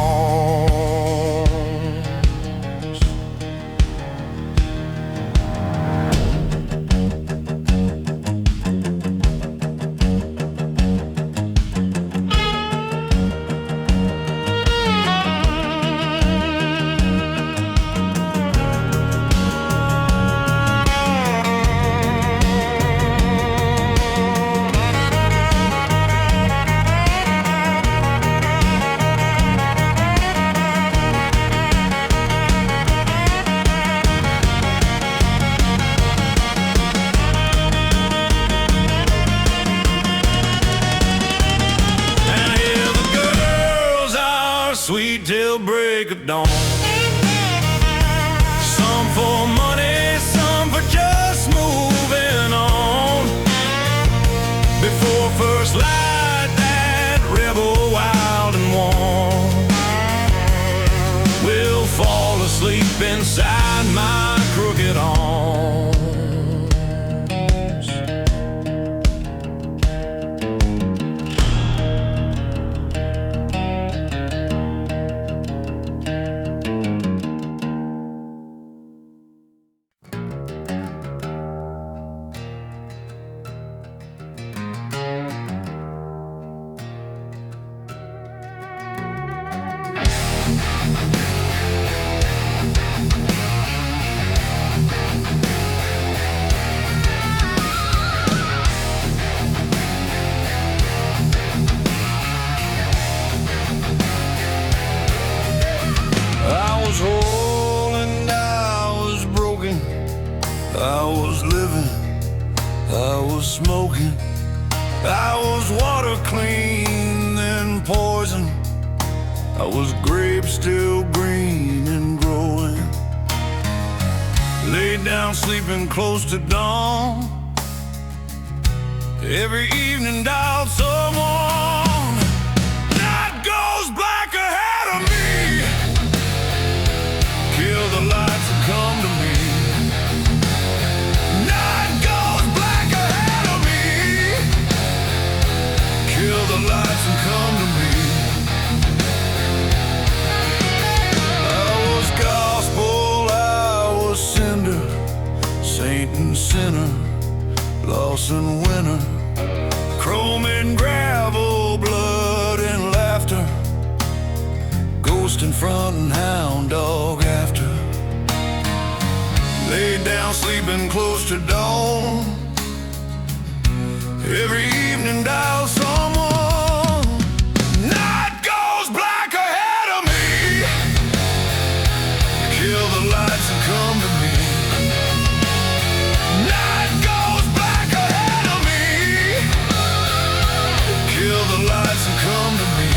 Sweet till break of dawn. Some for money, some for just moving on. Before first light, that rebel wild and warm will fall asleep inside my crooked arms. I was living, I was smoking, I was water clean then poison. I was grape still green and growing. Laid down sleeping close to dawn. Every evening dialed someone. Night goes black ahead of me. Kill the lights and come to me. Kill the lights and come to me. I was gospel, I was cinder, saint and sinner, loss and winner, chrome and gravel, blood and laughter, ghost in front and hound dog after. Laid down sleeping close to dawn. Every evening dial someone. Night goes black ahead of me. Kill the lights and come to me. Night goes black ahead of me. Kill the lights and come to me.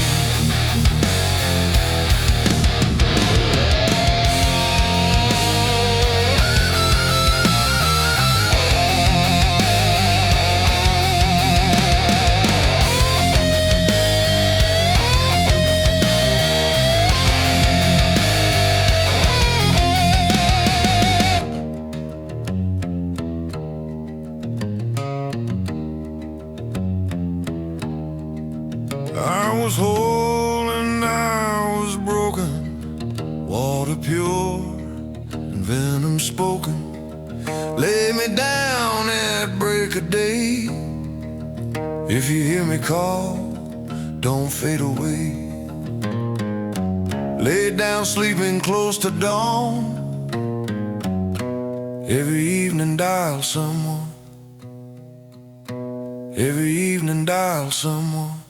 I was whole and I was broken, water pure and venom spoken. Lay me down at break of day. If you hear me call, don't fade away. Lay down sleeping close to dawn. Every evening dial someone. Every evening dial someone.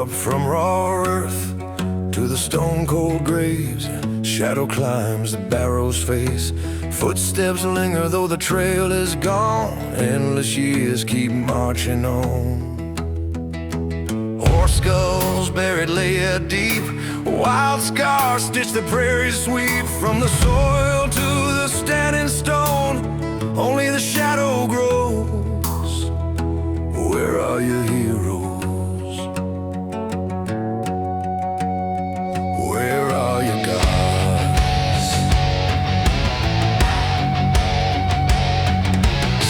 up from raw earth to the stone-cold graves. Shadow climbs the barrow's face. Footsteps linger though the trail is gone. Endless years keep marching on. Horse skulls buried layered deep. Wild scars stitch the prairie sweep. From the soil to the standing stone, only the shadow grows. Where are your heroes? Where are your gods?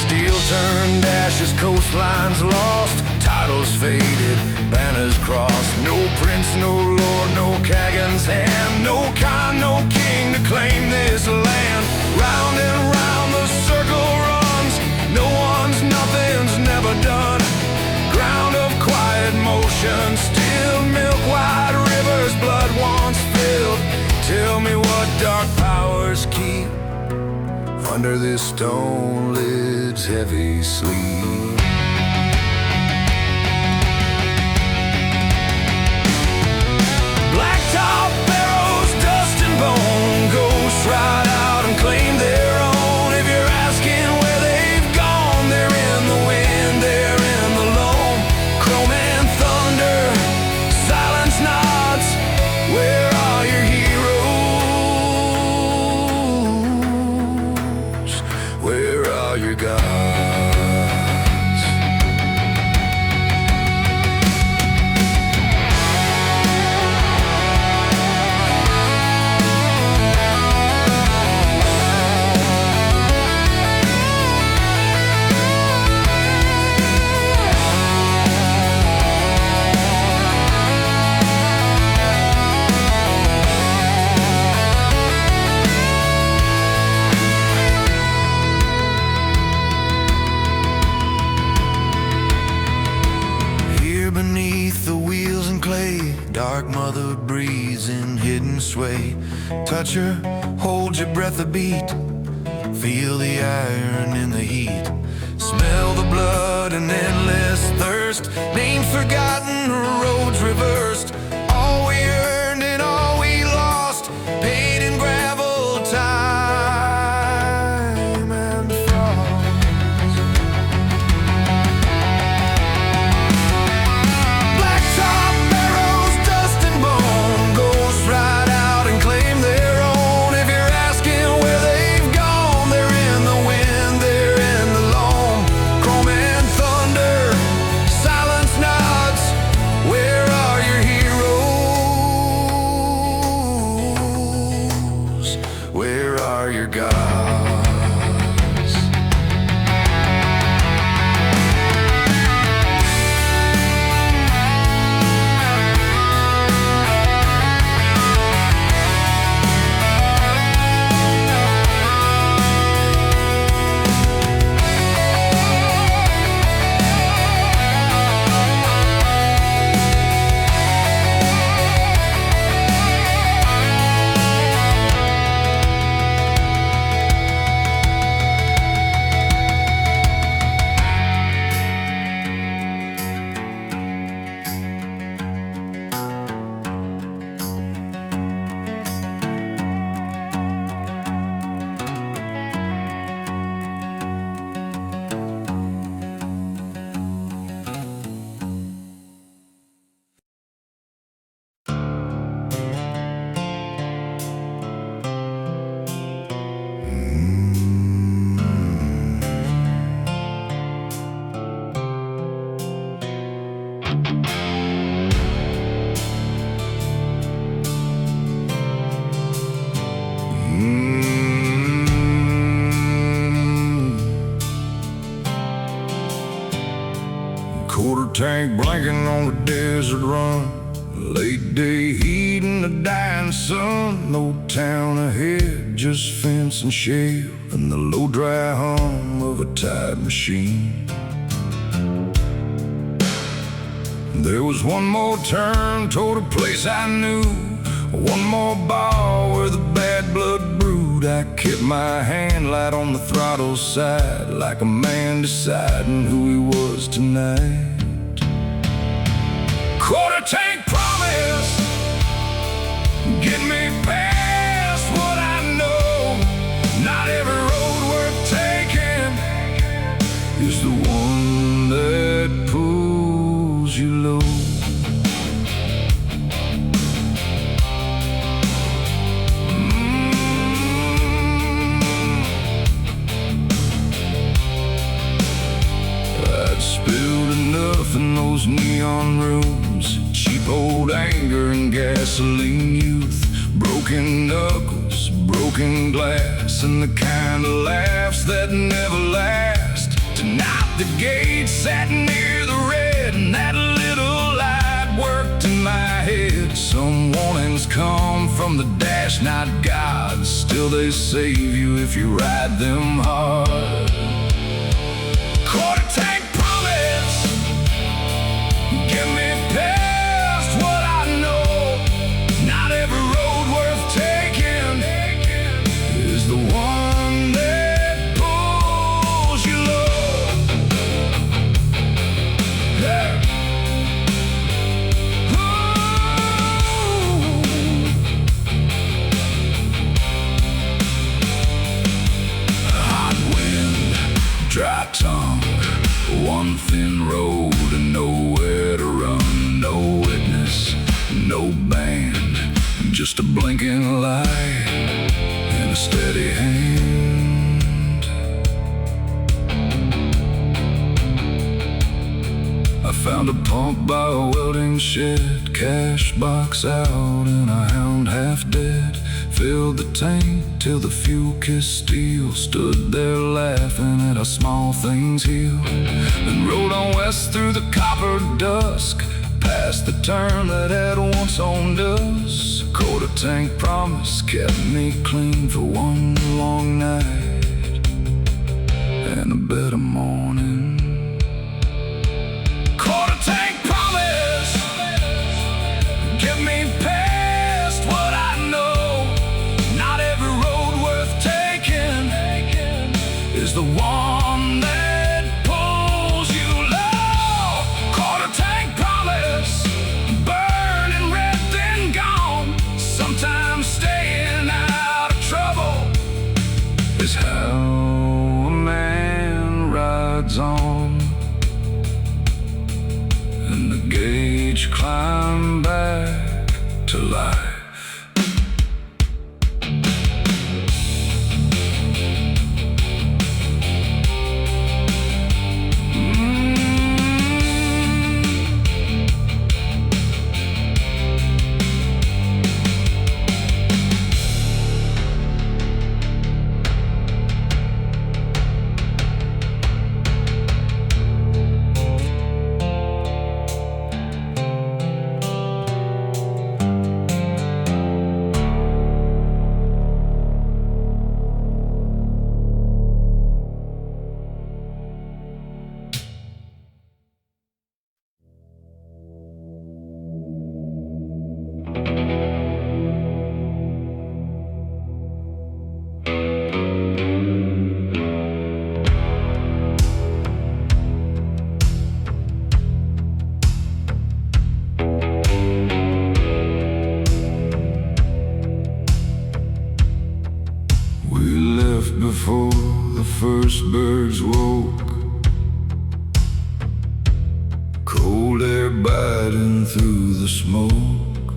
Steel turned ashes, coastlines lost. Titles faded, banners crossed. No prince, no lord, no Kagan's hand. No Khan, no king to claim this land. Round and round the circle runs. No one's, nothing's never done. Ground of quiet motion, still milk white rivers, blood once filled. Tell me what dark powers keep under this stone lid's heavy sleep. Blacktop barrows, dust and bone, ghosts ride out and claim their own. If you're asking where they've gone, they're in the wind, they're in the loam. Chrome and thunder, silence nods. Where are your heroes? Where are your gods? Beneath the wheels and clay, dark mother breathes in hidden sway. Touch her, hold your breath a beat. Feel the iron in the heat. Smell the blood and endless thirst. Names forgotten, roads reversed. All we earned and all we lost. Pain and gravel, time and frost. Where are your gods? Quarter tank blanking on the desert run. Late day heat and the dying sun. No town ahead, just fence and shale, and the low dry hum of a tide machine. There was one more turn toward a place I knew, one more bar where the bad blood brewed. I kept my hand light on the throttle side, like a man deciding who he was tonight. Quarter tank one that pulls you low. I'd spilled enough in those neon rooms, cheap old anger and gasoline youth, broken knuckles, broken glass, and the kind of laughs that never last. Tonight the gate sat near the red, and that little light worked in my head. Some warnings come from the dash night gods, still they save you if you ride them hard. Quarter tank promise, get me past what I know. Not every road worth taking is the one that pulls you low. Yeah. Hot wind, dry tongue, one thin road and nowhere to run. No witness, no band, just a blinking light and a steady hand. I found a pump by a welding shed, cash box out and a hound half dead. Filled the tank till the fuel kissed steel, stood there laughing at how small things heal. Then rode on west through the copper dusk, past the turn that had once owned us. A quarter tank promise kept me clean for one long night and a better morning. Quarter tank promise, get me past what I know. Not every road worth taking is the one that pulls you low. Quarter tank promise, burning red then gone. Sometimes staying out of trouble is how a man rides on. And the gauge climbed back to life. Before the first birds woke, cold air biting through the smoke.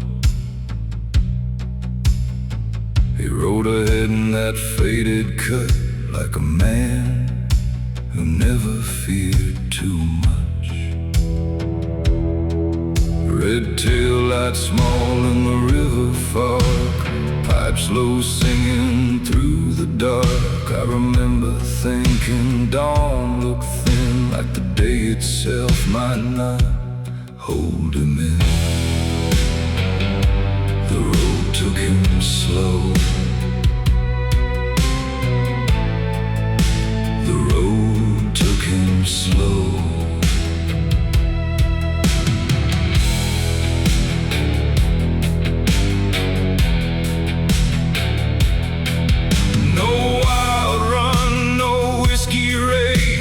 He rode ahead in that faded cut like a man who never feared too much. Red tail light small in the river fog, pipes low singing through the dark. I remember thinking dawn looked thin, like the day itself might not hold him in. The road took him slow. The road took him slow.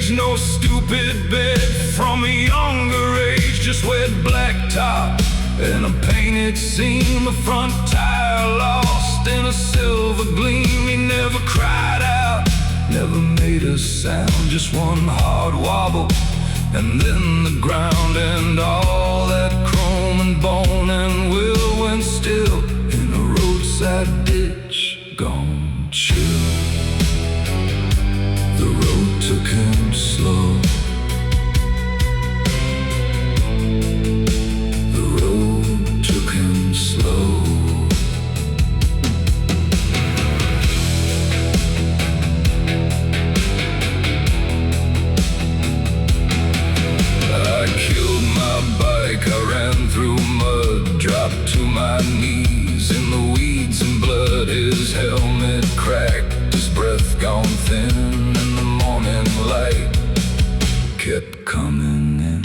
No stupid bed from a younger age, just wet blacktop and a painted seam. The front tire lost in a silver gleam. He never cried out, never made a sound, just one hard wobble, and then the ground, and all that chrome and bone and will went still in a roadside ditch, gone chill. The road took him slow. The road took him slow. I ran through mud, dropped to my knees in the weeds and blood. His helmet cracked, his breath gone thin, and the morning light kept coming in.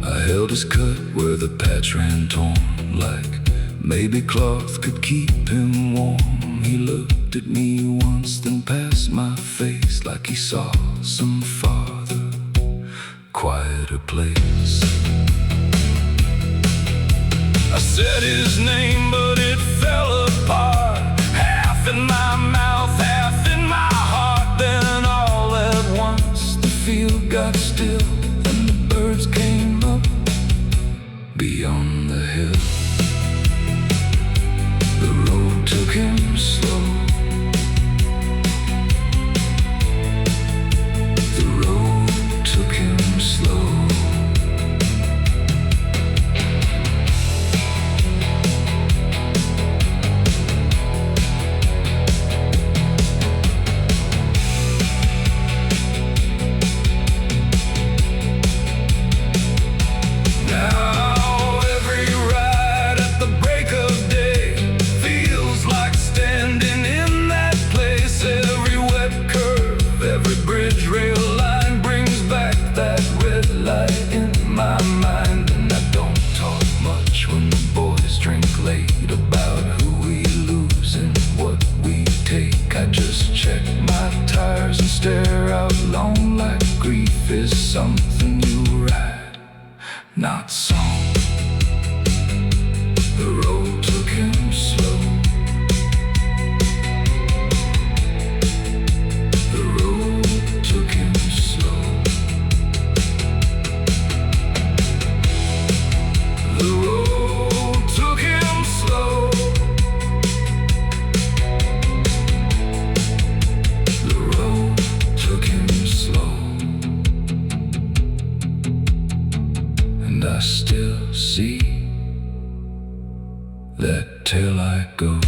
I held his cut where the patch ran torn, like maybe cloth could keep him warm. He looked at me once, then past my face, like he saw some farther, quieter place. I said his name, but it fell apart, half in my mouth, half in my heart. Then all at once the field got still, and the birds came up beyond the hill. The road took him slow. The road took him slow. Now every ride at the break of day feels like standing in that place. Every wet curve, every bridge rail line brings back that red light in my mind. And I don't talk much when the boys drink late about who we lose and what we take. I just check my tires and stare out long, like grief is something you ride, not song. The road took him slow. The road took him slow. The road took him slow. The road took him slow. And I still see that taillight go.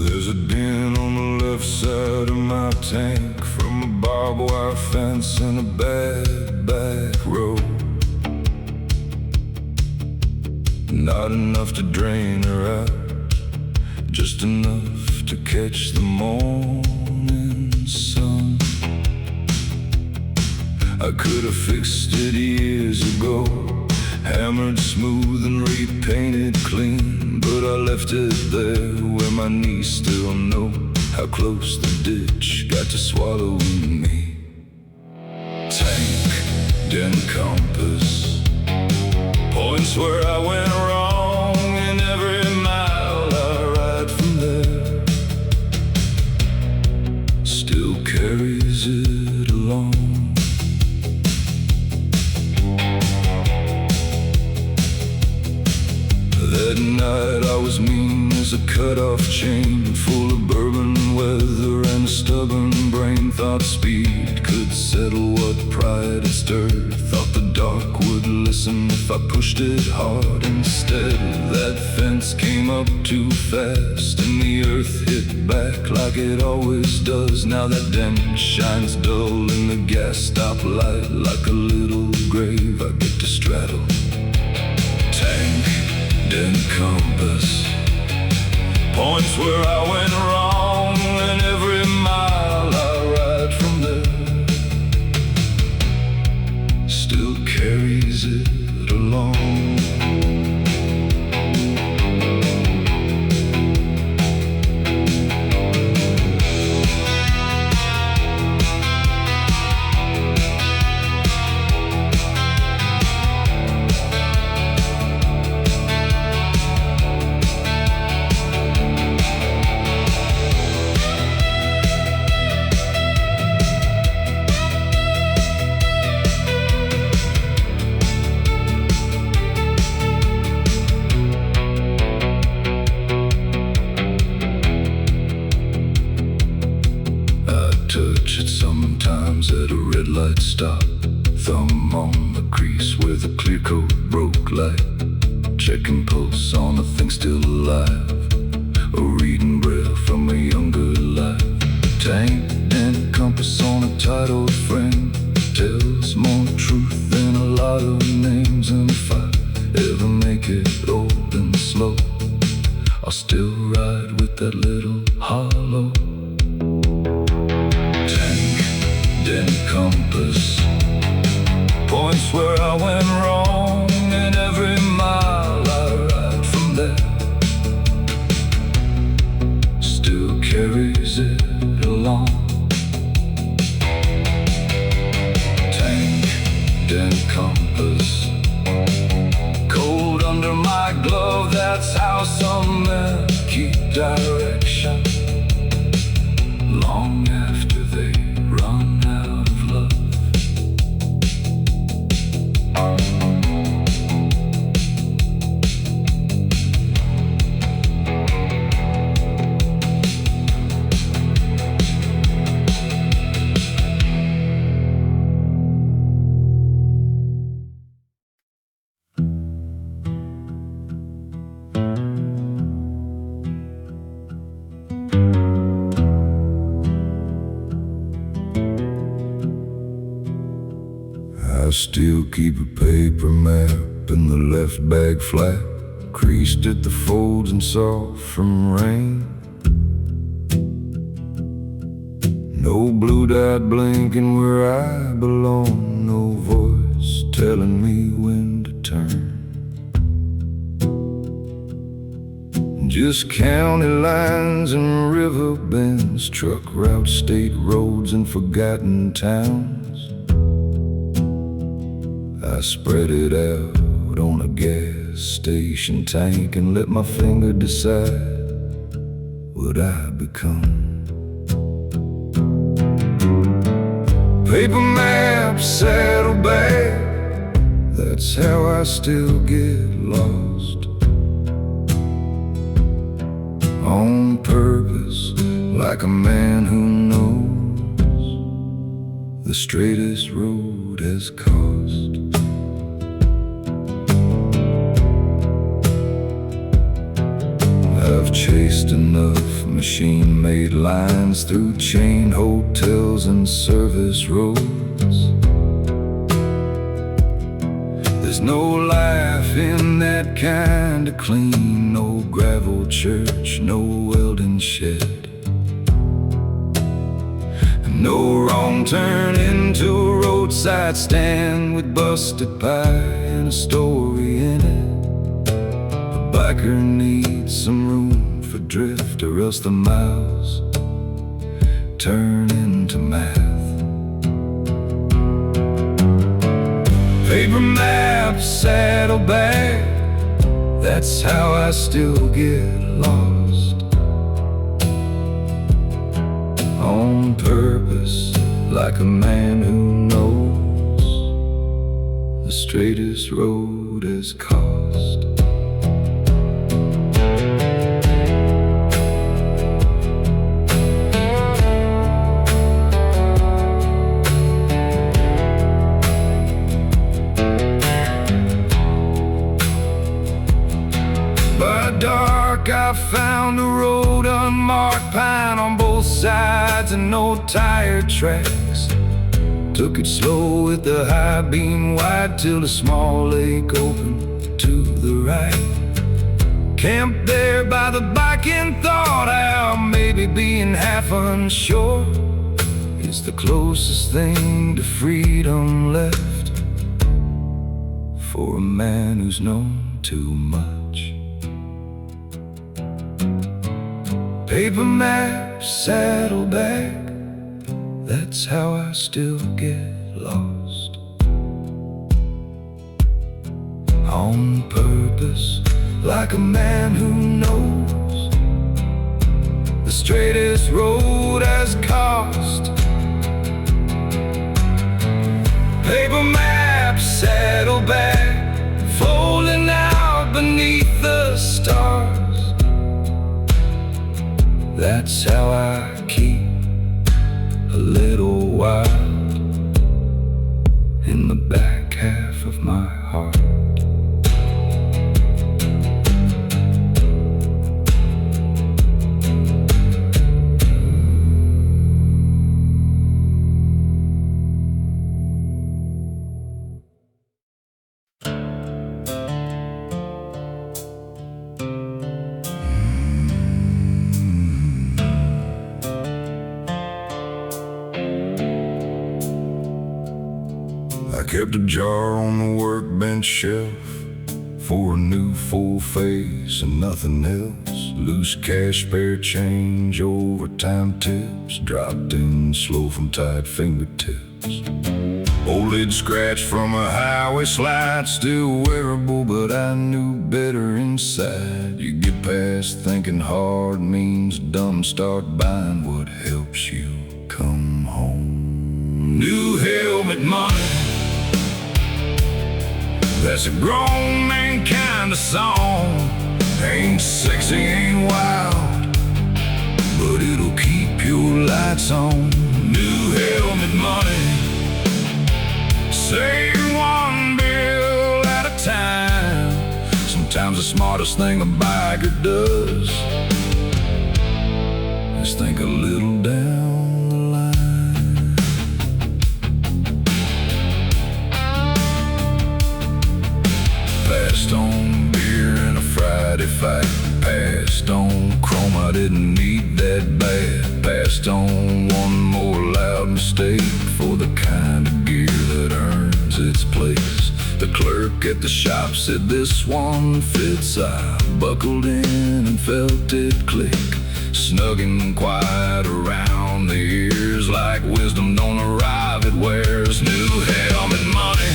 There's a den on the left side of my tank, from a barbed wire fence and a bad back road. Not enough to drain her out, just enough to catch the morning sun. I could have fixed it years ago, hammered smooth and repainted clean, but I left it there where my knees still know how close the ditch got to swallowing me. Tank, den compass, points where I went wrong, and every mile I ride from there still carries it along. That night I was mean as a cut-off chain, full of bourbon weather and a stubborn brain. Thought speed could settle what pride had stirred, thought the dark would listen if I pushed it hard. Instead, that fence came up too fast, and the earth hit back like it always does. Now that dent shines dull in the gas stoplight, like a little grave I get to straddle. Tank, dent, compass, points where I went wrong, and every mile I ride from there still carries it along. Touch it sometimes at a red light stop, thumb on the crease where the clear coat broke light, checking pulse on a thing still alive, or reading braille from a younger life. Tank and compass on a tight old frame tells more truth than a lot of names. And if I ever make it old and slow, I'll still ride with that little hollow. Dent, compass, points where I went wrong, and every mile I ride from there still carries it along. Tank, dent, compass, cold under my glove, that's how some men keep direction long after they run out of love. I still keep a paper map in the left bag flat, creased at the folds and soft from rain. No blue dot blinking where I belong, no voice telling me when to turn. Just county lines and river bends, truck routes, state roads, and forgotten towns. I spread it out on a gas station tank and let my finger decide what I become. Paper map, saddlebag, that's how I still get lost. On purpose, like a man who knows the straightest road has cost. I've chased enough machine-made lines through chain hotels and service roads. There's no life in that kind of clean, no gravel church, no welding shed, no wrong turn into a roadside stand with busted pie and a story in it. A biker needs some room for drift, or else the miles turn into math. Paper map, saddlebag, that's how I still get lost. On purpose, like a man who knows the straightest road has cost. I found a road, unmarked pine on both sides and no tire tracks. Took it slow with the high beam wide till the small lake opened to the right. Camped there by the bike and thought how maybe being half unsure is the closest thing to freedom left for a man who's known too much. Paper map, saddlebag, that's how I still get lost. On purpose, like a man who knows the straightest road has cost. Paper map, saddlebag, folding out beneath the stars. That's how I keep a little wild in the back half of my heart. I kept a jar on the workbench shelf for a new full face and nothing else. Loose cash, spare change, overtime tips dropped in slow from tight fingertips. Old lid scratched from a highway slide, still wearable, but I knew better inside. You get past thinking hard means dumb, start buying what helps you come home. New helmet money, that's a grown man kind of song. Ain't sexy, ain't wild, but it'll keep your lights on. New helmet money, save one bill at a time. Sometimes the smartest thing a biker does is think a little down the line. Passed on beer and a Friday fight. Passed on chrome, I didn't need that bad. Passed on one more loud mistake for the kind of gear that earns its place. The clerk at the shop said this one fits. I buckled in and felt it click, snug and quiet around the ears, like wisdom don't arrive, it wears. New helmet money,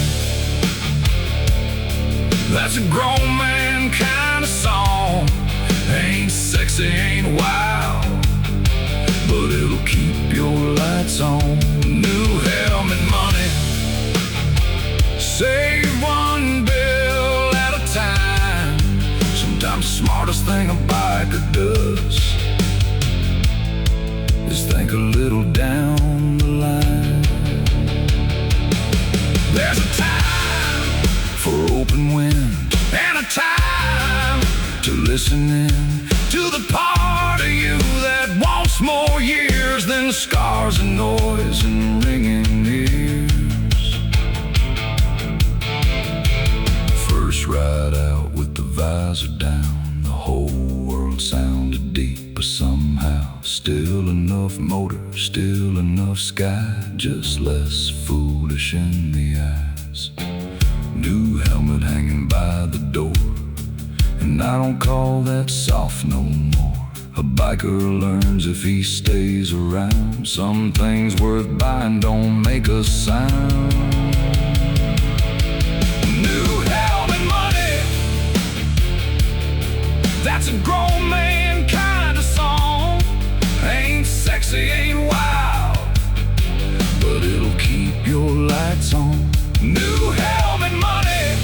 that's a grown man kind of song. Ain't sexy, ain't wild, but it'll keep your lights on. New helmet money, save one bill at a time. Sometimes the smartest thing a biker does is think a little down the line. There's a time for open wind and a time to listen in to the part of you that wants more years than scars and noise and ringing ears. First ride out with the visor down, the whole world sounded deep, but somehow still enough motor, still enough sky, just less foolish in the eyes. New helmet hanging by the door, and I don't call that soft no more. A biker learns if he stays around. Some things worth buying don't make a sound. New helmet money, that's a grown man kind of song. Ain't sexy, ain't wild, but it'll keep your lights on. New helmet money,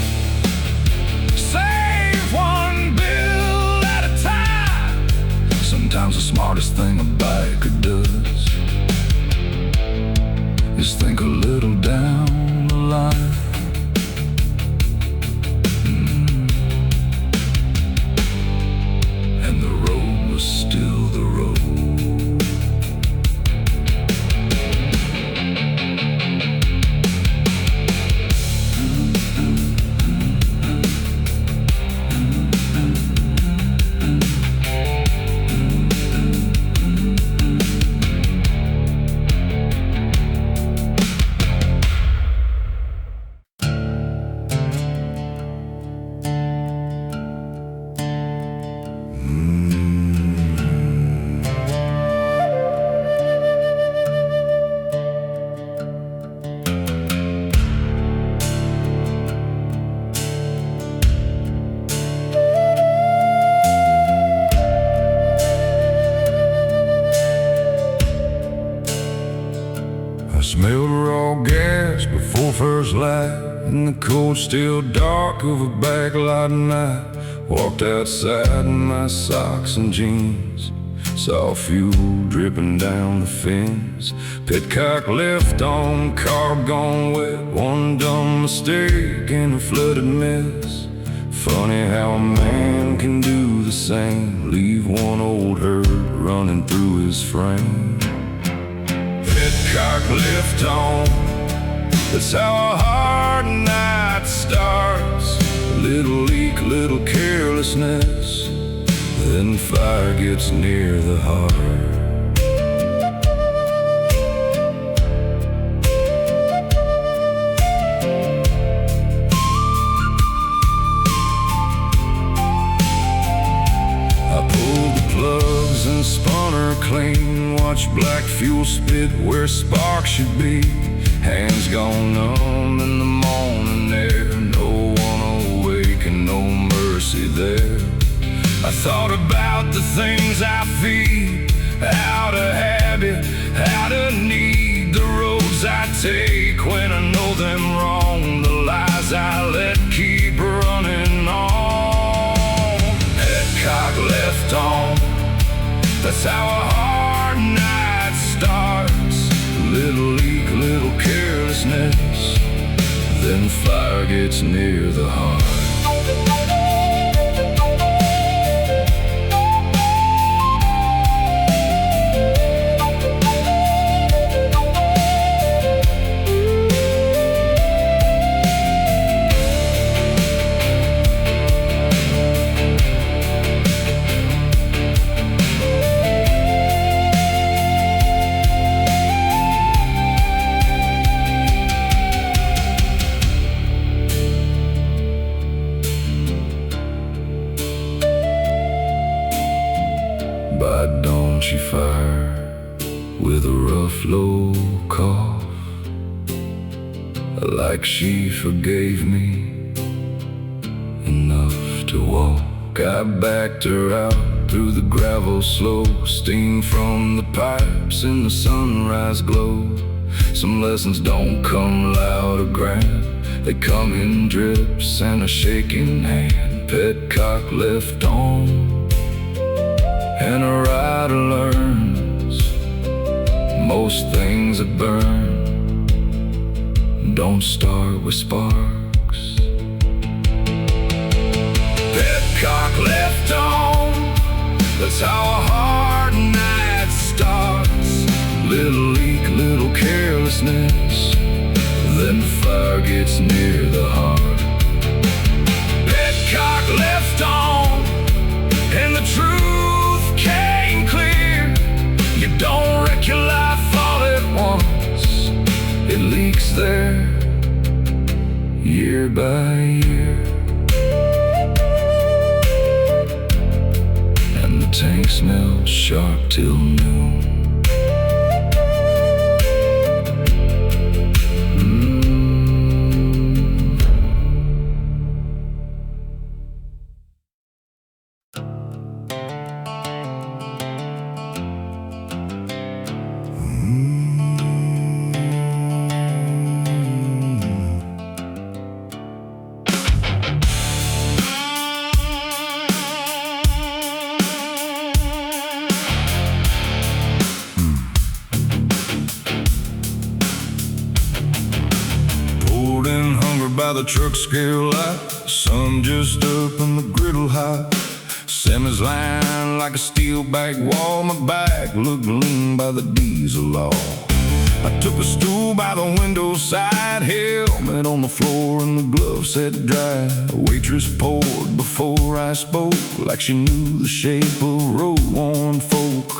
save one bill at a time. Sometimes the smartest thing a biker does is think a little down in the cold, still dark of a backlot night. Walked outside in my socks and jeans, saw fuel dripping down the fence. Petcock left on, car gone wet. One dumb mistake in a flooded mess. Funny how a man can do the same, leave one old hurt running through his frame. Petcock left on, that's how a hard night starts. A little leak, little carelessness, then fire gets near the heart. I pulled the plugs and spun her clean, watched black fuel spit where sparks should be. Hands gone numb in the morning air, no one awake and no mercy there. I thought about the things I feed, how to habit, how to need, the roads I take when I know them wrong, the lies I let keep running on. Petcock left on, that's how a hard night starts. Little leak, little carelessness, then fire gets near the heart. By dawn she fired with a rough low cough, like she forgave me enough to walk. I backed her out through the gravel slow, steam from the pipes in the sunrise glow. Some lessons don't come loud or grand, they come in drips and a shaking hand. Petcock left on, and a rider learns most things that burn don't start with sparks. Petcock left on, that's how a hard night starts. Little leak, little carelessness, then fire gets near the heart. Petcock left on, and the truth came clear. You don't wreck your life all at once, it leaks there year by year, and the tank smells sharp till noon. By the truck scale light, sun just up and the griddle high. Semis lined like a steel back wall. My back looked lean by the diesel law. I took a stool by the window side, helmet on the floor and the glove set dry. A waitress poured before I spoke, like she knew the shape of road-worn folk.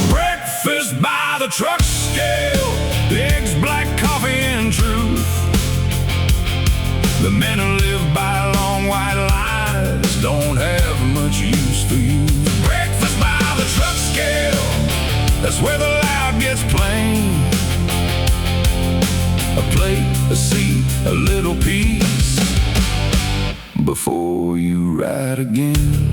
Breakfast by the truck scale, eggs, black coffee and truth. The men who live by long white lines don't have much use for you. Breakfast by the truck scale, that's where the loud gets plain. A plate, a seat, a little piece before you ride again.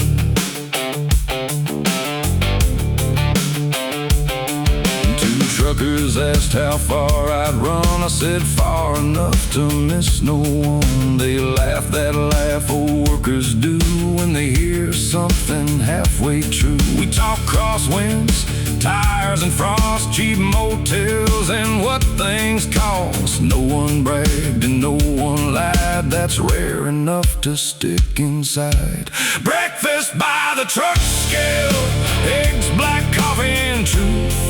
Two truckers workers asked how far I'd run. I said far enough to miss no one. They laugh that laugh old workers do when they hear something halfway true. We talk crosswinds, tires and frost, cheap motels and what things cost. No one bragged and no one lied. That's rare enough to stick inside. Breakfast by the truck scale, eggs, black coffee and truth.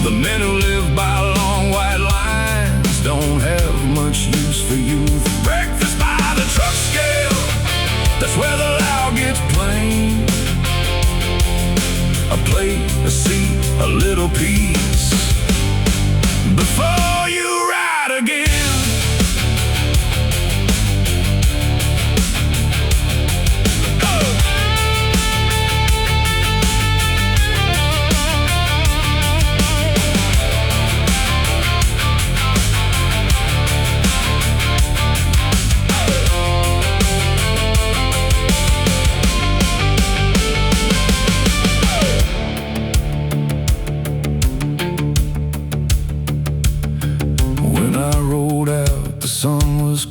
The men who live by long white lines don't have much use for youth. Breakfast by the truck scale, that's where the loud gets plain. A plate, a seat, a little piece before you ride again.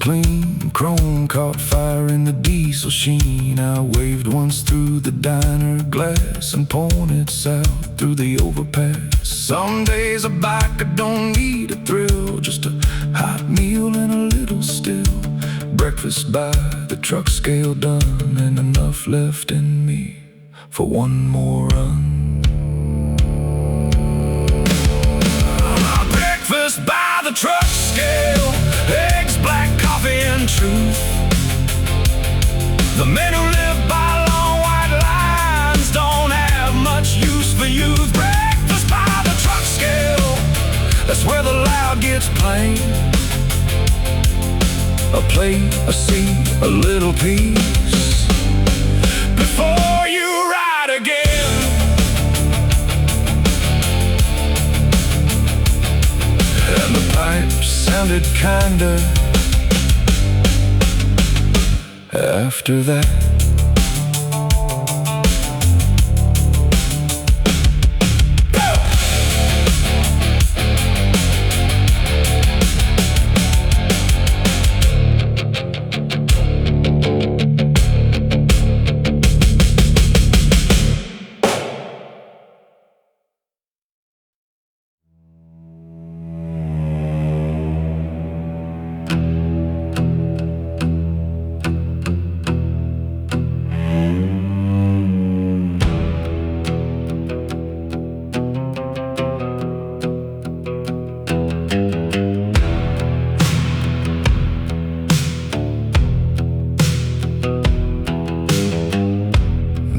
Clean, chrome caught fire in the diesel sheen. I waved once through the diner glass and pointed south through the overpass. Some days a biker don't need a thrill, just a hot meal and a little still. Breakfast by the truck scale done, and enough left in me for one more run. Breakfast by the truck scale, eggs, black coffee and truth. The men who live by long white lines don't have much use for youth. Breakfast by the truck scale, that's where the loud gets plain. A plate, a seat, a little piece before you ride again. And the pipes sounded kinder after that.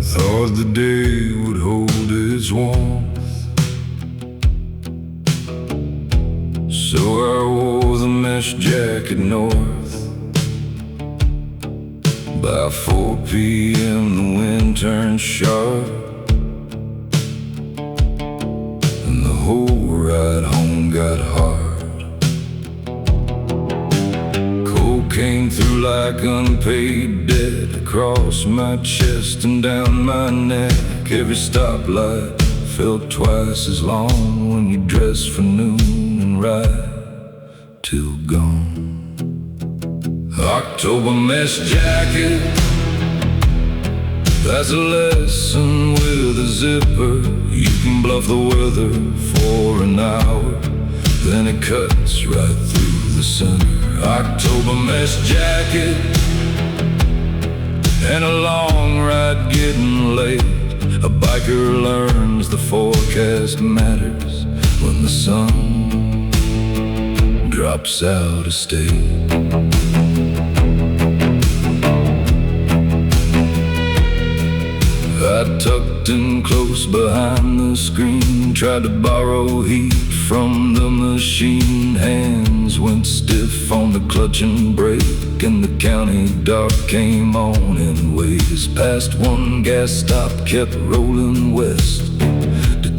Thought the day would hold its warmth, so I wore the mesh jacket north. By 4 p.m. the wind turned sharp, and the whole ride home got hard. Cold came through like unpaid debt, across my chest and down my neck. Every stoplight felt twice as long when you dress for noon and ride till gone. October mesh jacket, that's a lesson with a zipper. You can bluff the weather for an hour, then it cuts right through the center. October mesh jacket, and a long ride getting late. A biker learns the forecast matters when the sun drops out of state. I tucked in close behind the screen, tried to borrow heat from the machine. Hands went stiff on the clutch and brake, and the county dark came on in waves. Past one gas stop, kept rolling west.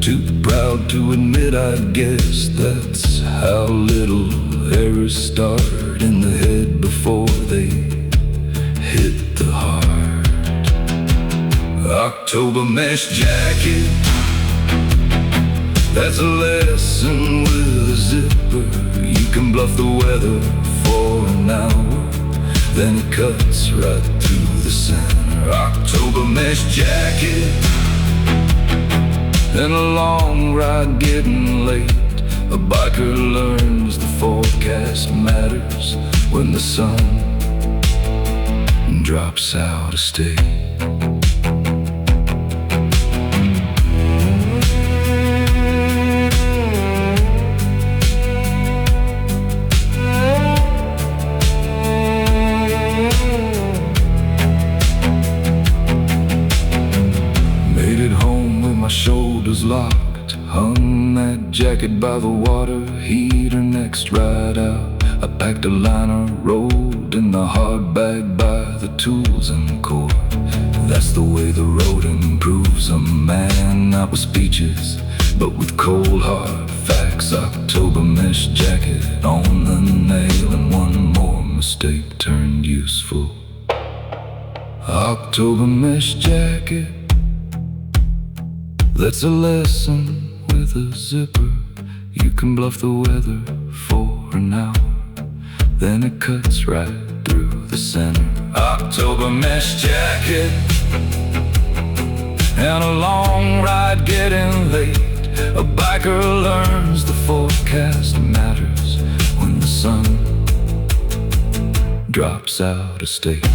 Too proud to admit, I guess that's how little errors start in the head before they hit the heart. October mesh jacket, That's a lesson with a zipper. You can bluff the weather for an hour, then it cuts right through the center. October mesh jacket and a long ride getting late. A biker learns the forecast matters when the sun drops out of state. Made it home with my shoulders locked, hung that jacket by the water heater. Next ride out, I packed a liner, rolled in the hard bag by the tools and cord. That's the way the road improves a man. Not with speeches, but with cold hard facts. October mesh jacket on the nail, and one more mistake turned useful. October mesh jacket, that's a lesson with a zipper. You can bluff the weather for an hour, then it cuts right through the center. October mesh jacket and a long ride getting late. A biker learns the forecast matters when the sun drops out of state.